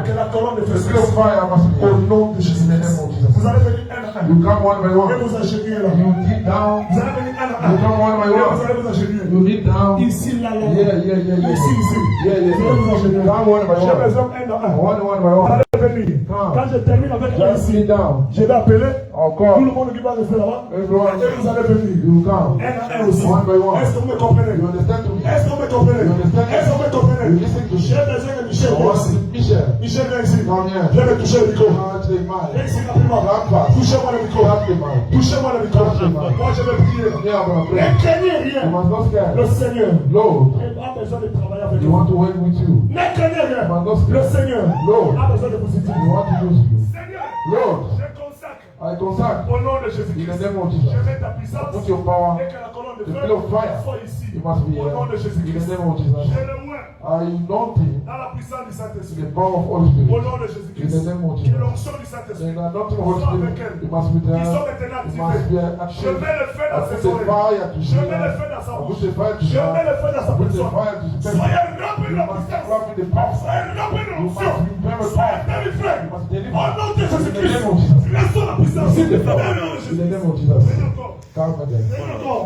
[SPEAKER 2] que la colonne de feu
[SPEAKER 1] The spirit of
[SPEAKER 2] touche.
[SPEAKER 1] fire must be
[SPEAKER 2] Au
[SPEAKER 1] here.
[SPEAKER 2] nom de
[SPEAKER 1] In the
[SPEAKER 2] Jésus-Christ.
[SPEAKER 1] name of Jesus.
[SPEAKER 2] Vous allez venir un à un.
[SPEAKER 1] You come one by
[SPEAKER 2] Et
[SPEAKER 1] one.
[SPEAKER 2] vous agenouillez là.
[SPEAKER 1] You dig down.
[SPEAKER 2] Vous allez venir un à
[SPEAKER 1] You
[SPEAKER 2] un.
[SPEAKER 1] come one by
[SPEAKER 2] Et vous
[SPEAKER 1] one.
[SPEAKER 2] allez vous agenouiller.
[SPEAKER 1] You dig down.
[SPEAKER 2] Ici, là, là.
[SPEAKER 1] Yeah.
[SPEAKER 2] Ici, ici.
[SPEAKER 1] Yeah.
[SPEAKER 2] Vous allez vous agenouiller.
[SPEAKER 1] Come one by
[SPEAKER 2] J'ai
[SPEAKER 1] one.
[SPEAKER 2] besoin un à un.
[SPEAKER 1] One by
[SPEAKER 2] Vous
[SPEAKER 1] one.
[SPEAKER 2] allez venir. Quand je termine avec vous
[SPEAKER 1] Just
[SPEAKER 2] ici,
[SPEAKER 1] sit down.
[SPEAKER 2] je vais appeler
[SPEAKER 1] I'll
[SPEAKER 2] tout le
[SPEAKER 1] call.
[SPEAKER 2] monde qui va rester là-bas.
[SPEAKER 1] Everyone.
[SPEAKER 2] Et vous allez venir.
[SPEAKER 1] You come.
[SPEAKER 2] Un à un aussi.
[SPEAKER 1] One by one.
[SPEAKER 2] Est-ce que vous me comprenez?
[SPEAKER 1] You understand to me?
[SPEAKER 2] Est-ce que vous me comprenez?
[SPEAKER 1] You understand?
[SPEAKER 2] Est-ce que vous me comprenez?
[SPEAKER 1] You listen to me.
[SPEAKER 2] J'ai besoin de Michel
[SPEAKER 1] I
[SPEAKER 2] vienne
[SPEAKER 1] want
[SPEAKER 2] ici.
[SPEAKER 1] Michel.
[SPEAKER 2] Michel viens ici.
[SPEAKER 1] Come here.
[SPEAKER 2] Je vais toucher le micro.
[SPEAKER 1] Touch the
[SPEAKER 2] Viens
[SPEAKER 1] mic.
[SPEAKER 2] ici rapidement.
[SPEAKER 1] Come fast.
[SPEAKER 2] Touchez-moi le micro.
[SPEAKER 1] Touch the mic.
[SPEAKER 2] Touchez-moi le micro.
[SPEAKER 1] Touch the mic.
[SPEAKER 2] Moi je vais prier.
[SPEAKER 1] Yeah, I'm gonna
[SPEAKER 2] Ne
[SPEAKER 1] pray.
[SPEAKER 2] craignez
[SPEAKER 1] You
[SPEAKER 2] rien.
[SPEAKER 1] must not scare.
[SPEAKER 2] Le Seigneur
[SPEAKER 1] Lord,
[SPEAKER 2] a besoin de travailler avec
[SPEAKER 1] you
[SPEAKER 2] vous.
[SPEAKER 1] want to work with you.
[SPEAKER 2] Ne craignez rien.
[SPEAKER 1] You must not
[SPEAKER 2] Le
[SPEAKER 1] scare.
[SPEAKER 2] Seigneur
[SPEAKER 1] Lord,
[SPEAKER 2] a besoin de vous
[SPEAKER 1] you
[SPEAKER 2] utiliser.
[SPEAKER 1] want to use you.
[SPEAKER 2] Seigneur,
[SPEAKER 1] Lord,
[SPEAKER 2] je consacre
[SPEAKER 1] I concern.
[SPEAKER 2] Au nom de
[SPEAKER 1] In
[SPEAKER 2] Jésus-Christ.
[SPEAKER 1] the name of Jesus.
[SPEAKER 2] Je mets ta puissance.
[SPEAKER 1] Put your power.
[SPEAKER 2] Et que la colonne de
[SPEAKER 1] The
[SPEAKER 2] feu
[SPEAKER 1] pillar of fire.
[SPEAKER 2] soit ici.
[SPEAKER 1] You must be
[SPEAKER 2] Au nom de
[SPEAKER 1] here. In
[SPEAKER 2] Jésus-Christ.
[SPEAKER 1] the name of Jesus.
[SPEAKER 2] J'ai le moins
[SPEAKER 1] I nothing.
[SPEAKER 2] dans la puissance du
[SPEAKER 1] In
[SPEAKER 2] Saint-Esprit.
[SPEAKER 1] the power of Holy
[SPEAKER 2] Au
[SPEAKER 1] Spirit.
[SPEAKER 2] nom de
[SPEAKER 1] In
[SPEAKER 2] Jésus-Christ.
[SPEAKER 1] the name of
[SPEAKER 2] Que
[SPEAKER 1] Jesus.
[SPEAKER 2] l'onction du Saint-Esprit.
[SPEAKER 1] Then nothing of Holy Spirit. You must be there.
[SPEAKER 2] Ils sont maintenant
[SPEAKER 1] You must be
[SPEAKER 2] activés. Je
[SPEAKER 1] active.
[SPEAKER 2] mets le feu
[SPEAKER 1] I
[SPEAKER 2] dans
[SPEAKER 1] put
[SPEAKER 2] ses
[SPEAKER 1] the
[SPEAKER 2] oreilles.
[SPEAKER 1] fire to
[SPEAKER 2] Je
[SPEAKER 1] heal.
[SPEAKER 2] mets le feu dans sa
[SPEAKER 1] I put
[SPEAKER 2] bouche.
[SPEAKER 1] the fire to
[SPEAKER 2] Je mets le feu dans sa
[SPEAKER 1] I put the
[SPEAKER 2] personne.
[SPEAKER 1] fire to
[SPEAKER 2] Soyez
[SPEAKER 1] spend.
[SPEAKER 2] remplis de
[SPEAKER 1] You
[SPEAKER 2] la
[SPEAKER 1] must
[SPEAKER 2] puissance.
[SPEAKER 1] love with the power.
[SPEAKER 2] Soyez remplis de
[SPEAKER 1] You
[SPEAKER 2] l'onction.
[SPEAKER 1] must be very
[SPEAKER 2] Soyez
[SPEAKER 1] powerful.
[SPEAKER 2] délivrés.
[SPEAKER 1] You must
[SPEAKER 2] Au
[SPEAKER 1] deliver.
[SPEAKER 2] nom de
[SPEAKER 1] In the
[SPEAKER 2] Jésus-Christ.
[SPEAKER 1] name of Jesus.
[SPEAKER 2] Laissons la puissance.
[SPEAKER 1] Receive the power.
[SPEAKER 2] Au nom de
[SPEAKER 1] In the
[SPEAKER 2] Jésus-Christ.
[SPEAKER 1] name of Jesus.
[SPEAKER 2] Venez encore.
[SPEAKER 1] Calm again.
[SPEAKER 2] Venez encore.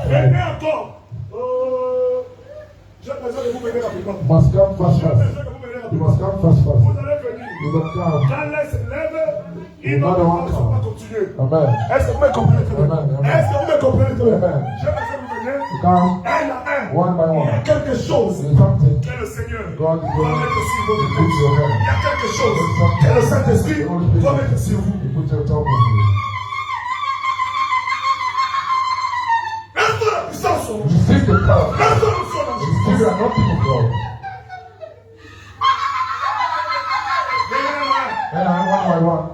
[SPEAKER 2] Venez encore. J'ai besoin de vous venir rapidement.
[SPEAKER 1] You must come fast,
[SPEAKER 2] J'ai
[SPEAKER 1] fast.
[SPEAKER 2] besoin de vous venir
[SPEAKER 1] You
[SPEAKER 2] rapidement.
[SPEAKER 1] must come fast, fast.
[SPEAKER 2] Vous allez venir.
[SPEAKER 1] You must come.
[SPEAKER 2] Quand l'un se lève, ils
[SPEAKER 1] You
[SPEAKER 2] n'ont
[SPEAKER 1] know the one
[SPEAKER 2] pas
[SPEAKER 1] come.
[SPEAKER 2] continuer.
[SPEAKER 1] Amen.
[SPEAKER 2] Est-ce que vous me comprenez très bien?
[SPEAKER 1] Amen, amen.
[SPEAKER 2] Est-ce que vous me comprenez très bien?
[SPEAKER 1] Amen.
[SPEAKER 2] J'ai besoin de vous venir.
[SPEAKER 1] You come
[SPEAKER 2] Un à un.
[SPEAKER 1] one by
[SPEAKER 2] Il y a
[SPEAKER 1] one.
[SPEAKER 2] quelque chose
[SPEAKER 1] There's something
[SPEAKER 2] que le Seigneur
[SPEAKER 1] God is
[SPEAKER 2] va
[SPEAKER 1] going
[SPEAKER 2] mettre sur
[SPEAKER 1] to
[SPEAKER 2] votre
[SPEAKER 1] put
[SPEAKER 2] tête.
[SPEAKER 1] your hand.
[SPEAKER 2] Il y a quelque chose que le Saint-Esprit va mettre sur vous.
[SPEAKER 1] You put your top on you.
[SPEAKER 2] Reste la puissance.
[SPEAKER 1] Receive the power.
[SPEAKER 2] Reste la puissance.
[SPEAKER 1] Receive the anointing of God.
[SPEAKER 2] Venez un à un.
[SPEAKER 1] And I one by one.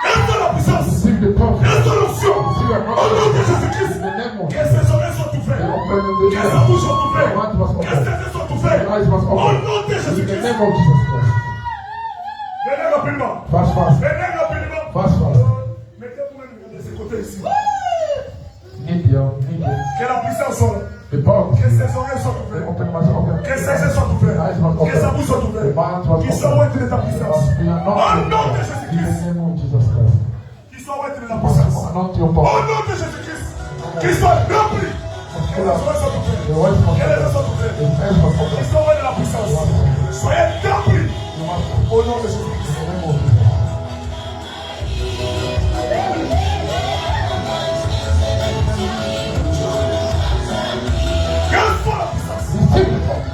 [SPEAKER 2] Reste la puissance.
[SPEAKER 1] Receive the power.
[SPEAKER 2] Reste l'onction.
[SPEAKER 1] Receive the
[SPEAKER 2] Au nom de
[SPEAKER 1] anointing.
[SPEAKER 2] Jésus-Christ.
[SPEAKER 1] In the name of
[SPEAKER 2] Que
[SPEAKER 1] Jesus.
[SPEAKER 2] ses oreilles soient ouvertes. Que sa bouche soit ouverte. Que ses yeux soient ouverts.
[SPEAKER 1] Your eyes must
[SPEAKER 2] Au
[SPEAKER 1] open.
[SPEAKER 2] nom de
[SPEAKER 1] In the
[SPEAKER 2] Jésus-Christ.
[SPEAKER 1] name of Jesus Christ.
[SPEAKER 2] Venez rapidement.
[SPEAKER 1] Fast, fast.
[SPEAKER 2] Venez rapidement.
[SPEAKER 1] Fast, fast.
[SPEAKER 2] Mettez-vous même de ce côté ici.
[SPEAKER 1] Need you.
[SPEAKER 2] Que la puissance soit là.
[SPEAKER 1] The power.
[SPEAKER 2] Que ses oreilles soient ouvertes.
[SPEAKER 1] Open my open.
[SPEAKER 2] Que ses yeux soient ouverts. Que sa bouche soit
[SPEAKER 1] The
[SPEAKER 2] ouverte.
[SPEAKER 1] mouth must
[SPEAKER 2] Qu'il soit
[SPEAKER 1] open.
[SPEAKER 2] ouverts de ta puissance.
[SPEAKER 1] Must be
[SPEAKER 2] Au nom de
[SPEAKER 1] anointed. In
[SPEAKER 2] Jésus-Christ.
[SPEAKER 1] the name of Jesus Christ.
[SPEAKER 2] Qu'il soit ouverts de la
[SPEAKER 1] Must
[SPEAKER 2] puissance.
[SPEAKER 1] anoint your
[SPEAKER 2] Au
[SPEAKER 1] power.
[SPEAKER 2] nom de Jésus-Christ. Qu'il soit rempli. Que les oreilles soient ouvertes.
[SPEAKER 1] The voice must
[SPEAKER 2] Que les yeux soient
[SPEAKER 1] open.
[SPEAKER 2] ouverts.
[SPEAKER 1] The eyes must
[SPEAKER 2] Qu'il
[SPEAKER 1] open.
[SPEAKER 2] soit ouverts de la puissance. Soyez remplis.
[SPEAKER 1] You must
[SPEAKER 2] Au nom de Jésus-Christ.
[SPEAKER 1] in the name of Jesus.
[SPEAKER 2] Quelle soit la puissance.
[SPEAKER 1] Receive the power.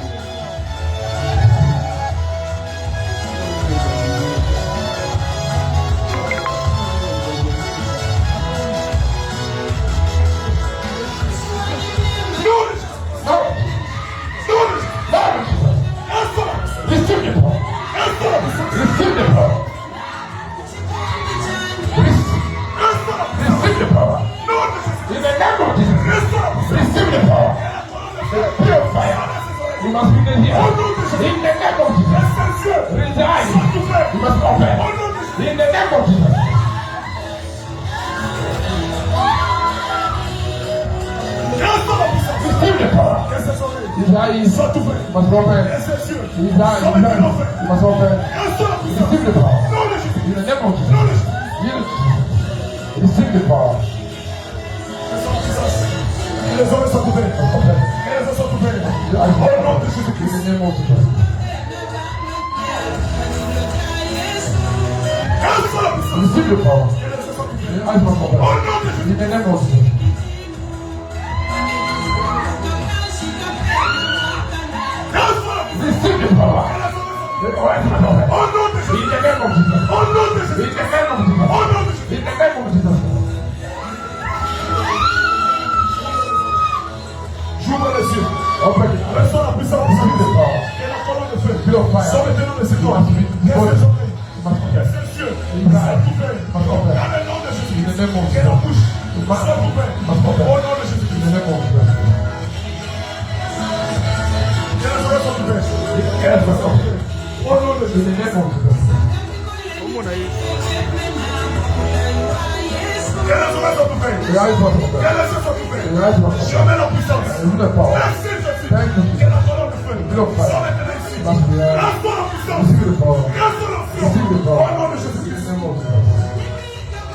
[SPEAKER 2] Nom de Jésus.
[SPEAKER 1] No.
[SPEAKER 2] Nom de Jésus.
[SPEAKER 1] Lord Jesus.
[SPEAKER 2] Quelle soit la puissance.
[SPEAKER 1] Receive the power.
[SPEAKER 2] Quelle soit la puissance.
[SPEAKER 1] Receive the power.
[SPEAKER 2] Quelle soit la puissance.
[SPEAKER 1] Receive the power.
[SPEAKER 2] Nom de Jésus.
[SPEAKER 1] In the name of Jesus.
[SPEAKER 2] Quelle soit la puissance.
[SPEAKER 1] Receive the power. The purifier. You must be there.
[SPEAKER 2] Au nom de Jésus.
[SPEAKER 1] In the name of Jesus.
[SPEAKER 2] Ses yeux
[SPEAKER 1] Reside.
[SPEAKER 2] soient ouverts.
[SPEAKER 1] You must open.
[SPEAKER 2] Au nom de Jésus.
[SPEAKER 1] In the name of Jesus.
[SPEAKER 2] Quelle soit la puissance.
[SPEAKER 1] Receive the power.
[SPEAKER 2] Que ses oreilles
[SPEAKER 1] His eyes
[SPEAKER 2] soient ouvertes.
[SPEAKER 1] must open.
[SPEAKER 2] Que ses yeux
[SPEAKER 1] His eyes
[SPEAKER 2] soient maintenant ouverts.
[SPEAKER 1] must open.
[SPEAKER 2] Quelle soit la puissance.
[SPEAKER 1] Receive the power.
[SPEAKER 2] Nom de Jésus.
[SPEAKER 1] In the name of
[SPEAKER 2] Nom de
[SPEAKER 1] Jesus.
[SPEAKER 2] Jésus.
[SPEAKER 1] Yes. Receive the power.
[SPEAKER 2] Que soit la puissance. Que les oreilles soient ouvertes.
[SPEAKER 1] Open.
[SPEAKER 2] Que les yeux soient ouverts.
[SPEAKER 1] Your eyes
[SPEAKER 2] Au nom de
[SPEAKER 1] open.
[SPEAKER 2] Jésus-Christ.
[SPEAKER 1] In the name of Jesus.
[SPEAKER 2] Quelle soit la puissance.
[SPEAKER 1] Receive the power.
[SPEAKER 2] Que les yeux soient ouverts.
[SPEAKER 1] Your eyes must
[SPEAKER 2] Au
[SPEAKER 1] open.
[SPEAKER 2] nom de Jésus.
[SPEAKER 1] In the name of Jesus.
[SPEAKER 2] Quelle soit la puissance.
[SPEAKER 1] Receive the power.
[SPEAKER 2] Que les oreilles soient
[SPEAKER 1] Your eyes must open.
[SPEAKER 2] ouvertes. Au nom de
[SPEAKER 1] In
[SPEAKER 2] Jésus.
[SPEAKER 1] the name of Jesus.
[SPEAKER 2] Au nom de
[SPEAKER 1] In
[SPEAKER 2] Jésus.
[SPEAKER 1] the name of Jesus.
[SPEAKER 2] Au nom de Jésus.
[SPEAKER 1] In the name of Jesus.
[SPEAKER 2] J'ouvre les yeux.
[SPEAKER 1] Open it.
[SPEAKER 2] Reçois la puissance.
[SPEAKER 1] Receive the power.
[SPEAKER 2] Et la colonne de feu.
[SPEAKER 1] Feel of fire.
[SPEAKER 2] Sois maintenant de ses
[SPEAKER 1] You
[SPEAKER 2] doigts.
[SPEAKER 1] must be
[SPEAKER 2] Que ses
[SPEAKER 1] devoted.
[SPEAKER 2] oreilles.
[SPEAKER 1] You must
[SPEAKER 2] Que
[SPEAKER 1] open.
[SPEAKER 2] ses yeux
[SPEAKER 1] In the
[SPEAKER 2] soient
[SPEAKER 1] eyes.
[SPEAKER 2] ouverts.
[SPEAKER 1] Must open.
[SPEAKER 2] Dans le nom de Jésus.
[SPEAKER 1] In the name of
[SPEAKER 2] Que la
[SPEAKER 1] Jesus.
[SPEAKER 2] bouche
[SPEAKER 1] You must
[SPEAKER 2] soit ouverte.
[SPEAKER 1] must open.
[SPEAKER 2] Au nom de Jésus.
[SPEAKER 1] In the name of Jesus.
[SPEAKER 2] Que les oreilles soient ouvertes.
[SPEAKER 1] Your eyes must open.
[SPEAKER 2] Au nom de
[SPEAKER 1] In
[SPEAKER 2] Jésus.
[SPEAKER 1] the name of Jesus.
[SPEAKER 2] Que les oreilles soient ouvertes.
[SPEAKER 1] Your eyes must
[SPEAKER 2] Que
[SPEAKER 1] open.
[SPEAKER 2] les yeux soient ouverts.
[SPEAKER 1] Your eyes must
[SPEAKER 2] Je
[SPEAKER 1] open.
[SPEAKER 2] mets la puissance.
[SPEAKER 1] Receive the power.
[SPEAKER 2] Merci Jésus.
[SPEAKER 1] Thank you.
[SPEAKER 2] Que la colonne de feu
[SPEAKER 1] Feel of fire.
[SPEAKER 2] soit maintenant ici.
[SPEAKER 1] Must be there.
[SPEAKER 2] Reçois la puissance.
[SPEAKER 1] Receive the power.
[SPEAKER 2] Reçois la
[SPEAKER 1] Receive the
[SPEAKER 2] puissance.
[SPEAKER 1] power.
[SPEAKER 2] Au nom de
[SPEAKER 1] In
[SPEAKER 2] Jésus.
[SPEAKER 1] the name of Jesus.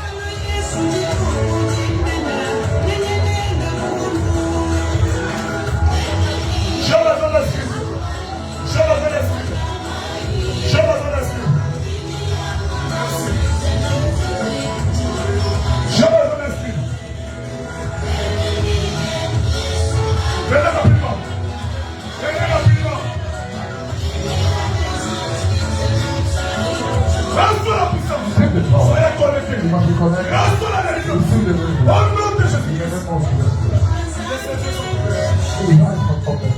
[SPEAKER 2] J'ai besoin d'esprit. J'ai besoin d'esprit. J'ai besoin d'esprit. Merci. J'ai besoin d'esprit. Venez rapidement. Venez rapidement. Reçois la puissance.
[SPEAKER 1] Receive the power.
[SPEAKER 2] Soyez connectés.
[SPEAKER 1] You must be connected.
[SPEAKER 2] Reçois la délivrance.
[SPEAKER 1] Receive the
[SPEAKER 2] Au
[SPEAKER 1] deliverance.
[SPEAKER 2] nom de
[SPEAKER 1] In the
[SPEAKER 2] Jésus.
[SPEAKER 1] name of Jesus.
[SPEAKER 2] Laissez Jésus.
[SPEAKER 1] Your eyes must open.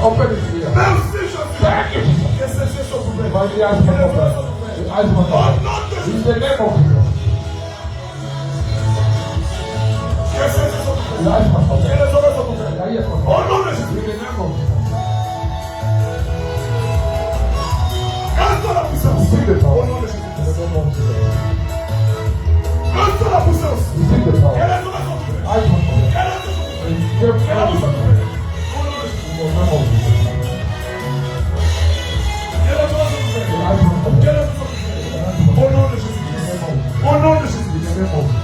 [SPEAKER 1] Open his ear.
[SPEAKER 2] Merci Jésus.
[SPEAKER 1] Thank you, Jesus.
[SPEAKER 2] Que ces yeux soient ouverts.
[SPEAKER 1] My eyes must open. The eyes must
[SPEAKER 2] Au
[SPEAKER 1] open.
[SPEAKER 2] nom de Jésus.
[SPEAKER 1] In the name of Jesus.
[SPEAKER 2] Que ces yeux soient ouverts.
[SPEAKER 1] The eyes must
[SPEAKER 2] Que
[SPEAKER 1] open.
[SPEAKER 2] les oreilles soient ouvertes.
[SPEAKER 1] The ears must
[SPEAKER 2] Au
[SPEAKER 1] open.
[SPEAKER 2] nom de Jésus.
[SPEAKER 1] In the name of Jesus.
[SPEAKER 2] Reste la puissance.
[SPEAKER 1] Receive the
[SPEAKER 2] Au
[SPEAKER 1] power.
[SPEAKER 2] nom de Jésus.
[SPEAKER 1] In the name of Jesus.
[SPEAKER 2] Reste la puissance.
[SPEAKER 1] Receive the
[SPEAKER 2] Que
[SPEAKER 1] power.
[SPEAKER 2] les oreilles soient ouvertes.
[SPEAKER 1] Eyes must open.
[SPEAKER 2] Que les yeux soient ouverts.
[SPEAKER 1] Receive
[SPEAKER 2] Que la bouche soit
[SPEAKER 1] the
[SPEAKER 2] ouverte. Au nom de Jésus.
[SPEAKER 1] In the name of Jesus.
[SPEAKER 2] Que les oreilles soient ouvertes.
[SPEAKER 1] The eyes must open.
[SPEAKER 2] Que les yeux soient ouverts. Au nom de Jésus-Christ. Au nom de Jésus-Christ.
[SPEAKER 1] In the name of Jesus.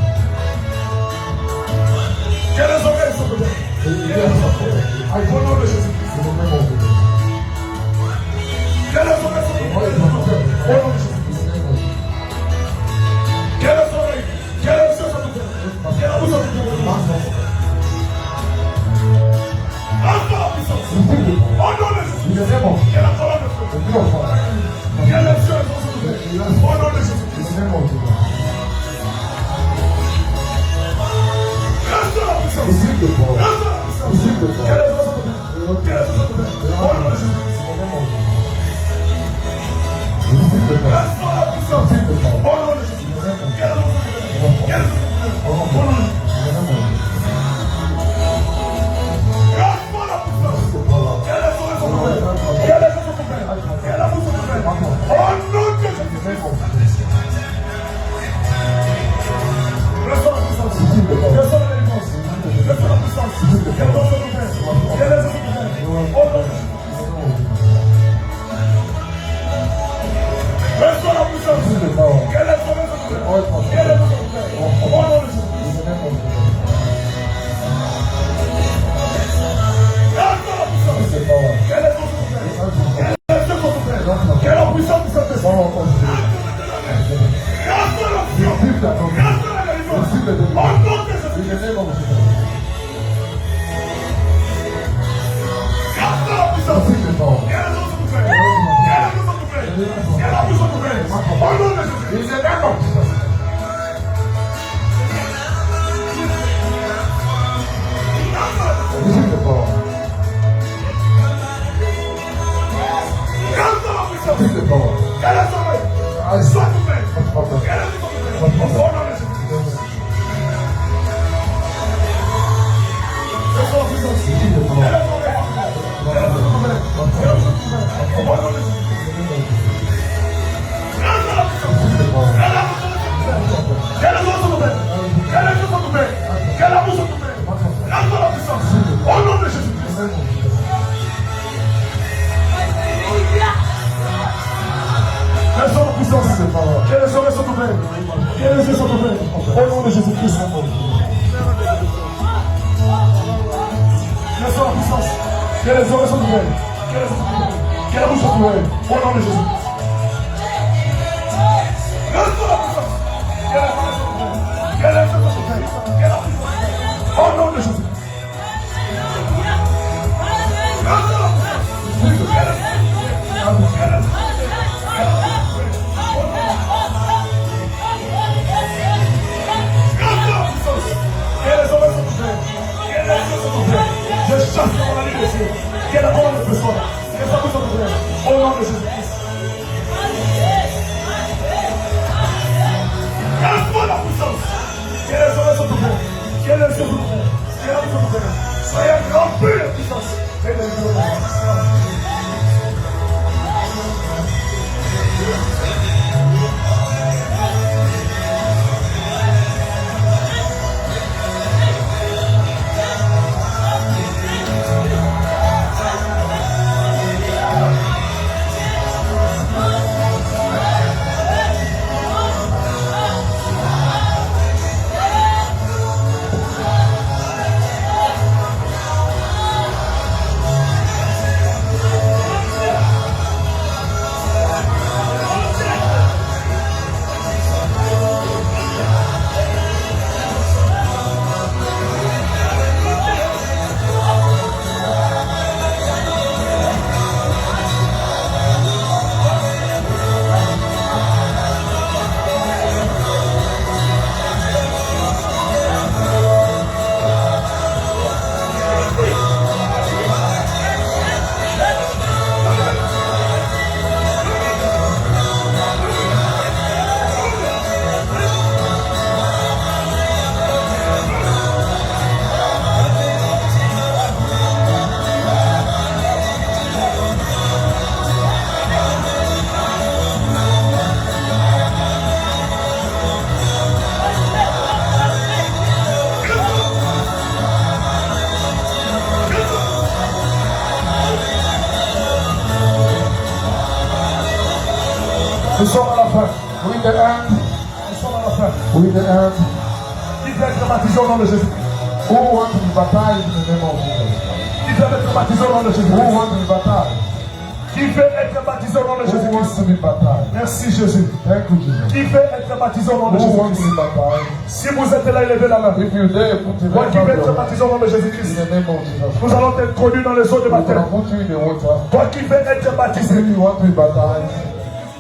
[SPEAKER 2] Que les oreilles soient ouvertes.
[SPEAKER 1] The ears must open. Eyes
[SPEAKER 2] Au
[SPEAKER 1] must
[SPEAKER 2] nom de
[SPEAKER 1] open.
[SPEAKER 2] Jésus-Christ.
[SPEAKER 1] In the name of Jesus.
[SPEAKER 2] Que les oreilles soient ouvertes. Au nom de Jésus-Christ. Que les oreilles, que les yeux soient ouverts. Que la bouche soit ouverte. Reste la puissance. Au nom de Jésus.
[SPEAKER 1] In the name of
[SPEAKER 2] Que la colonne de feu.
[SPEAKER 1] the King of Fire.
[SPEAKER 2] Que les yeux soient ouverts. Au nom de
[SPEAKER 1] In
[SPEAKER 2] Jésus-Christ.
[SPEAKER 1] the name of Jesus.
[SPEAKER 2] Reste la puissance.
[SPEAKER 1] Receive the power.
[SPEAKER 2] Reste la puissance.
[SPEAKER 1] Receive the
[SPEAKER 2] Que
[SPEAKER 1] power.
[SPEAKER 2] les yeux soient ouverts. Que les yeux soient ouverts. Au nom de Jésus-Christ.
[SPEAKER 1] In the name of Jesus. Receive the power.
[SPEAKER 2] Reste la puissance.
[SPEAKER 1] Receive the power.
[SPEAKER 2] Au nom de Jésus-Christ. Que les yeux soient ouverts. Que les yeux soient ouverts. Au nom de Jésus-Christ. Reste la puissance. Que les oreilles soient ouvertes. Que les yeux soient ouverts. Que la bouche soit ouverte. Au nom de Jésus-Christ. Reste la puissance. Reste la délivrance. Reste la puissance. Que les oreilles soient ouvertes. Que les yeux soient ouverts. Au nom de Jésus-Christ. Reste la puissance. Que les oreilles soient ouvertes. Que les yeux soient ouverts. Au nom de Jésus-Christ. Reste la puissance. Que les oreilles soient ouvertes. Que les yeux soient ouverts. Que la puissance du Saint-Esprit. Reste la puissance. Reste la délivrance. Au nom de Jésus-Christ. Reste la puissance. Que les oreilles soient ouvertes. Que les yeux soient ouverts. Que la bouche soit ouverte. Au nom de Jésus-Christ. Reste la puissance. Que les oreilles soient ouvertes. Que les yeux soient ouverts. Au nom de Jésus-Christ. Reste la puissance. Que les oreilles soient ouvertes. Que les yeux soient ouverts. Que la bouche soit ouverte. Au nom de Jésus-Christ. Reste la puissance. Que la bouche soit ouverte. Que les yeux soient ouverts. Que les yeux soient ouverts. Que la bouche soit ouverte. Reste la puissance. Au nom de Jésus-Christ. Reste la puissance. Que les oreilles soient ouvertes. Que les yeux soient ouverts. Au nom de Jésus-Christ. Reste la puissance. Que les oreilles soient ouvertes. Que les yeux soient ouverts. Que la bouche soit ouverte. Au nom de Jésus-Christ. Reste la puissance. Que les oreilles soient ouvertes. Que les yeux soient ouverts. Que la bouche soit ouverte. Au nom de Jésus-Christ. Reste la puissance. Que les yeux soient ouverts. Que les yeux je chasse la maladie de Dieu. Que la bonne personne. Que sa bouche soit ouverte. Au nom de Jésus-Christ. Reste-moi la puissance. Que les oreilles soient ouvertes. Que les yeux soient ouverts. Que la bouche soit ouverte. Soyez remplis de puissance. Et de gloire. Nous sommes à la fin.
[SPEAKER 1] With the end.
[SPEAKER 2] Nous sommes à la fin.
[SPEAKER 1] With the end.
[SPEAKER 2] Qui veut être baptisé au nom de Jésus?
[SPEAKER 1] Who wants to be baptized in the name of Jesus?
[SPEAKER 2] Qui veut être baptisé au nom de Jésus?
[SPEAKER 1] Who wants to be baptized?
[SPEAKER 2] Qui veut être baptisé au nom de
[SPEAKER 1] Who
[SPEAKER 2] Jésus?
[SPEAKER 1] wants to be baptized?
[SPEAKER 2] Merci Jésus.
[SPEAKER 1] Thank you, Jesus.
[SPEAKER 2] Qui veut être baptisé au nom de
[SPEAKER 1] Who wants to
[SPEAKER 2] Jésus?
[SPEAKER 1] be baptized?
[SPEAKER 2] Si vous êtes là, élevez la main.
[SPEAKER 1] If you dare, put your
[SPEAKER 2] Toi qui veux
[SPEAKER 1] hand
[SPEAKER 2] être
[SPEAKER 1] up
[SPEAKER 2] baptisé au nom de
[SPEAKER 1] in
[SPEAKER 2] Jésus-Christ,
[SPEAKER 1] the name of Jesus.
[SPEAKER 2] nous allons t'introduire dans les eaux de
[SPEAKER 1] We're going
[SPEAKER 2] baptême.
[SPEAKER 1] to put you in the water.
[SPEAKER 2] Toi qui veux être baptisé,
[SPEAKER 1] If you want to be baptized,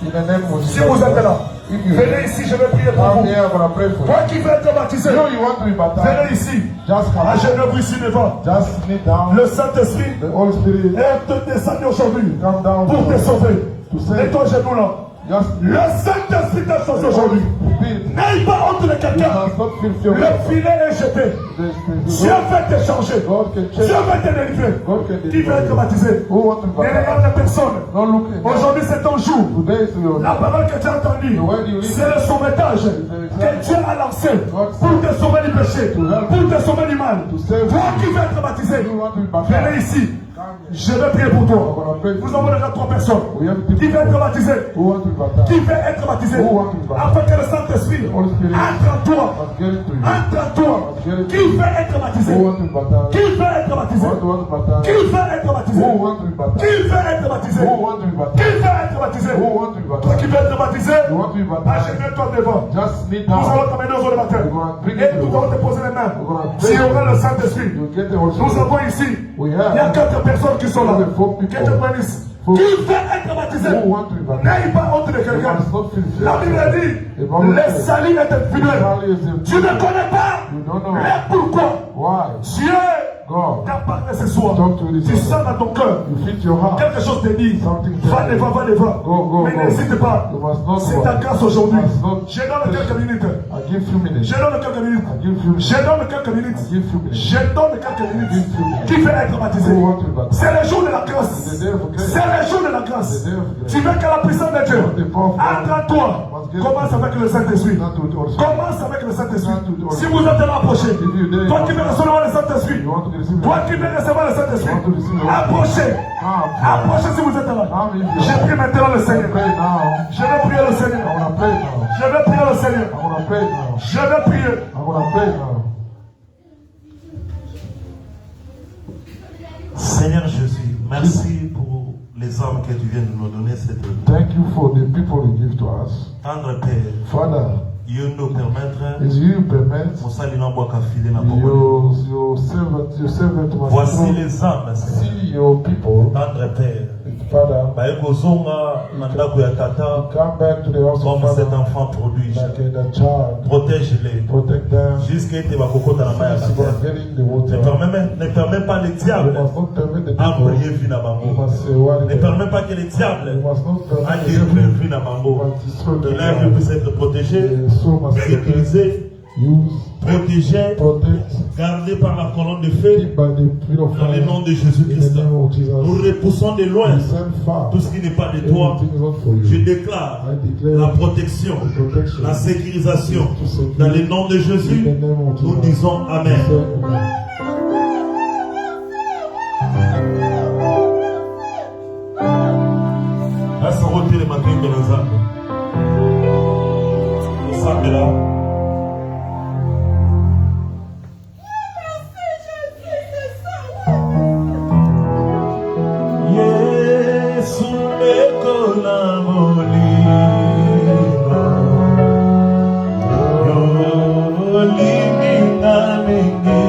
[SPEAKER 1] in the name of
[SPEAKER 2] si
[SPEAKER 1] Jesus.
[SPEAKER 2] vous êtes là,
[SPEAKER 1] If you
[SPEAKER 2] venez ici, je vais prier pour
[SPEAKER 1] come
[SPEAKER 2] vous.
[SPEAKER 1] here, I'm going to pray for
[SPEAKER 2] Toi
[SPEAKER 1] you.
[SPEAKER 2] qui veux être baptisé,
[SPEAKER 1] You want to be baptized?
[SPEAKER 2] venez ici.
[SPEAKER 1] Just come.
[SPEAKER 2] Agenez-vous ici devant.
[SPEAKER 1] Just kneel down.
[SPEAKER 2] Le Saint-Esprit
[SPEAKER 1] The Holy Spirit
[SPEAKER 2] est te descendu aujourd'hui
[SPEAKER 1] come down
[SPEAKER 2] pour te sauver.
[SPEAKER 1] to
[SPEAKER 2] Et
[SPEAKER 1] save.
[SPEAKER 2] ton genou là.
[SPEAKER 1] Just
[SPEAKER 2] Le Saint-Esprit t'a sauvé
[SPEAKER 1] the Holy
[SPEAKER 2] aujourd'hui.
[SPEAKER 1] Spirit.
[SPEAKER 2] N'aie pas honte de
[SPEAKER 1] You
[SPEAKER 2] quelqu'un.
[SPEAKER 1] must not feel fear.
[SPEAKER 2] Le filet est jeté. Dieu va te changer.
[SPEAKER 1] God can
[SPEAKER 2] Dieu
[SPEAKER 1] change.
[SPEAKER 2] va te délivrer.
[SPEAKER 1] God can
[SPEAKER 2] Qui veut être
[SPEAKER 1] deliver.
[SPEAKER 2] baptisé?
[SPEAKER 1] Who want to be
[SPEAKER 2] Ne regarde
[SPEAKER 1] baptized?
[SPEAKER 2] la personne.
[SPEAKER 1] Don't look at
[SPEAKER 2] Aujourd'hui c'est ton jour.
[SPEAKER 1] Today is your
[SPEAKER 2] La parole que tu as entendue, c'est le sauvetage que Dieu a lancé pour te sauver du péché, pour te sauver du mal. Toi qui veux être baptisé,
[SPEAKER 1] You want to be
[SPEAKER 2] venez
[SPEAKER 1] baptized?
[SPEAKER 2] ici. Je vais prier pour toi. Nous avons déjà 3 personnes.
[SPEAKER 1] We have
[SPEAKER 2] Qui veut être baptisé?
[SPEAKER 1] Who want to be baptized?
[SPEAKER 2] Qui veut être baptisé? Afin que le Saint-Esprit
[SPEAKER 1] Holy Spirit
[SPEAKER 2] entre en toi.
[SPEAKER 1] must get into you.
[SPEAKER 2] Entre en toi. Qui veut être baptisé?
[SPEAKER 1] Who want to be baptized?
[SPEAKER 2] Qui veut être baptisé?
[SPEAKER 1] Want to be baptized?
[SPEAKER 2] Qui veut être baptisé?
[SPEAKER 1] Who want to be
[SPEAKER 2] Qui
[SPEAKER 1] baptized?
[SPEAKER 2] veut être baptisé?
[SPEAKER 1] Who want to be
[SPEAKER 2] Qui
[SPEAKER 1] baptized?
[SPEAKER 2] veut être baptisé?
[SPEAKER 1] Who want to be
[SPEAKER 2] Toi
[SPEAKER 1] baptized?
[SPEAKER 2] qui veux être baptisé,
[SPEAKER 1] You want to be baptized?
[SPEAKER 2] achète-toi devant.
[SPEAKER 1] Just kneel
[SPEAKER 2] Nous allons
[SPEAKER 1] down.
[SPEAKER 2] t'amener aux eaux de baptême.
[SPEAKER 1] We're going to bring
[SPEAKER 2] Et
[SPEAKER 1] it to
[SPEAKER 2] nous
[SPEAKER 1] you.
[SPEAKER 2] allons te poser les mains.
[SPEAKER 1] We're going to
[SPEAKER 2] Si
[SPEAKER 1] pray.
[SPEAKER 2] on a le Saint-Esprit,
[SPEAKER 1] You get the Holy
[SPEAKER 2] nous
[SPEAKER 1] Spirit.
[SPEAKER 2] avons ici,
[SPEAKER 1] We
[SPEAKER 2] il y a
[SPEAKER 1] have
[SPEAKER 2] 4 personnes qui sont là.
[SPEAKER 1] We have 4 people.
[SPEAKER 2] Que te bénisse.
[SPEAKER 1] Four.
[SPEAKER 2] Qui veut être baptisé?
[SPEAKER 1] Who want to be baptized?
[SPEAKER 2] N'aie pas honte de
[SPEAKER 1] You
[SPEAKER 2] quelqu'un.
[SPEAKER 1] must not feel fear.
[SPEAKER 2] La Bible dit,
[SPEAKER 1] The Bible
[SPEAKER 2] les
[SPEAKER 1] says,
[SPEAKER 2] salis est individuel.
[SPEAKER 1] Sally is a-
[SPEAKER 2] Tu ne connais pas
[SPEAKER 1] You don't know.
[SPEAKER 2] les pourquoi.
[SPEAKER 1] Why?
[SPEAKER 2] Dieu
[SPEAKER 1] God.
[SPEAKER 2] t'a parlé ce soir.
[SPEAKER 1] Talk to this
[SPEAKER 2] Tu
[SPEAKER 1] person.
[SPEAKER 2] sens dans ton cœur.
[SPEAKER 1] You feel your heart.
[SPEAKER 2] Quelque chose te dit.
[SPEAKER 1] Something
[SPEAKER 2] Va
[SPEAKER 1] tells
[SPEAKER 2] devant, va devant.
[SPEAKER 1] Go,
[SPEAKER 2] Mais
[SPEAKER 1] go.
[SPEAKER 2] n'hésite pas.
[SPEAKER 1] You must not
[SPEAKER 2] C'est
[SPEAKER 1] go.
[SPEAKER 2] ta grâce aujourd'hui.
[SPEAKER 1] You must not-
[SPEAKER 2] Je donne quelques minutes.
[SPEAKER 1] I give few minutes.
[SPEAKER 2] Je donne quelques minutes.
[SPEAKER 1] I give few minutes.
[SPEAKER 2] Je donne quelques minutes.
[SPEAKER 1] I give few minutes.
[SPEAKER 2] Je donne quelques minutes. Qui veut être baptisé?
[SPEAKER 1] Who want to be baptized?
[SPEAKER 2] C'est le jour de la grâce.
[SPEAKER 1] The day of grace.
[SPEAKER 2] C'est le jour de la grâce.
[SPEAKER 1] The day of grace.
[SPEAKER 2] Tu veux que la puissance de Dieu
[SPEAKER 1] The power of God
[SPEAKER 2] entre en toi.
[SPEAKER 1] must get-
[SPEAKER 2] Commence avec le Saint-Esprit.
[SPEAKER 1] Not to the Holy Spirit.
[SPEAKER 2] Commence avec le Saint-Esprit.
[SPEAKER 1] Not to the Holy
[SPEAKER 2] Si vous êtes rapproché,
[SPEAKER 1] If you dare-
[SPEAKER 2] toi qui veux recevoir le Saint-Esprit,
[SPEAKER 1] You want to receive
[SPEAKER 2] toi
[SPEAKER 1] it?
[SPEAKER 2] qui veux recevoir le Saint-Esprit,
[SPEAKER 1] Want to receive it?
[SPEAKER 2] approchez.
[SPEAKER 1] Come.
[SPEAKER 2] Approchez si vous êtes là.
[SPEAKER 1] Come if you
[SPEAKER 2] Je
[SPEAKER 1] are.
[SPEAKER 2] prie maintenant le
[SPEAKER 1] I
[SPEAKER 2] Seigneur.
[SPEAKER 1] pray now.
[SPEAKER 2] Je vais prier le
[SPEAKER 1] I
[SPEAKER 2] Seigneur.
[SPEAKER 1] want to pray now.
[SPEAKER 2] Je vais prier le Seigneur.
[SPEAKER 1] I want to pray now.
[SPEAKER 2] Je vais prier.
[SPEAKER 1] I want to pray now.
[SPEAKER 4] Seigneur Jésus, merci pour les âmes que tu viens de nous donner cette
[SPEAKER 1] Thank you for the people you give to us.
[SPEAKER 4] tendre Père.
[SPEAKER 1] Father,
[SPEAKER 4] You nous permettre
[SPEAKER 1] is you permit
[SPEAKER 4] Mosali na boka file na boka.
[SPEAKER 1] your servant must
[SPEAKER 4] Voici les âmes, Seigneur.
[SPEAKER 1] see your people,
[SPEAKER 4] Tendre Père.
[SPEAKER 1] Father,
[SPEAKER 4] Baye kozonga na ndako ya tata
[SPEAKER 1] come back to the house of
[SPEAKER 4] comme cet
[SPEAKER 1] Father
[SPEAKER 4] enfant produit.
[SPEAKER 1] like the child.
[SPEAKER 4] Protège-les
[SPEAKER 1] Protect them.
[SPEAKER 4] jusqu'à ete bakokota na main ya
[SPEAKER 1] Since you are
[SPEAKER 4] baptême.
[SPEAKER 1] getting the water.
[SPEAKER 4] Ne permets pas les
[SPEAKER 1] You
[SPEAKER 4] diables
[SPEAKER 1] must not permit the
[SPEAKER 4] à
[SPEAKER 1] people.
[SPEAKER 4] briller vie na
[SPEAKER 1] You
[SPEAKER 4] bango.
[SPEAKER 1] must say what
[SPEAKER 4] Ne permets pas que les
[SPEAKER 1] You
[SPEAKER 4] diables
[SPEAKER 1] must not
[SPEAKER 4] à
[SPEAKER 1] permit the
[SPEAKER 4] détruire
[SPEAKER 1] devil.
[SPEAKER 4] vie na
[SPEAKER 1] You
[SPEAKER 4] bango.
[SPEAKER 1] must destroy
[SPEAKER 4] Que
[SPEAKER 1] the
[SPEAKER 4] leur vie
[SPEAKER 1] devil.
[SPEAKER 4] puisse être protégée,
[SPEAKER 1] The soul must be
[SPEAKER 4] sécurisée,
[SPEAKER 1] used,
[SPEAKER 4] protégée,
[SPEAKER 1] protect,
[SPEAKER 4] gardée par la colonne de feu.
[SPEAKER 1] keep by the spirit of
[SPEAKER 4] Dans le
[SPEAKER 1] fire.
[SPEAKER 4] nom de
[SPEAKER 1] In
[SPEAKER 4] Jésus-Christ,
[SPEAKER 1] the name of
[SPEAKER 4] nous
[SPEAKER 1] Jesus.
[SPEAKER 4] repoussons de loin
[SPEAKER 1] We send far.
[SPEAKER 4] tout ce qui n'est pas de toi.
[SPEAKER 1] Everything is not for
[SPEAKER 4] Je
[SPEAKER 1] you.
[SPEAKER 4] déclare
[SPEAKER 1] I declare
[SPEAKER 4] la protection,
[SPEAKER 1] protection.
[SPEAKER 4] la sécurisation.
[SPEAKER 1] To secure.
[SPEAKER 4] Dans le nom de
[SPEAKER 1] In
[SPEAKER 4] Jésus,
[SPEAKER 1] the name of
[SPEAKER 4] nous
[SPEAKER 1] Jesus.
[SPEAKER 4] disons
[SPEAKER 1] We
[SPEAKER 4] Amen.
[SPEAKER 1] say amen.
[SPEAKER 4] Asorote le matin de la Zambe. Le Zambe là. Yesu mekola molimo. Yolingi na mingi.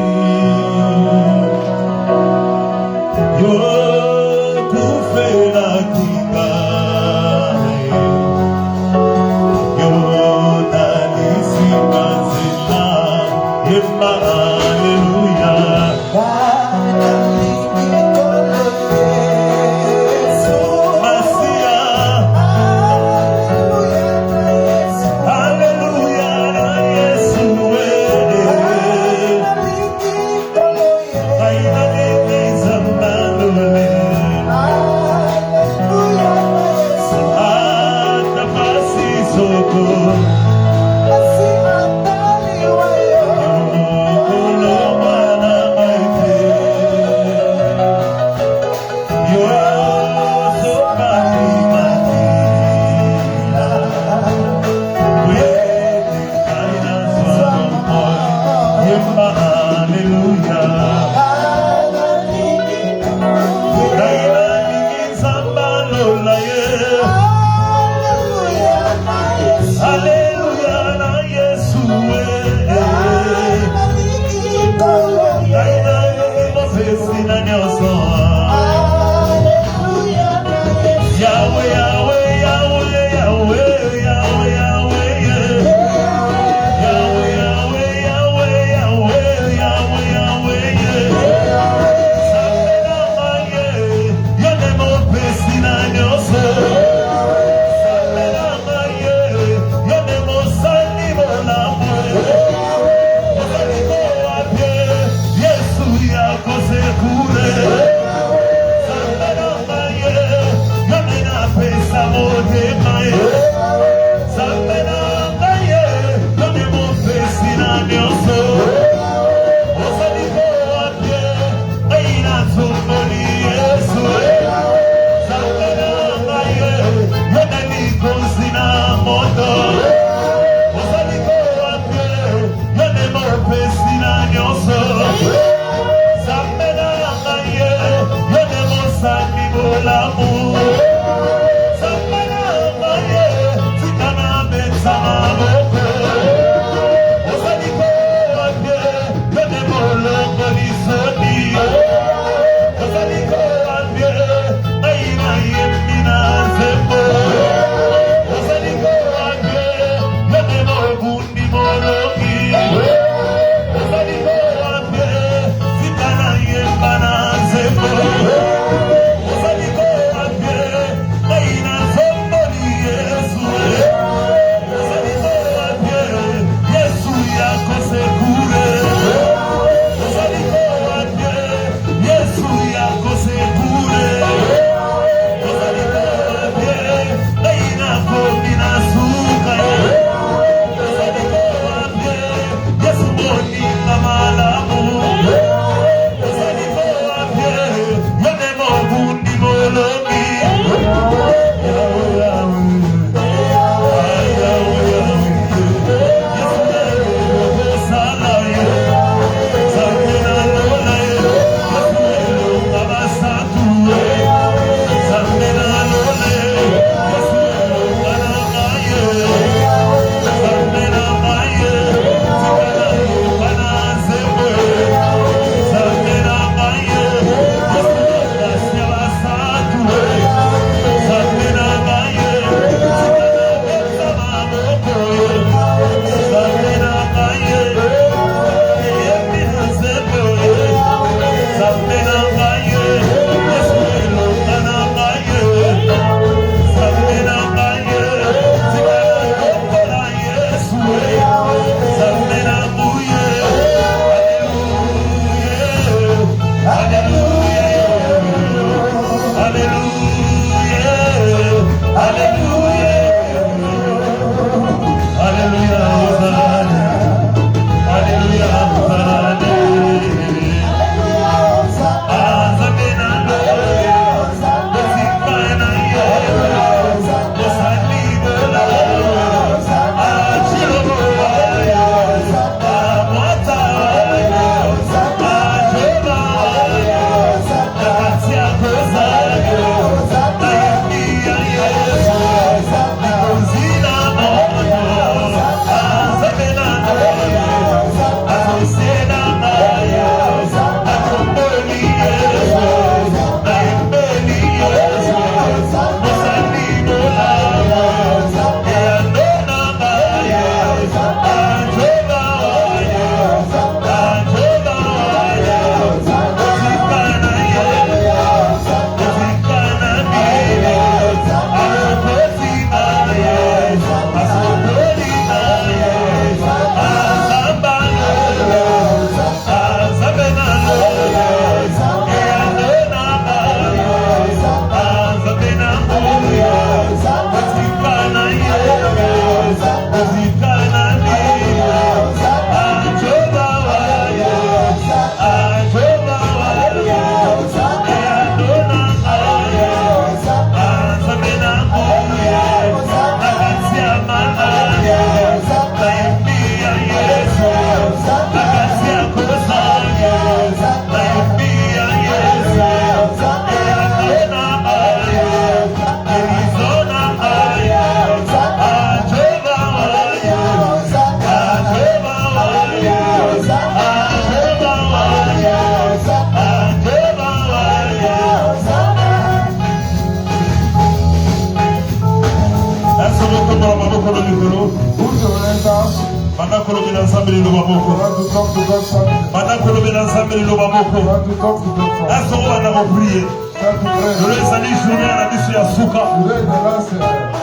[SPEAKER 4] nzambe liloba moko.
[SPEAKER 1] want to talk to God's family.
[SPEAKER 4] Banda kolobela nzambe liloba
[SPEAKER 1] You
[SPEAKER 4] moko.
[SPEAKER 1] want to talk to God's family.
[SPEAKER 4] Asoko banda koprier.
[SPEAKER 1] Start to pray.
[SPEAKER 4] Lelo ezali journée na biso ya suka.
[SPEAKER 1] Today is the last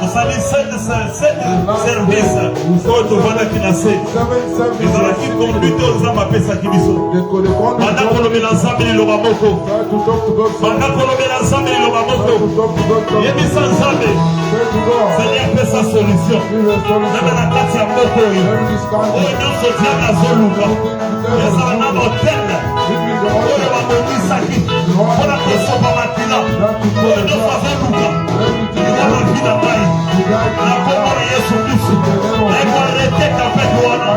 [SPEAKER 4] Osali service oyo tovandaki na se. Ezalaki conduite oyo nzambe apesaki biso. Banda kolobela nzambe liloba moko.
[SPEAKER 1] Start to talk to God's family.
[SPEAKER 4] Banda kolobela nzambe liloba moko.
[SPEAKER 1] Start to talk to God's family.
[SPEAKER 4] Yebisa nzambe.
[SPEAKER 1] Say to God.
[SPEAKER 4] Seigneur apesa solution.
[SPEAKER 1] Give us
[SPEAKER 4] Nzambe
[SPEAKER 1] solution.
[SPEAKER 4] na kati ya moko oyo.
[SPEAKER 1] Every discount.
[SPEAKER 4] Oyo nyonso diable azoluka. Ezala na motele. Oyo babongisaki. Mpona kosopa makila. Oyo nyonso azoluka. Eza na vi na ngai. Na kombo na Yesu Kristo. Naiko arrêter tempête wana.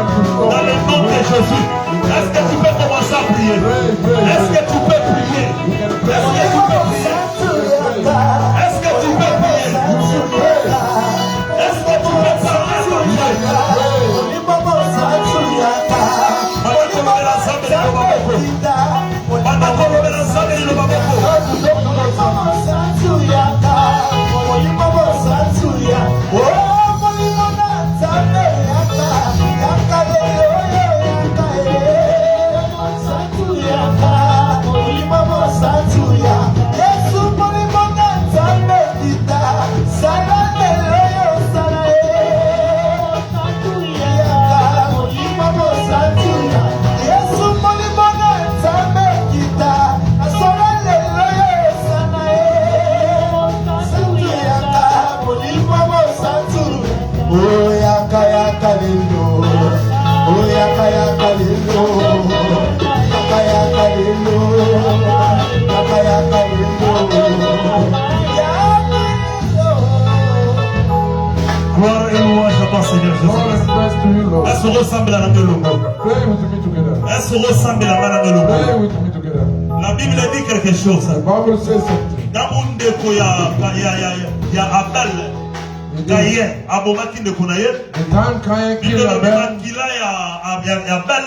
[SPEAKER 4] Dans le nom de Jésus. Est-ce que tu peux commencer à prier? Est-ce que tu peux prier? Est-ce que tu peux prier? Est-ce que tu peux prier? Est-ce que tu peux parler à ton Dieu? Gloire et louange à ton Seigneur Jésus. Est-ce que ressemble à l'angelongo?
[SPEAKER 1] Pray with me together.
[SPEAKER 4] Est-ce que ressemble à l'angelongo?
[SPEAKER 1] Pray with me together.
[SPEAKER 4] La Bible dit quelque chose.
[SPEAKER 1] The Bible says something.
[SPEAKER 4] Dans mon déco, il y a Abel. Caïn, abomaki ndeko na ye.
[SPEAKER 1] The time Cain killed Abel,
[SPEAKER 4] Makila ya Abel.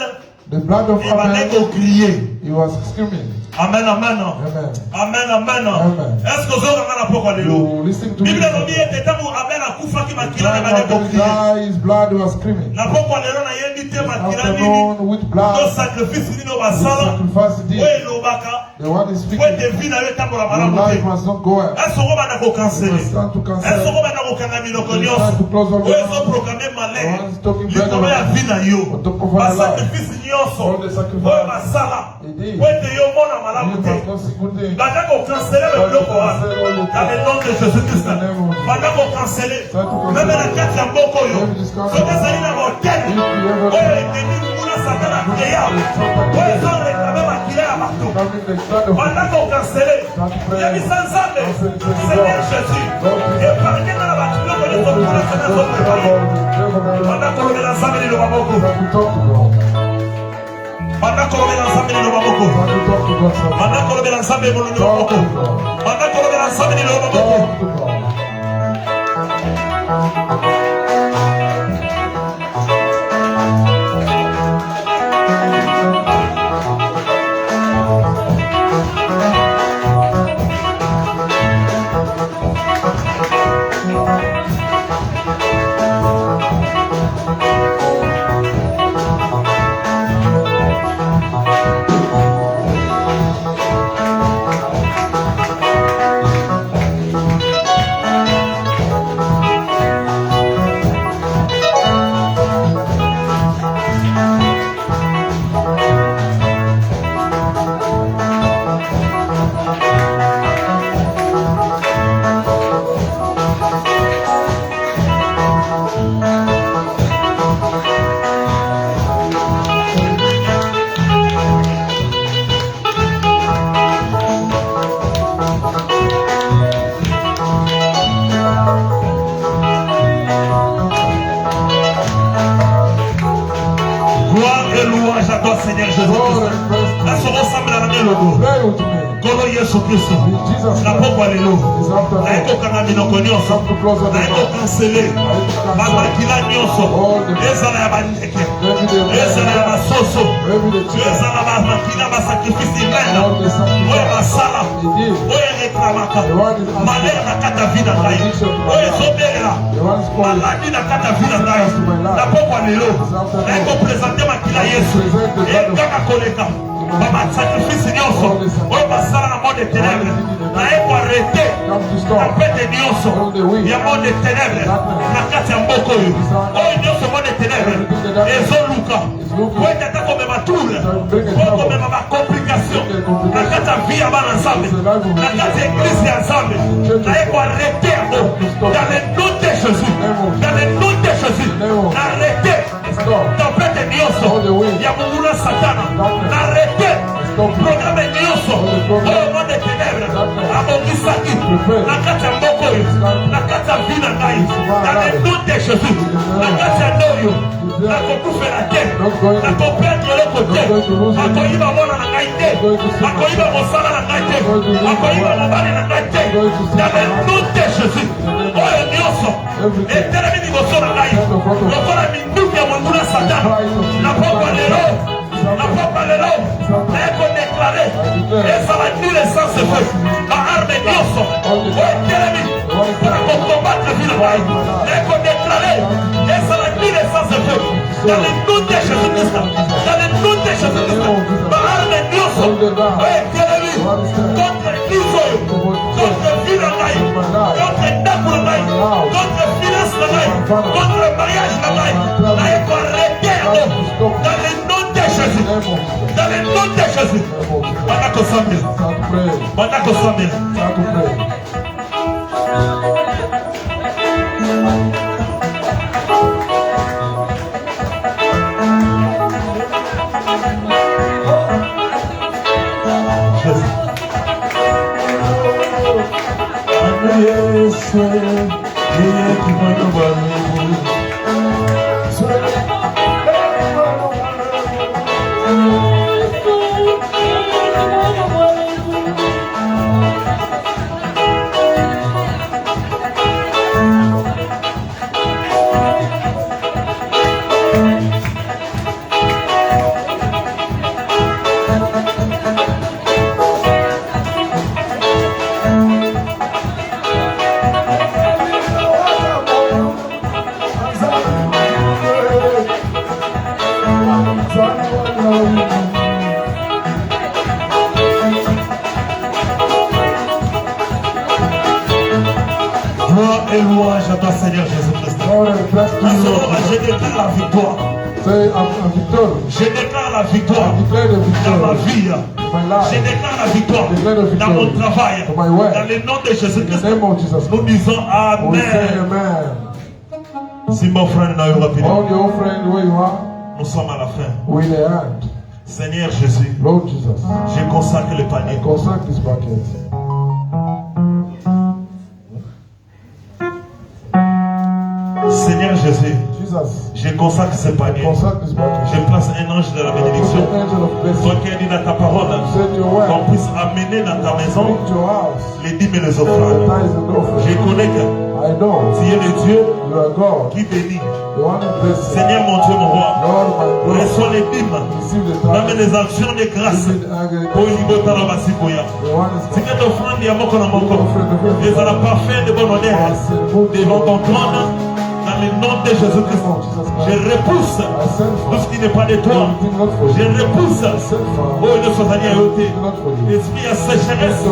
[SPEAKER 1] the blood of
[SPEAKER 4] Et bandeko
[SPEAKER 1] Abel,
[SPEAKER 4] crier.
[SPEAKER 1] he was screaming.
[SPEAKER 4] Amen, amen.
[SPEAKER 1] Amen.
[SPEAKER 4] Amen, amen.
[SPEAKER 1] Amen.
[SPEAKER 4] Est-ce que vous avez un rapport avec nous?
[SPEAKER 1] You listen to me.
[SPEAKER 4] Bible dit que tant Abel a kufa ki
[SPEAKER 1] The
[SPEAKER 4] makila na
[SPEAKER 1] time
[SPEAKER 4] bandeko
[SPEAKER 1] Abel
[SPEAKER 4] crier.
[SPEAKER 1] died, his blood was screaming.
[SPEAKER 4] Na poko lelo na yebi te makila nini.
[SPEAKER 1] Afternoon with
[SPEAKER 4] To
[SPEAKER 1] blood,
[SPEAKER 4] sacrifice nino
[SPEAKER 1] the
[SPEAKER 4] basala.
[SPEAKER 1] sacrifice he
[SPEAKER 4] Oye
[SPEAKER 1] did.
[SPEAKER 4] lobaka.
[SPEAKER 1] The one is
[SPEAKER 4] Oye
[SPEAKER 1] speaking.
[SPEAKER 4] te vida yo tambola
[SPEAKER 1] Your
[SPEAKER 4] malamu
[SPEAKER 1] life
[SPEAKER 4] te.
[SPEAKER 1] must not go out.
[SPEAKER 4] Est-ce que bana ko
[SPEAKER 1] You
[SPEAKER 4] canceler?
[SPEAKER 1] must start to
[SPEAKER 4] Est-ce
[SPEAKER 1] cancel.
[SPEAKER 4] que bana ko kanga minoko
[SPEAKER 1] You
[SPEAKER 4] nyonso?
[SPEAKER 1] start to close all the
[SPEAKER 4] Oye so
[SPEAKER 1] doors.
[SPEAKER 4] programmer malin.
[SPEAKER 1] The one is talking better
[SPEAKER 4] Likolo ya vi na yo.
[SPEAKER 1] on top of
[SPEAKER 4] Ba
[SPEAKER 1] our life.
[SPEAKER 4] sacrifice nyonso.
[SPEAKER 1] All the sacrifice.
[SPEAKER 4] Oye basala.
[SPEAKER 1] He did.
[SPEAKER 4] Oye te yo mona
[SPEAKER 1] You
[SPEAKER 4] malamu
[SPEAKER 1] must
[SPEAKER 4] te.
[SPEAKER 1] not see good things.
[SPEAKER 4] Bana ko canceler le biloko wana. Dans le nom de Jésus-Christ. Bana ko canceler. Même la kati ya mboko yo. Soki ezali na motema. Oyo eteni kuna satana kreya. Oyo ezo reklame makila ya bato.
[SPEAKER 1] Coming the blood of
[SPEAKER 4] Bana ko canceler. Yebisa nzambe. Seigneur Jésus. Épargne na bato biloko nyonso kuna sana zo prepare. Bana kolobela nzambe liloba moko. Bana kolobela nzambe liloba moko. Bana kolobela nzambe liloba moko. Bana kolobela nzambe liloba moko. logo.
[SPEAKER 1] Pray with me.
[SPEAKER 4] Kolo Yesu Kristo. Na pokwa lelo. Na eko kanga minoko nyonso. Na eko kansele. Babakila nyonso. Ezala ya bandeke. Ezala ya basoso. Ezala babakila basakrifisi mena. Oye basala. Oye reklamaka. Malere na kata vida ngai. Oye zobelela. Maladi na kata vida ngai. Na pokwa lelo. Na eko presente makila Yesu. Ekaka koleka. Baba sacrifice nyonso oyo basala na monde de ténèbres nayebi arrete na pete nyonso ya monde de ténèbres na kati ya mboka oyo oyo nyonso monde de ténèbres ezoluka po ete ata komema toule po komema bacomplication na kati ya vie ya bana nzambe na kati ya église ya nzambe nayebi arrete yango dans le nom de Jésus dans le nom de Jésus narrete tempete nyonso ya mongulu ya satana narrete programme nyonso oyo monde ténèbres abongisaki na kati ya mboka oyo na kati ya vie na ngai dans le nom de Jésus na kati ya nde oyo nakokufela te nakoperdre eloko te akoyiba mwana na ngai te akoyiba mosala na ngai te akoyiba mobali na ngai te dans le nom de Jésus oyo nyonso etelemi liboso na ngai lokola minduki ya mongulu ya satana na pokwa lelo na pokwa lelo naeko déclaré ezala nul sans feu baarme nyonso oyo etelemi mpona kokombattre vi na ngai naeko déclaré ezala nul sans feu dans le nom de Jésus-Christ dans le nom de Jésus-Christ baarme nyonso oyo etelemi contre église oyo contre vi na ngai contre ndako na ngai contre finance na ngai contre mariage na ngai naeko arrêté yango dans le nom de Jésus dans le nom de Jésus Banako Sambe Banako Sambe et louange à toi Seigneur Jésus-Christ. Je déclare la victoire. Je déclare la victoire dans ma vie. Je déclare la victoire dans mon travail. Dans le nom de Jésus-Christ. Nous disons Amen. Si mon frère n'a eu rapidement. Nous sommes à la fin. Seigneur Jésus. Je consacre le panier. Seigneur Jésus, je consacre ce panier. Je place un ange de la bénédiction. Toi qui as dit dans ta parole qu'on puisse amener dans ta maison les dîmes et les offrandes. Je connais que tu es le Dieu qui bénit. Seigneur mon Dieu, mon roi, reçois les dîmes, même les actions de grâce. Pour si tu offrande, et ça la parfait de bon honneur devant ton trône. Dans le nom de Jésus-Christ, je repousse tout ce qui n'est pas de toi. Je repousse oh, ne soit à ôter. Esprit à sécheresse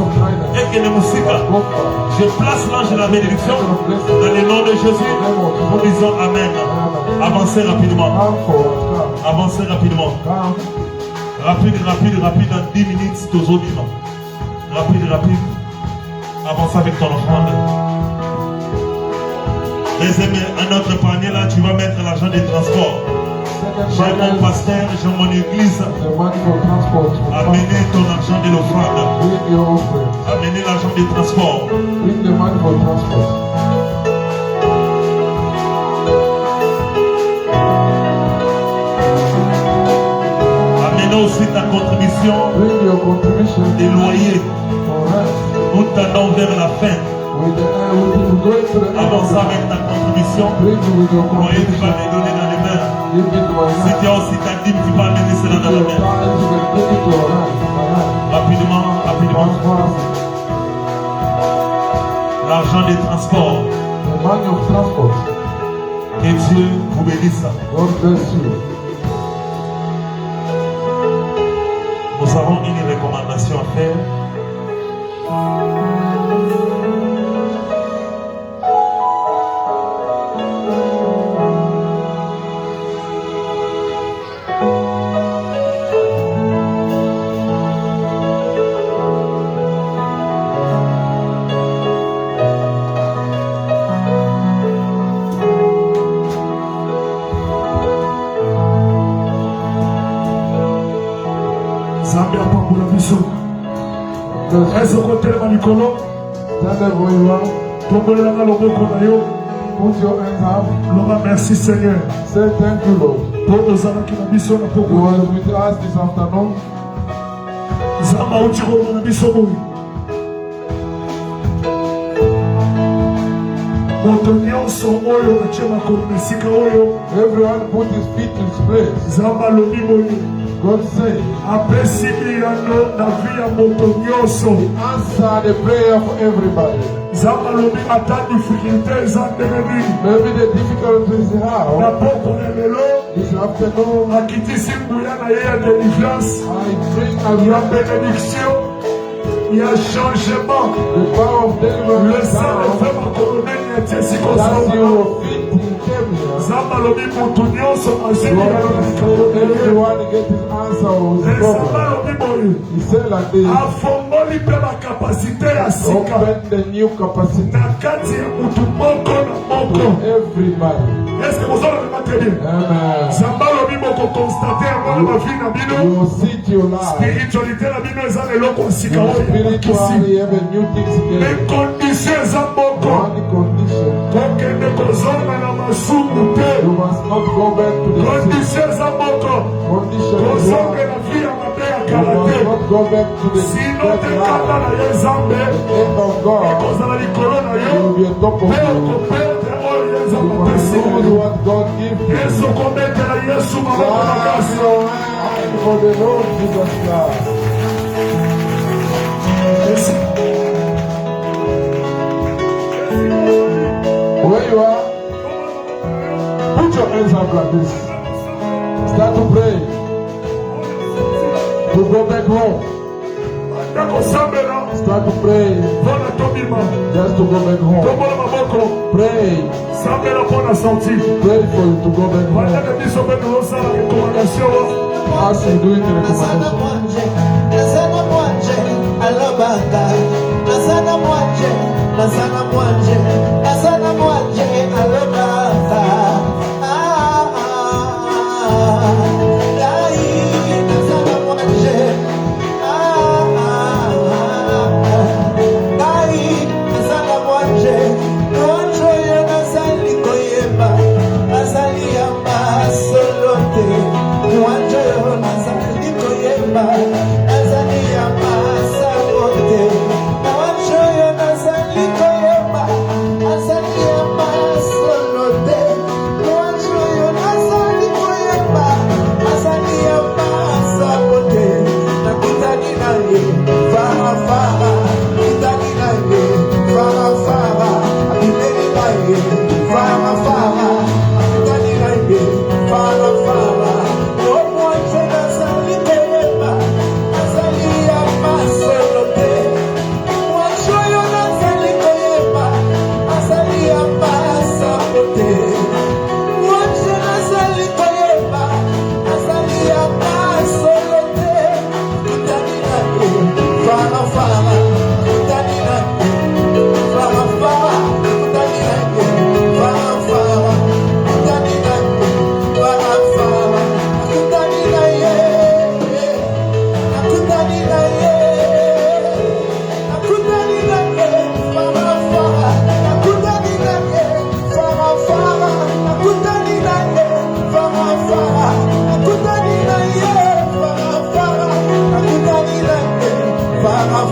[SPEAKER 4] et que ne moussika. Je place l'ange de la bénédiction dans le nom de Jésus. Nous disons Amen. Avancez rapidement. Avancez rapidement. Rapide, dans 10 minutes, tous autres. Rapide. Avance avec ton offrande. Deuxième, un autre panier là, tu vas mettre l'argent des transports. J'ai mon pasteur, j'ai mon église. Amenez ton argent de l'offrande. Amenez l'argent des transports. Amenez aussi ta contribution. les loyers. Nous tendons vers la fin. Avance avec ta contribution. Le loyer, tu vas les donner dans les mains. Si tu as aussi ta dîme, tu vas amener cela dans la main. Rapidement, rapidement. L'argent des transports. Que Dieu vous bénisse. Nous avons une recommandation à faire.
[SPEAKER 2] Est-ce que tu es manicolo? Lord, merci Seigneur.
[SPEAKER 1] Say thank you, Lord.
[SPEAKER 2] Pour nos amis qui ont mis sur la peau.
[SPEAKER 1] You are with us this afternoon.
[SPEAKER 2] Zama uchiro na bisomo. Moto nyonso oyo achema komesika oyo.
[SPEAKER 1] Everyone put his feet in his place.
[SPEAKER 2] Zama lobi moyo.
[SPEAKER 1] God said,
[SPEAKER 2] apesi biyano na via moto nyonso.
[SPEAKER 1] Answer the prayer for everybody.
[SPEAKER 2] Zama lobi ata difficulté zandemeni.
[SPEAKER 1] Maybe the difficulties you have.
[SPEAKER 2] Na poko lelo.
[SPEAKER 1] This afternoon,
[SPEAKER 2] akitisi mbuya na yeye délivrance.
[SPEAKER 1] I bring a
[SPEAKER 2] bénédiction. Il y a changement.
[SPEAKER 1] The power of deliverance.
[SPEAKER 2] Le sang de femme colonel était si
[SPEAKER 1] That's your feet in Kenya.
[SPEAKER 2] Zama lobi moto nyonso azeli
[SPEAKER 1] everyone get his answer with his problem. He said like this.
[SPEAKER 2] Afongoli pe ba capacité ya sika.
[SPEAKER 1] Open the new capacity.
[SPEAKER 2] Na kati ya mutu moko na moko.
[SPEAKER 1] Everybody.
[SPEAKER 2] Est-ce que vous avez pas très bien?
[SPEAKER 1] Amen.
[SPEAKER 2] Zamba lobi moko constater avant ma vie na bino.
[SPEAKER 1] You see your life.
[SPEAKER 2] Spiritualité na bino eza eloko sika oyo.
[SPEAKER 1] Spiritually have a new things again.
[SPEAKER 2] Les conditions za moko.
[SPEAKER 1] One condition.
[SPEAKER 2] Kokende kozonga na masumu te.
[SPEAKER 1] You must not go back to the
[SPEAKER 2] conditions za moko.
[SPEAKER 1] Condition is
[SPEAKER 2] kozonga
[SPEAKER 1] one.
[SPEAKER 2] na vie ya mabe ya
[SPEAKER 1] You must
[SPEAKER 2] karate.
[SPEAKER 1] not go back to the
[SPEAKER 2] sino te kata na ye zambe.
[SPEAKER 1] end of God.
[SPEAKER 2] Ekozala likolo na
[SPEAKER 1] You will
[SPEAKER 2] yo.
[SPEAKER 1] be on top of
[SPEAKER 2] Pe
[SPEAKER 1] you.
[SPEAKER 2] okopete oyo ye
[SPEAKER 1] You
[SPEAKER 2] zamba
[SPEAKER 1] must
[SPEAKER 2] pesi.
[SPEAKER 1] lose what God gives you.
[SPEAKER 2] Yesu kometela Yesu maboko na
[SPEAKER 1] Clap
[SPEAKER 2] kasi.
[SPEAKER 1] your hand for the Lord Jesus Christ. Where you are, put your hands up like this. Start to pray. To go back home. Start to pray. Just to go back home. Pray. Pray for you to go back home. As you doing the recommendation.
[SPEAKER 5] Azali ya masabote
[SPEAKER 1] I'm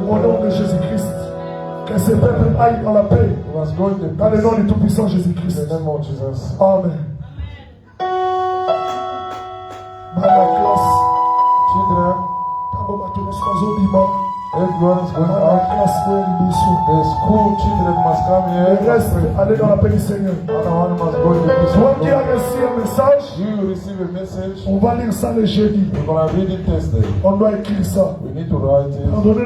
[SPEAKER 2] Au nom de Jésus-Christ, que ce peuple aille dans la paix. Dans le nom du Tout-Puissant Jésus-Christ. Amen. Dans la classe,
[SPEAKER 1] everyone is going out. The school children must come here.
[SPEAKER 2] Le reste, allez dans la paix du Seigneur.
[SPEAKER 1] One must go in the peace
[SPEAKER 2] Toi
[SPEAKER 1] of
[SPEAKER 2] qui as
[SPEAKER 1] God.
[SPEAKER 2] reçu un message,
[SPEAKER 1] You receive a message.
[SPEAKER 2] on va lire ça le jeudi.
[SPEAKER 1] We're gonna read it Thursday.
[SPEAKER 2] On doit écrire ça.
[SPEAKER 1] We need to write it.
[SPEAKER 2] Pardonnez-nous.